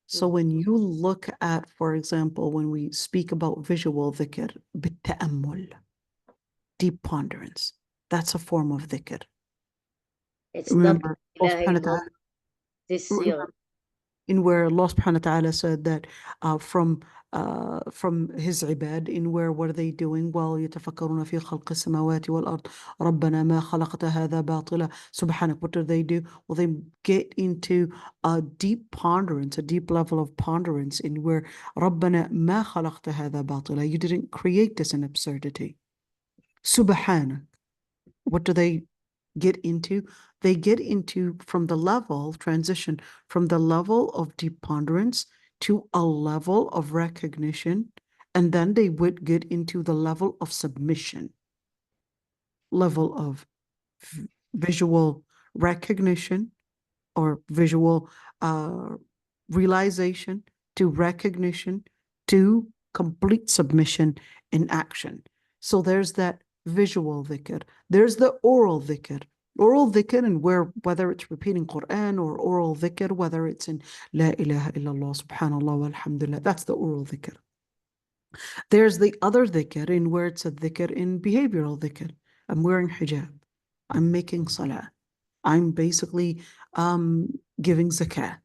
So mm, when you look at, for example, when we speak about visual dhikr, بالتأمل, deep ponderance, that's a form of dhikr. it's not Remember, Allah ilaha subhanahu wa illallah, ta'ala, this, yeah. remember in where Allah subhanahu wa ta'ala said that from his ibad, in where what are they doing? Well, يتفكرون في خلق السماوات والأرض ربنا ما خلقت هذا باطلا subhanak. What do? Well, they get into a deep ponderance, a deep level of ponderance, in where ربنا ما خلقت هذا باطلا, you didn't create this in absurdity. Subhanak. What do they get into? They get into from the level transition from the level of deep ponderance to a level of recognition, and then they would get into the level of submission, level of visual recognition or visual realization to recognition to complete submission in action. So there's that visual dhikr. There's the oral dhikr. Oral dhikr, and whether it's repeating Quran, or oral dhikr, whether it's in La ilaha illallah, subhanallah, walhamdulillah, that's the oral dhikr. There's the other dhikr, in where it's a dhikr in behavioral dhikr. I'm wearing hijab. I'm making salah. I'm basically giving zakah,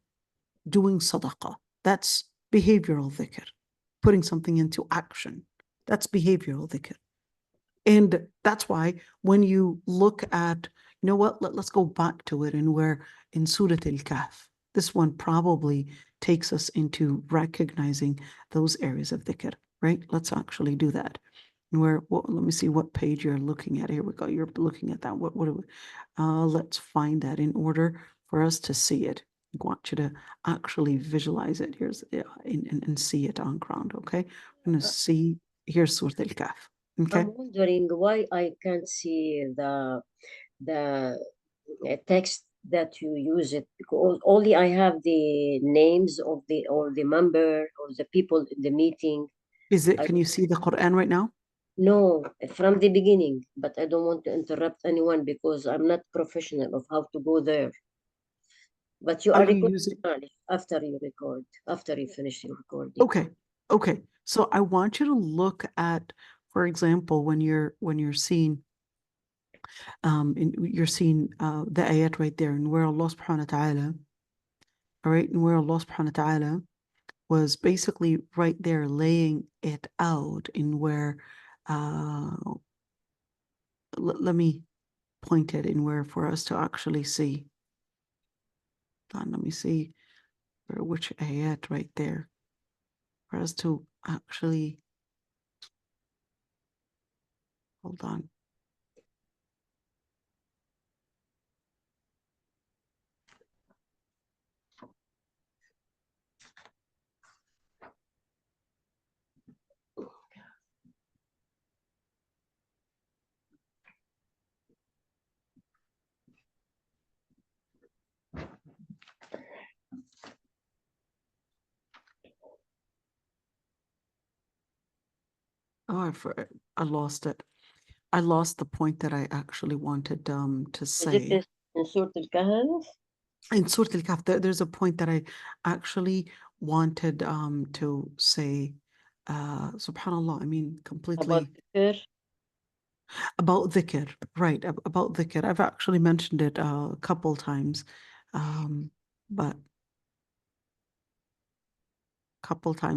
doing sadaqah. That's behavioral dhikr. Putting something into action. That's behavioral dhikr. And that's why when you look at, you know what, let's go back to it, and where in Surah Al-Kahf, this one probably takes us into recognizing those areas of dhikr. right? Let's actually do that. Let me see what page you're looking at. Here we go. You're looking at that. Let's find that in order for us to see it. I want you to actually visualize it. And see it on ground. Okay. I'm going to see. Here's Surah Al-Kahf. Okay. I'm wondering why I can't see the text that you use it, because only I have the names of the member or the people in the meeting. Can you see the Quran right now? No, from the beginning, but I don't want to interrupt anyone because I'm not professional of how to go there. But you are recording after you finish your recording. Okay. So I want you to look at, for example, when you're seeing the ayat right there, and where Allah subhanahu wa ta'ala, all right, and where Allah subhanahu wa ta'ala was basically right there laying it out in where let me point it in where for us to actually see. Let me see which ayat right there for us to actually hold on. Oh, I lost it. I lost the point that I actually wanted to say. Is it in Surah Al-Kahf? In Surah Al-Kahf, there's a point that I actually wanted to say. Subhanallah, I mean, completely. About dhikr, right, about dhikr. I've actually mentioned it a couple times,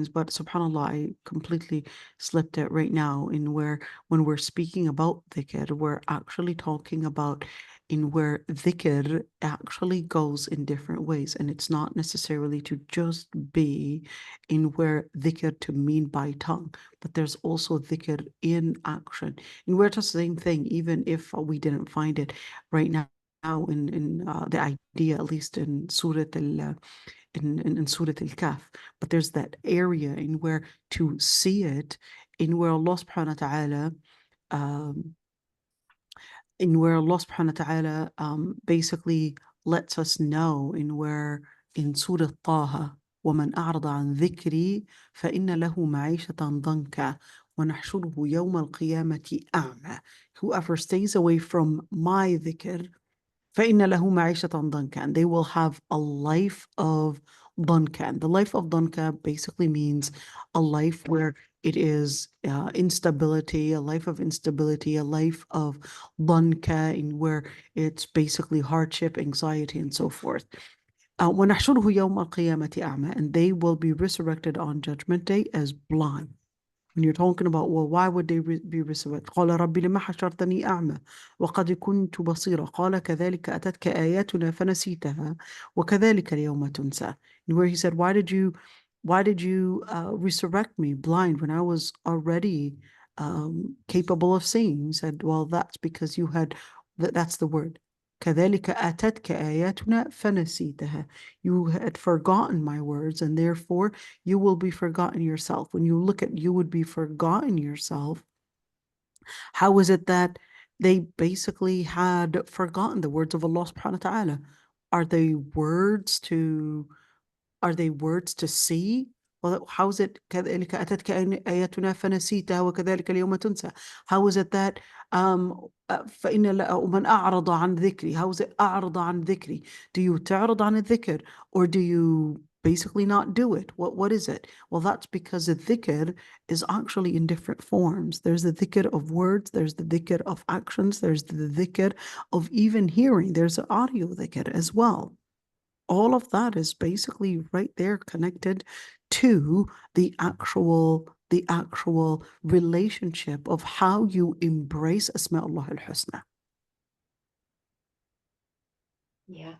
but subhanallah, I completely slipped it right now in where when we're speaking about dhikr, we're actually talking about in where dhikr actually goes in different ways, and it's not necessarily to just be in where dhikr to mean by tongue, but there's also dhikr in action. And we're just the same thing, even if we didn't find it right now in the idea, at least in Surah in Surah Al-Kahf, but there's that area in where to see it, in where Allah subhanahu wa ta'ala basically lets us know in Surah Taha, وَمَنْ أَعْرَضَ عَنْ ذِكْرِي فَإِنَّ لَهُ مَعِيشَةً ضَنْكًا وَنَحْشُرُهُ يَوْمَ الْقِيَامَةِ أَعْمَى. Whoever stays away from my dhikr, فَإِنَّ لَهُ مَعِيشَةً ضَنْكًا, they will have a life of ضنكا. The life of ضنكا basically means a life where it is instability, a life of instability, a life of ضنكا, in where it's basically hardship, anxiety, and so forth. وَنَحْشُرُهُ يَوْمَ الْقِيَامَةِ أَعْمَى, and they will be resurrected on Judgment Day as blind. When you're talking about, well, why would they be resurrected? قال ربي لما حشرتني أعمى وقد كنت بصيرا قال كذلك أتتك آياتنا فنسيتها وكذلك اليوم تنسى. And where he said, why did you resurrect me blind when I was already capable of seeing? He said, well, that's because you had, that's the word. كذلك أتتك آياتنا فنسيتها. You had forgotten my words, and therefore you will be forgotten yourself. When you look at you would be forgotten yourself, how is it that they basically had forgotten the words of Allah subhanahu wa ta'ala? Are they words to see? Well, how is it كذلك أتتك آياتنا فنسيتها وكذلك اليوم تنسى? How is it that فإن ومن أعرض عن ذكري? How is it أعرض عن ذكري? Do you تعرض عن الذكر, or do you basically not do it? What is it? Well, that's because the dhikr is actually in different forms. There's the dhikr of words, there's the dhikr of actions, there's the dhikr of even hearing. There's an audio dhikr as well. All of that is basically right there connected to the actual relationship of how you embrace Asma Allah al-Husna. Yeah.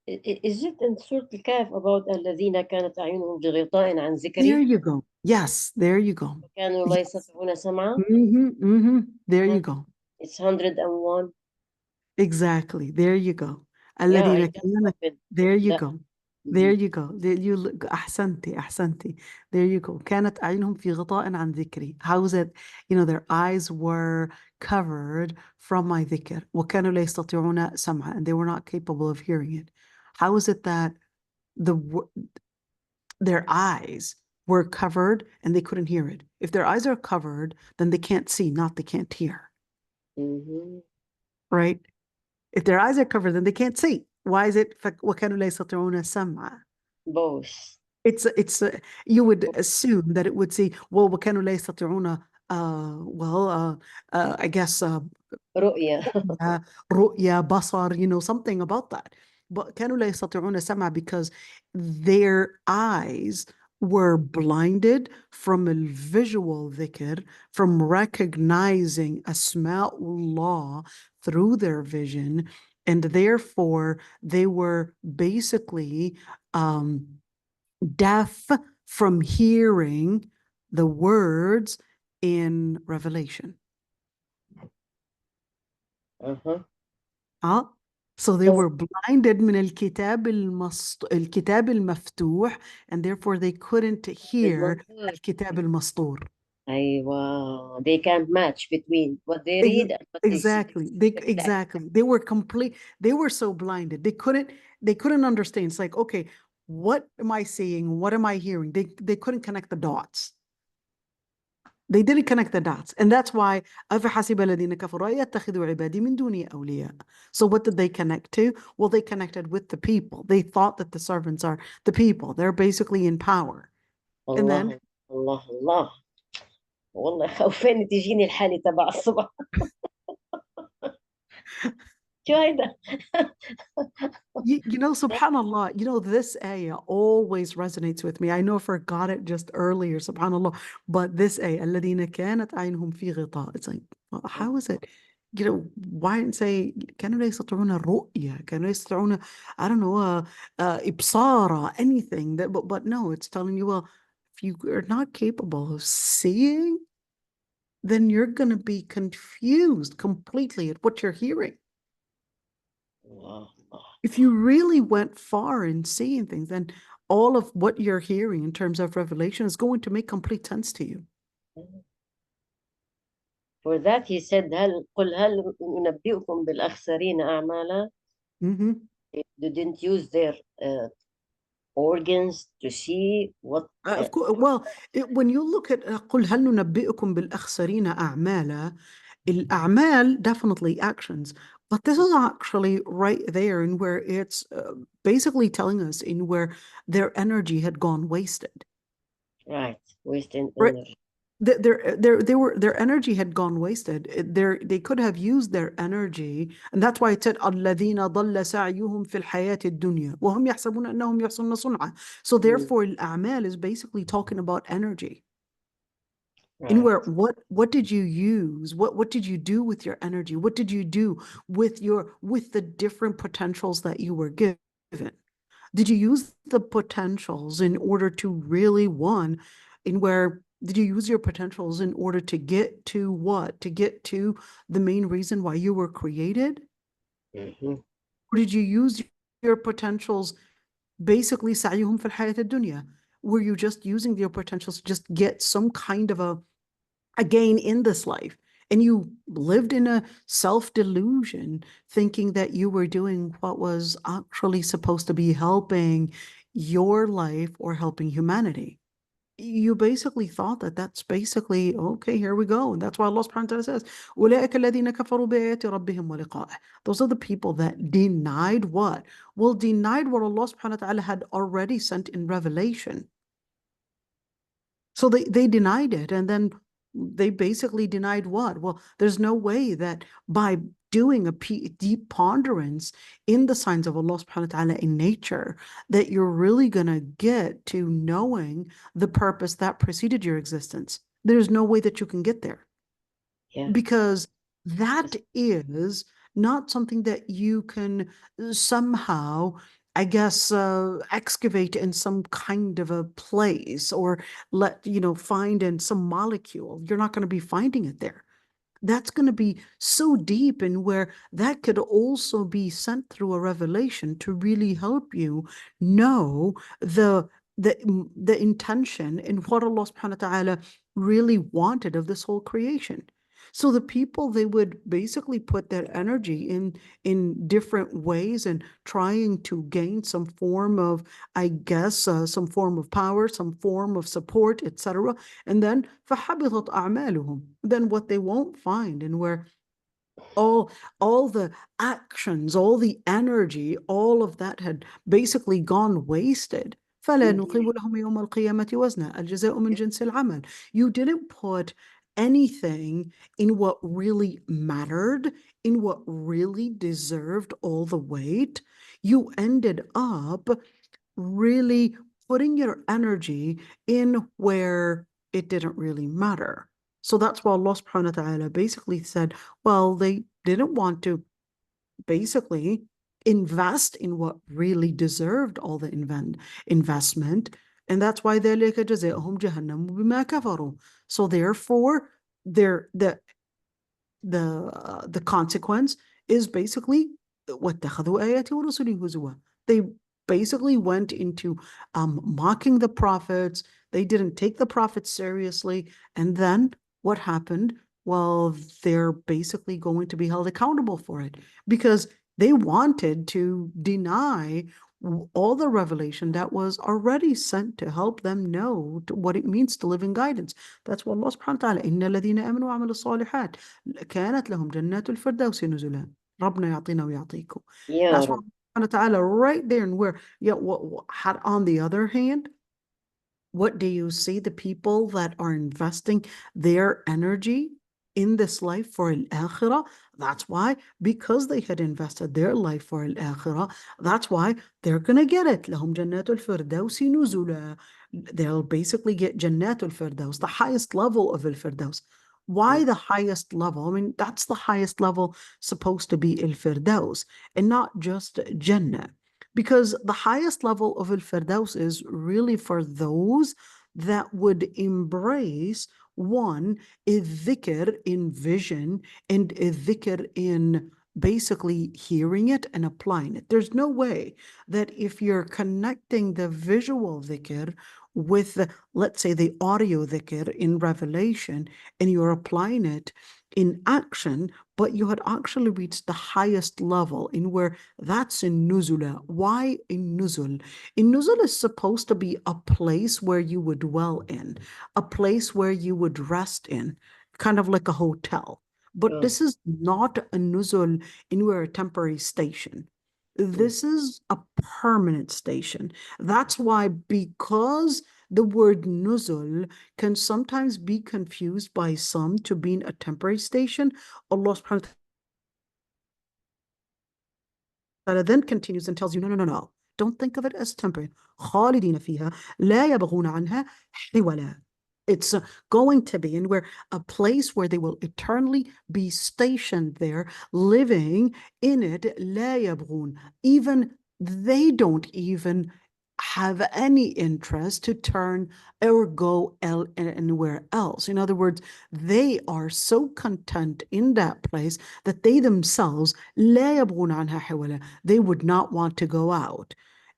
Is it in Surah Al-Kahf about الذين كانت أعينهم بغطاء عن ذكري? There you go. Yes, there you go. كانوا لا Yes. يستطيعون سمعا. There you go. It's 101. Exactly. There you go. Yeah, I الذين just كانت. opened There you that. go. There you go. There you look. أحسنتي أحسنتي. There you go. كانت أعينهم في غطاء عن ذكري. How is it? Their eyes were covered from my ذكر. وكانوا لا يستطيعون سمعا, and they were not capable of hearing it. How is it that their eyes were covered and they couldn't hear it? If their eyes are covered, then they can't see, not they can't hear. Right? If their eyes are covered, then they can't see. Why is it وَكَانُوا لَا يَسْتَطِيعُونَ سَمْعًا? Both. You would assume that it would say, well, وَكَانُوا لَا يَسْتَطِيعُونَ I guess رؤية. رؤية بصر, something about that. But كانوا لا يستطيعون سمع because their eyes were blinded from visual dhikr, from recognizing Asma'ullah through their vision, and therefore they were basically deaf from hearing the words in Revelation. So they were blinded من الكتاب المفتوح, and therefore they couldn't hear الكتاب المسطور. أيوة. They can't match between what they read and what Exactly. They were they were so blinded. They couldn't understand. It's like, okay, what am I seeing? What am I hearing? They couldn't connect the dots. They didn't connect the dots. And that's why أَفَحَسِبَ الَّذِينَ كَفَرُوا أَن يَتَّخِذُوا عِبَادِي مِن دُونِي أَوْلِيَاءَ. So what did they connect to? Well, they connected with the people. They thought that the servants are the people. They're basically in power. And then الله والله خوفاني تجيني الحالة تبع الصبح. شو هيدا؟ subhanallah, this ayah always resonates with me. I know I forgot it just earlier, subhanallah, but this ayah, الَّذِينَ كَانَتْ عَيْنُهُمْ فِي غِطَاء. It's like, well, how is it? Why didn't say كانوا لا يستطيعون الرؤية, كانوا لا يستطيعون, I don't know, إبصارة, anything. But no, it's telling you, well, if you are not capable of seeing, then you're going to be confused completely at what you're hearing. If you really went far in seeing things, then all of what you're hearing in terms of revelation is going to make complete sense to you. For that he said, قل هل ننبئكم بالأخسرين أعمالا. They didn't use their organs to see what. Of course, well, when you look at قل هل ننبئكم بالأخسرين أعمالا, الأعمال definitely actions, but this is actually right there in where it's basically telling us in where their energy had gone wasted. Right, wasting right. energy. Their energy had gone wasted. They could have used their energy, and that's why it said الذين ضل سعيهم في الحياة الدنيا وهم يحسبون أنهم يحسنون صنعا. So therefore, al-a'mal is basically talking about energy. In where what did you use? What did you do with your energy? What did you do with the different potentials that you were given? Did you use the potentials in order to really did you use your potentials in order to get to what? To get to the main reason why you were created? Or did you use your potentials basically سعيهم في الحياة الدنيا? Were you just using your potentials to just get some kind of a gain in this life? And you lived in a self-delusion, thinking that you were doing what was actually supposed to be helping your life or helping humanity. You basically thought that that's basically, okay, here we go. And that's why Allah subhanahu wa ta'ala says, أُولَٰئِكَ الَّذِينَ كَفَرُوا بِآيَاتِ رَبِّهِمْ وَلِقَائِهِ. Those are the people that denied what? Well, denied what Allah subhanahu wa ta'ala had already sent in Revelation. So they denied it, and then they basically denied what? Well, there's no way that by doing a deep ponderance in the signs of Allah subhanahu wa ta'ala in nature, that you're really going to get to knowing the purpose that preceded your existence. There's no way that you can get there. Yeah. Because that is not something that you can somehow I guess, excavate in some kind of a place or find in some molecule. You're not going to be finding it there. That's going to be so deep in where that could also be sent through a revelation to really help you know the intention and what Allah subhanahu wa ta'ala really wanted of this whole creation. So the people, they would basically put their energy in different ways and trying to gain some form of, I guess, some form of power, some form of support, etc. And then فَحَبِطَتْ أَعْمَالُهُم. Then what they won't find, and where all the actions, all the energy, all of that had basically gone wasted. فَلَا نُقِيمُ لَهُمْ يَوْمَ الْقِيَامَةِ وَزْنًا الْجَزَاءُ مِنْ جِنْسِ الْعَمَلِ. You didn't put anything in what really mattered, in what really deserved all the weight. You ended up really putting your energy in where it didn't really matter. So that's why Allah subhanahu wa ta'ala basically said, well, they didn't want to basically invest in what really deserved all the investment. And that's why ذَلِكَ جَزَاؤُهُمْ جَهَنَّمُ بِمَا كَفَرُوا. So therefore, the consequence is basically وَاتَّخَذُوا آيَاتِ وَرُسُلِي هُزُوًا. They basically went into mocking the prophets. They didn't take the prophets seriously. And then what happened? Well, they're basically going to be held accountable for it because they wanted to deny all the revelation that was already sent to help them know what it means to live in guidance. That's what Allah subhanahu wa ta'ala, إِنَّ الَّذِينَ آمَنُوا وَعَمِلُوا الصَّالِحَاتِ كَانَتْ لَهُمْ جَنَّاتُ الْفِرْدَوْسِ نُزُلًا. ربنا يعطينا ويعطيكم. That's what Allah subhanahu wa ta'ala right there. And where, on the other hand, what do you see? The people that are investing their energy in this life for al-akhirah, that's why, because they had invested their life for al-akhirah, that's why they're going to get it. لهم جنات الفردوس نزلا. They'll basically get Jannatul Firdaus, the highest level of al-Firdaus. Why the highest level? I mean, that's the highest level supposed to be al-Firdaus and not just Jannah. Because the highest level of al-Firdaus is really for those that would embrace one, a dhikr in vision and a dhikr in basically hearing it and applying it. There's no way that if you're connecting the visual dhikr with, let's say, the audio dhikr in revelation and you're applying it in action, but you had actually reached the highest level in where that's in nuzula. Why in nuzul? In nuzul is supposed to be a place where you would dwell in, a place where you would rest in, kind of like a hotel. But this is not a nuzul in where a temporary station. This is a permanent station. That's why, because the word nuzul can sometimes be confused by some to being a temporary station, Allah subhanahu wa ta'ala then continues and tells you, no. Don't think of it as temporary. خالدين فيها لا يبغون عنها حولا. It's going to be in where a place where they will eternally be stationed there, living in it. لا يبغون. Even they don't even have any interest to turn or go anywhere else. In other words, they are so content in that place that they themselves لا يبغون عنها حولا. They would not want to go out.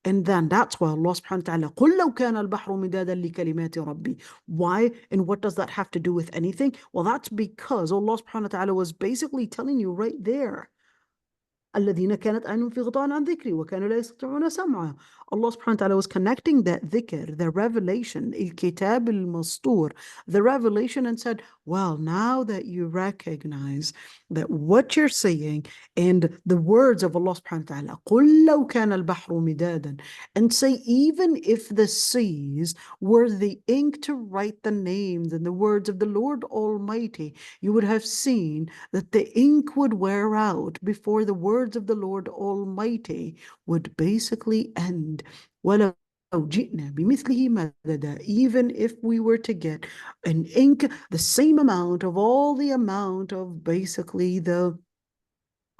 And then that's why Allah subhanahu wa ta'ala, قُلْ لَوْ كَانَ الْبَحْرُ مِدَادًا لِكَلِمَاتِ رَبِّي. Why and what does that have to do with anything? Well, that's because Allah subhanahu wa ta'ala was basically telling you right there, الذين كانت أعينهم في غطاء عن ذكري وكانوا لا يستطيعون سمعا. Allah subhanahu wa ta'ala was connecting that dhikr, the revelation, الكتاب المسطور, the revelation, and said, well, now that you recognize that what you're saying and the words of Allah subhanahu wa ta'ala, قُلْ لَوْ كَانَ الْبَحْرُ مِدَادًا, and say, even if the seas were the ink to write the names and the words of the Lord Almighty, you would have seen that the ink would wear out before the words of the Lord Almighty would basically end. وَلَوْ جِئْنَا بِمِثْلِهِ مَدَدًا. Even if we were to get an ink, the same amount of all the amount of basically the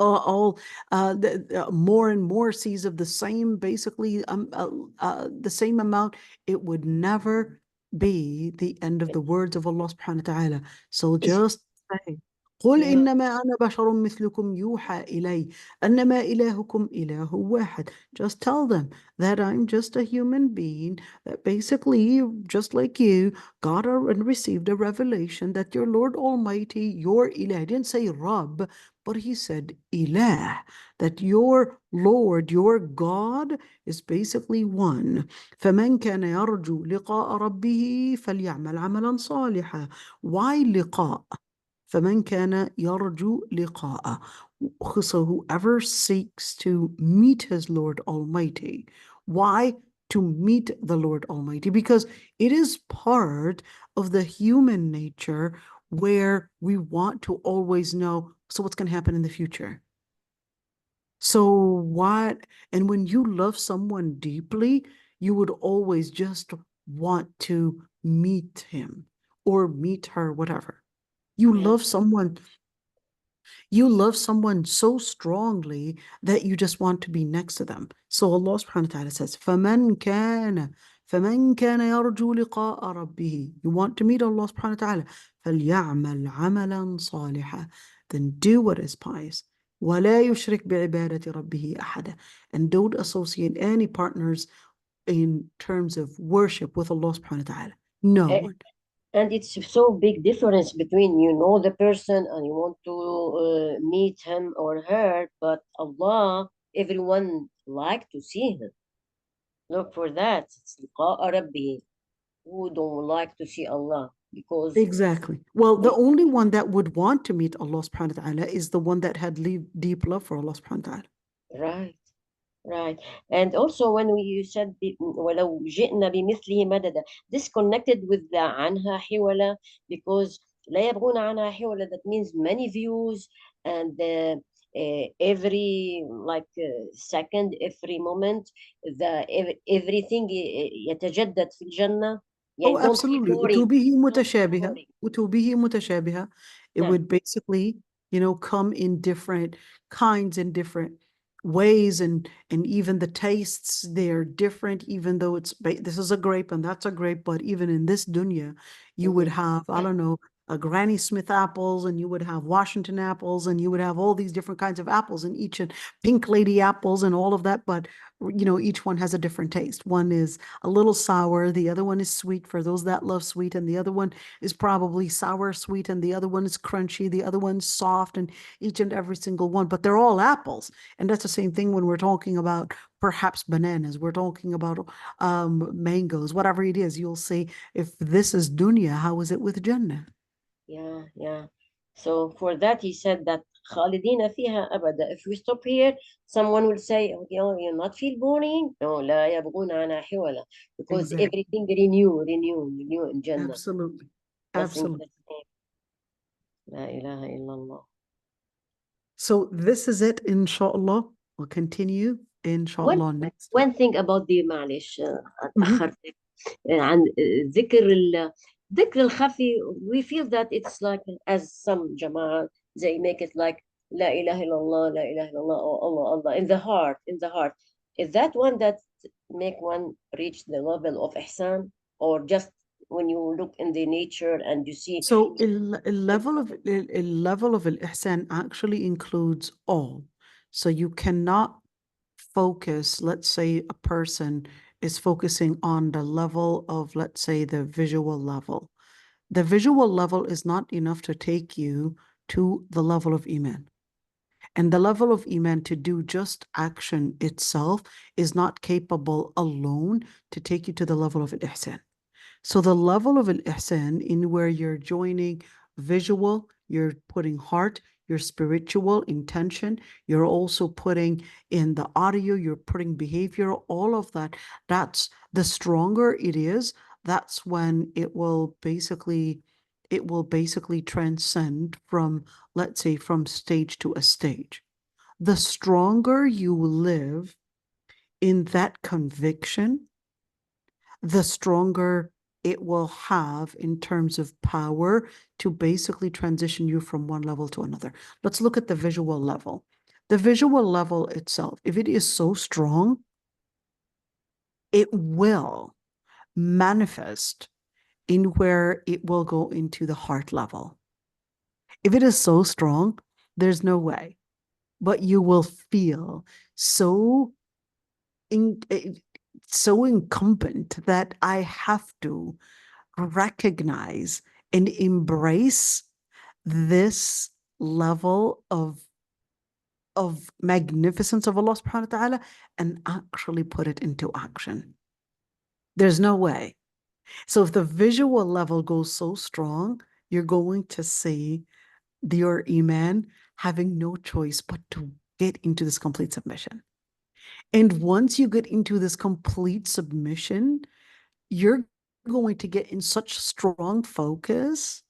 more and more seas of the same, basically, the same amount, it would never be the end of the words of Allah subhanahu wa ta'ala. So Is just say, قل yeah. إنما أنا بشر مثلكم يوحى إلي أنما إلهكم إله واحد. Just tell them that I'm just a human being, that basically, just like you, got and received a revelation that your Lord Almighty, your Ilah, I didn't say Rabb, but he said Ilah, that your Lord, your God, is basically one. فمن كان يرجو لقاء ربه فليعمل عملا صالحا. Why لقاء? فمن كان يرجو لقاء. So whoever seeks to meet his Lord Almighty. Why? To meet the Lord Almighty, because it is part of the human nature where we want to always know, so what's going to happen in the future? So what? And when you love someone deeply, you would always just want to meet him or meet her, whatever. You Yeah. love someone so strongly that you just want to be next to them. So Allah subhanahu wa ta'ala says, فَمَنْ كَانَ يَرْجُو لِقَاءَ رَبِّهِ. You want to meet Allah subhanahu wa ta'ala. فَلْيَعْمَلْ عَمَلًا صَالِحًا. Then do what is pious. وَلَا يُشْرِكْ بِعِبَادَةِ رَبِّهِ أَحَدًا. And don't associate any partners in terms of worship with Allah subhanahu wa ta'ala. No A- one. And it's so big difference between you know the person and you want to meet him or her, but Allah, everyone like to see him. Look for that. It's لقاء ربه. Who don't like to see Allah? Because Exactly. Well, the we, only one that would want to meet Allah subhanahu wa ta'ala is the one that had deep love for Allah subhanahu wa ta'ala. right, right. And also when you said ولو جئنا بمثله مددا, this connected with the عنها حولا, because لا يبغون عنها حولا, that means many views, and every like second, every moment, everything يتجدد في الجنة. Oh, يعني don't feel absolutely. boring. وتوبه Don't feel متشابهة. boring. وتوبه متشابهة. It نعم. would basically, come in different kinds and different ways, and even the tastes, they're different, even though this is a grape and that's a grape, but even in this dunya, you would Mhm. have, I don't know, Granny Smith apples, and you would have Washington apples, and you would have all these different kinds of apples, and each and pink lady apples and all of that, but each one has a different taste. One is a little sour, the other one is sweet for those that love sweet, and the other one is probably sour sweet, and the other one is crunchy, the other one's soft, and each and every single one, but they're all apples. And that's the same thing when we're talking about perhaps bananas, we're talking about mangoes, whatever it is. You'll say, if this is dunya, how is it with Jannah? Yeah, yeah. So for that, he said that خالدين فيها أبدا. If we stop here, someone will say, okay, oh, you not feel boring? No, لا يبغون عنها حولا. Because Exactly. everything renew in Jannah. Absolutely. That's Absolutely. interesting. لا إله إلا الله. So this is it, inshallah. We'll continue, One inshallah, next time. one thing about the معلش Mhm. أتأخرت عن ذكر ذكر الخفي. We feel that it's like, as some جماعة, they make it like لا إله إلا الله, لا إله إلا الله, or Allah, Allah, in the heart. Is that one that make one reach the level of ihsan, or just when you look in the nature and you see? So a level of al-ihsan actually includes all. So you cannot focus, let's say a person is focusing on the level of, let's say, the visual level. The visual level is not enough to take you to the level of Iman. And the level of Iman to do just action itself is not capable alone to take you to the level of al-ihsan. So the level of al-ihsan, in where you're joining visual, you're putting heart, your spiritual intention, you're also putting in the audio, you're putting behavior, all of that. That's the stronger it is, that's when it will basically transcend from, let's say, from stage to a stage. The stronger you live in that conviction, the stronger it will have in terms of power to basically transition you from one level to another. Let's look at the visual level. The visual level itself, if it is so strong, it will manifest in where it will go into the heart level. If it is so strong, there's no way. But you will feel so incumbent that I have to recognize and embrace this level of magnificence of Allah subhanahu wa ta'ala and actually put it into action. There's no way. So if the visual level goes so strong, you're going to see your iman having no choice but to get into this complete submission. And once you get into this complete submission, you're going to get in such strong focus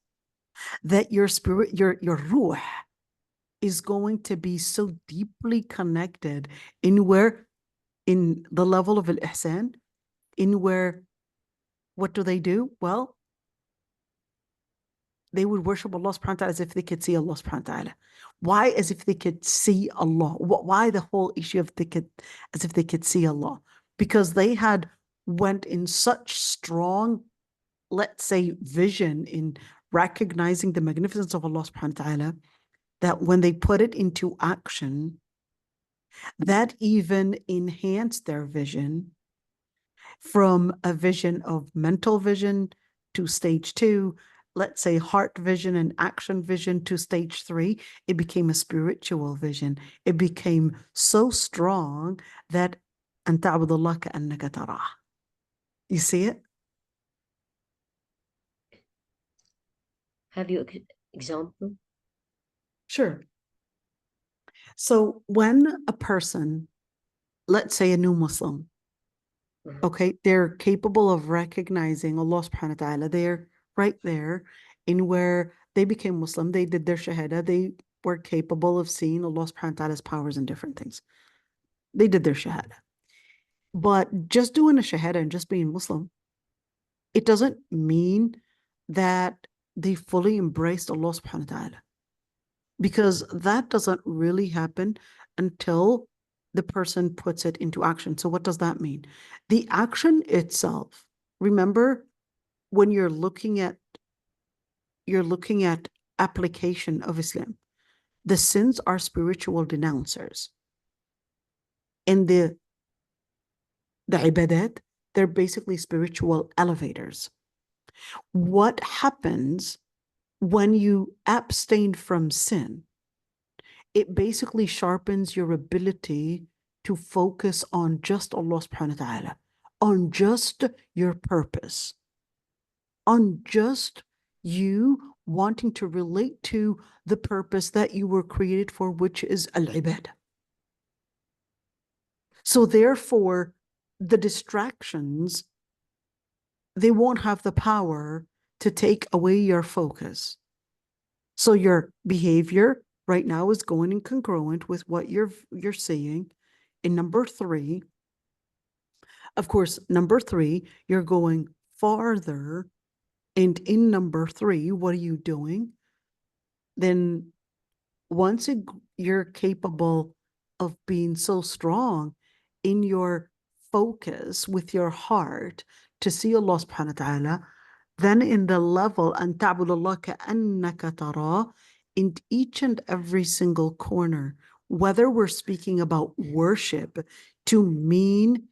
that your spirit, your ruh, is going to be so deeply connected in the level of al-ihsan, in where, what do? Well, they would worship Allah subhanahu wa ta'ala as if they could see Allah subhanahu wa ta'ala. Why as if they could see Allah? Why the whole issue of as if they could see Allah? Because they had went in such strong, let's say, vision in recognizing the magnificence of Allah subhanahu wa ta'ala, that when they put it into action, that even enhanced their vision from a vision of mental vision to stage 2, let's say heart vision and action vision to stage 3, it became a spiritual vision. It became so strong that أن تعبد الله كأنك تراه. You see it? Have you example? Sure. So when a person, let's say a new Muslim, okay, they're capable of recognizing Allah subhanahu wa ta'ala. They're right there in where they became Muslim. They did their shahada. They were capable of seeing Allah subhanahu wa ta'ala's powers in different things. They did their shahada. But just doing a shahada and just being Muslim, it doesn't mean that they fully embraced Allah subhanahu wa ta'ala. Because that doesn't really happen until the person puts it into action. So what does that mean? The action itself, remember, when you're looking at application of Islam, the sins are spiritual denouncers. And the ibadat, they're basically spiritual elevators. What happens when you abstain from sin? It basically sharpens your ability to focus on just Allah subhanahu wa ta'ala, on just your purpose, on just you wanting to relate to the purpose that you were created for, which is al-ibadah. So therefore, the distractions, they won't have the power to take away your focus. So your behavior right now is going in congruent with what you're seeing. In number 3, of course, number 3, you're going farther. And in number 3, what are you doing? Then once you're capable of being so strong in your focus with your heart to see Allah subhanahu wa ta'ala, then in the level أن تعبد الله كأنك تراه, in each and every single corner, whether we're speaking about worship to mean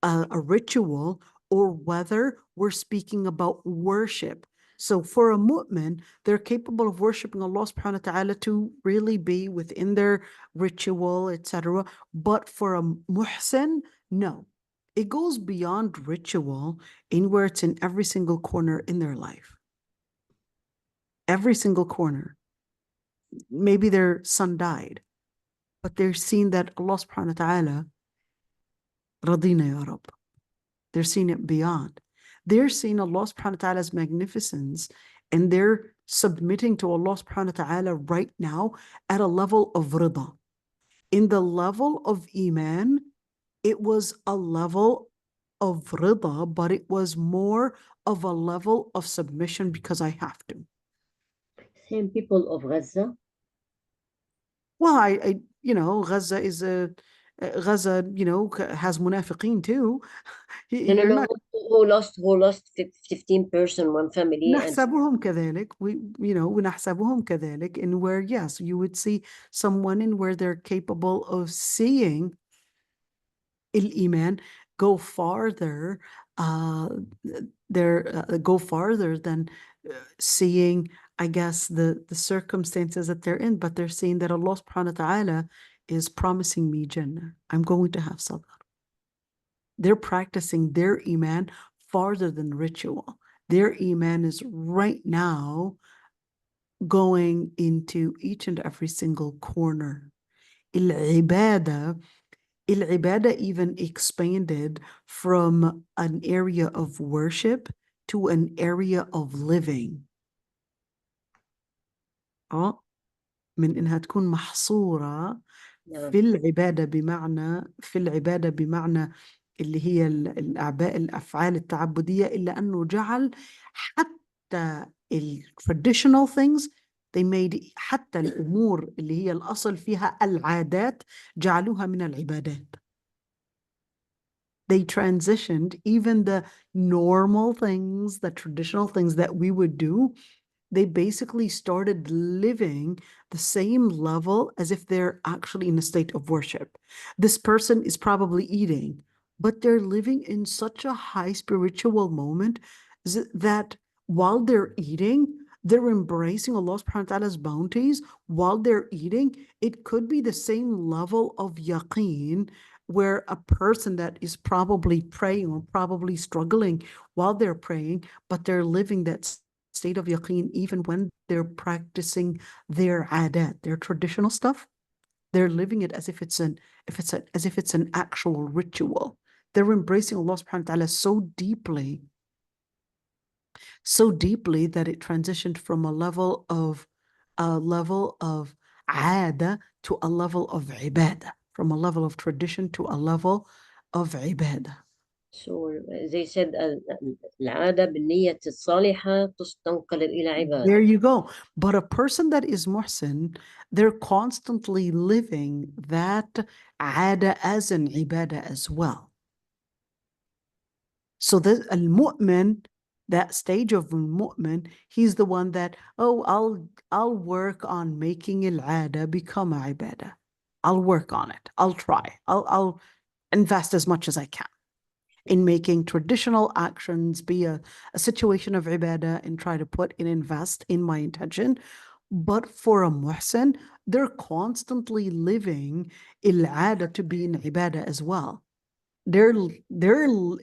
a ritual, or whether we're speaking about worship. So for a mu'min, they're capable of worshiping Allah subhanahu wa ta'ala to really be within their ritual, etc. But for a muhsin, no. It goes beyond ritual in where it's in every single corner in their life. Every single corner. Maybe their son died, but they're seeing that Allah subhanahu wa ta'ala, radina ya Rab. They're seeing it beyond. They're seeing Allah subhanahu wa ta'ala's magnificence, and they're submitting to Allah subhanahu wa ta'ala right now at a level of rida. In the level of iman, it was a level of rida, but it was more of a level of submission because I have to. Same people of Gaza. Well, Gaza is Gaza, has munafiqeen too. No, no, You're no. not. Who lost 15 person, one family, and نحسبهم كذلك. ونحسبهم كذلك in where, yes, you would see someone in where they're capable of seeing الإيمان go farther, uh, go farther than seeing, I guess, the circumstances that they're in, but they're seeing that Allah subhanahu wa ta'ala is promising me Jannah. I'm going to have sabr. They're practicing their iman farther than ritual. Their iman is right now going into each and every single corner. العبادة even expanded from an area of worship to an area of living. من إنها تكون محصورة في العبادة بمعنى اللي هي الأفعال التعبدية، إلا أنه جعل حتى traditional things they made، حتى الأمور اللي هي الأصل فيها العادات جعلوها من العبادات. They transitioned even the normal things, the traditional things that we would do. They basically started living the same level as if they're actually in a state of worship. This person is probably eating, but they're living in such a high spiritual moment that while they're eating, they're embracing Allah subhanahu wa ta'ala's bounties. While they're eating, it could be the same level of yaqeen where a person that is probably praying or probably struggling while they're praying, but they're living that state of yaqeen even when they're practicing their adat, their traditional stuff. They're living it as if it's an actual ritual. They're embracing Allah subhanahu wa ta'ala so deeply that it transitioned from a level of ada to a level of ibadah, from a level of tradition to a level of ibadah. So they said العادة بالنية الصالحة تنقل إلى عبادة. There you go. But a person that is muhsin, they're constantly living that ada as an ibadah as well. So the al-mu'min, that stage of al-mu'min, he's the one that, I'll work on making al-ada become a ibadah. I'll work on it. I'll try. I'll invest as much as I can in making traditional actions be a situation of ibadah and try to invest in my intention. But for a muhsin, they're constantly living al-ada to be in ibadah as well. They're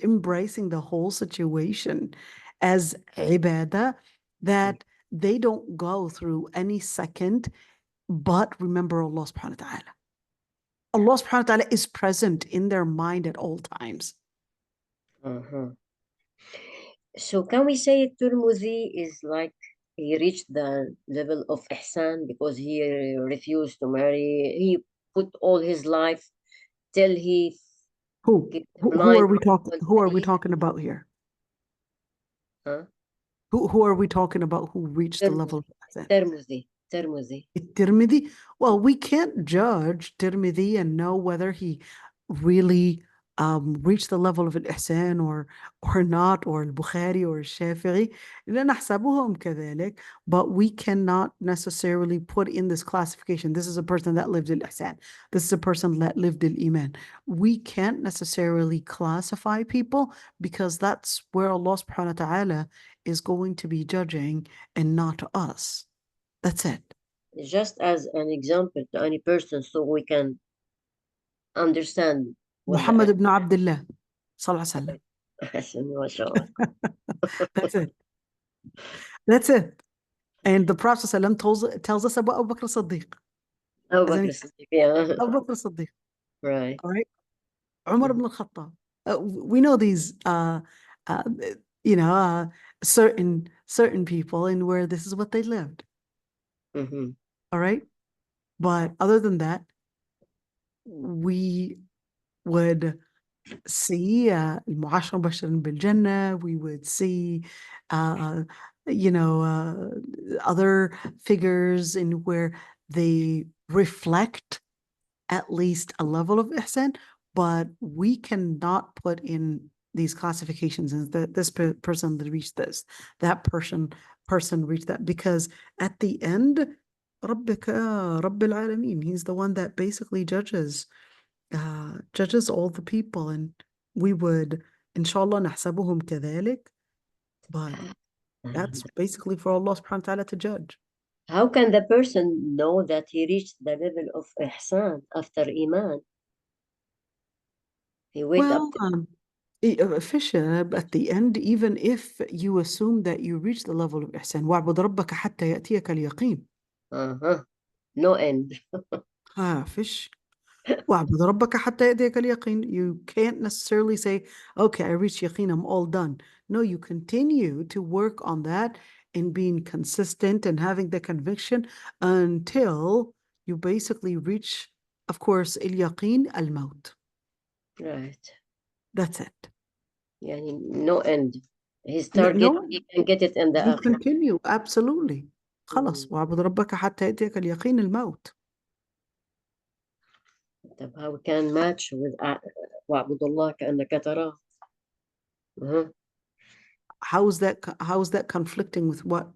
embracing the whole situation as ibadah, that they don't go through any second but remember Allah subhanahu wa ta'ala. Allah subhanahu wa ta'ala is present in their mind at all times. So can we say Tirmidhi is like he reached the level of ihsan because he refused to marry. He put all his life till he Who are we talking? Who are we talking about here? Huh? Who are we talking about? Who reached the level of ihsan? Tirmidhi. Well, we can't judge Tirmidhi and know whether he really reached the level of al-ihsan or not, or al-Bukhari or al-Shafi'i. نحسبهم كذلك, but we cannot necessarily put in this classification. This is a person that lived al-ihsan. This is a person that lived al-iman. We can't necessarily classify people because that's where Allah subhanahu wa ta'ala is going to be judging and not us. That's it. Just as an example to any person so we can understand. Muhammad ibn Abdullah sallallahu alaihi wasallam. That's it. That's it. And the Prophet tells us about Abu Bakr Siddiq. Abu Bakr Siddiq, yeah. Abu Bakr Siddiq. Right. All right. Umar ibn al-Khattab. We know these, certain people and where this is what they lived. All right. But other than that, we would see المعاشرة مبشرين بالجنة. We would see other figures in where they reflect at least a level of ihsan, but we cannot put in these classifications and this person that reached this, that person reached that, because at the end, ربك رب العالمين, he's the one that basically judges all the people, and we would inshallah نحسبهم كذلك, but that's basically for Allah subhanahu wa ta'ala to judge. How can the person know that he reached the level of ihsan after iman? He wait up Well, Fisher, at the end, even if you assume that you reach the level of ihsan, وَاعْبُدْ رَبَّكَ حَتَّى يَأْتِيَكَ الْيَقِينُ. No end. Fish. وَاعْبُدْ رَبَّكَ حَتَّى يَأْتِيَكَ الْيَقِينُ. You can't necessarily say, okay, I reached yaqeen, I'm all done. No, you continue to work on that and being consistent and having the conviction until you basically reach, of course, al-yaqeen al-maut. Right. That's it. Yani no end. His target, No, he can get it in the you akhirah. continue, absolutely. خلاص واعبد ربك حتى يأتيك اليقين الموت. طب how we can match with واعبد الله كأنك تراه. How is that conflicting with what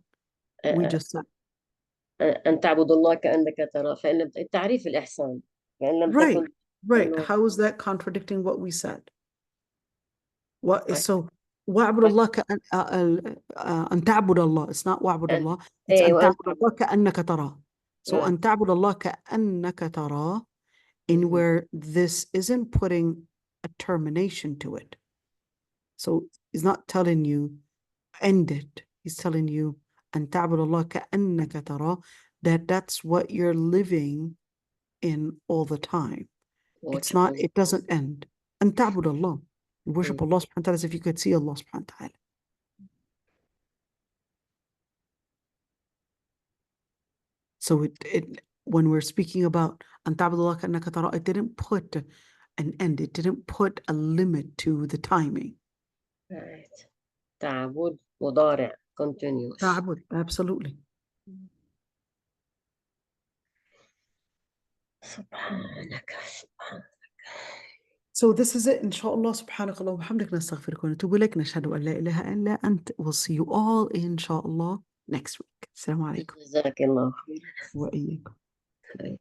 we just said? أن تعبد الله كأنك تراه فإن التعريف الإحسان فإن لم Right, تكن right. How is that contradicting what we said? What is right. so واعبد الله كأن أن تعبد الله. It's not واعبد And الله. It's أن وأن تعبد الله كأنك تراه. So right. أن تعبد الله كأنك تراه, in where this isn't putting a termination to it. So he's not telling you end it. He's telling you أن تعبد الله كأنك تراه, that's what you're living in all the time. It's not, it doesn't end. أن تعبد الله. You worship Allah subhanahu wa ta'ala as if you could see Allah subhanahu wa ta'ala. So when we're speaking about أن تعبد الله كأنك تراه, it didn't put an end. It didn't put a limit to the timing. Right. تعبد مضارع continuous. تعبد, absolutely. سبحانك. So this is it, inshallah. Subhanak Allah wa bihamdik, nastaghfiruka wa natubu ilayk, nashhadu an la ilaha illa ant. We'll see you all inshallah next week. Assalamu alaikum. جزاك الله خير. Wa iyyakum. طيب.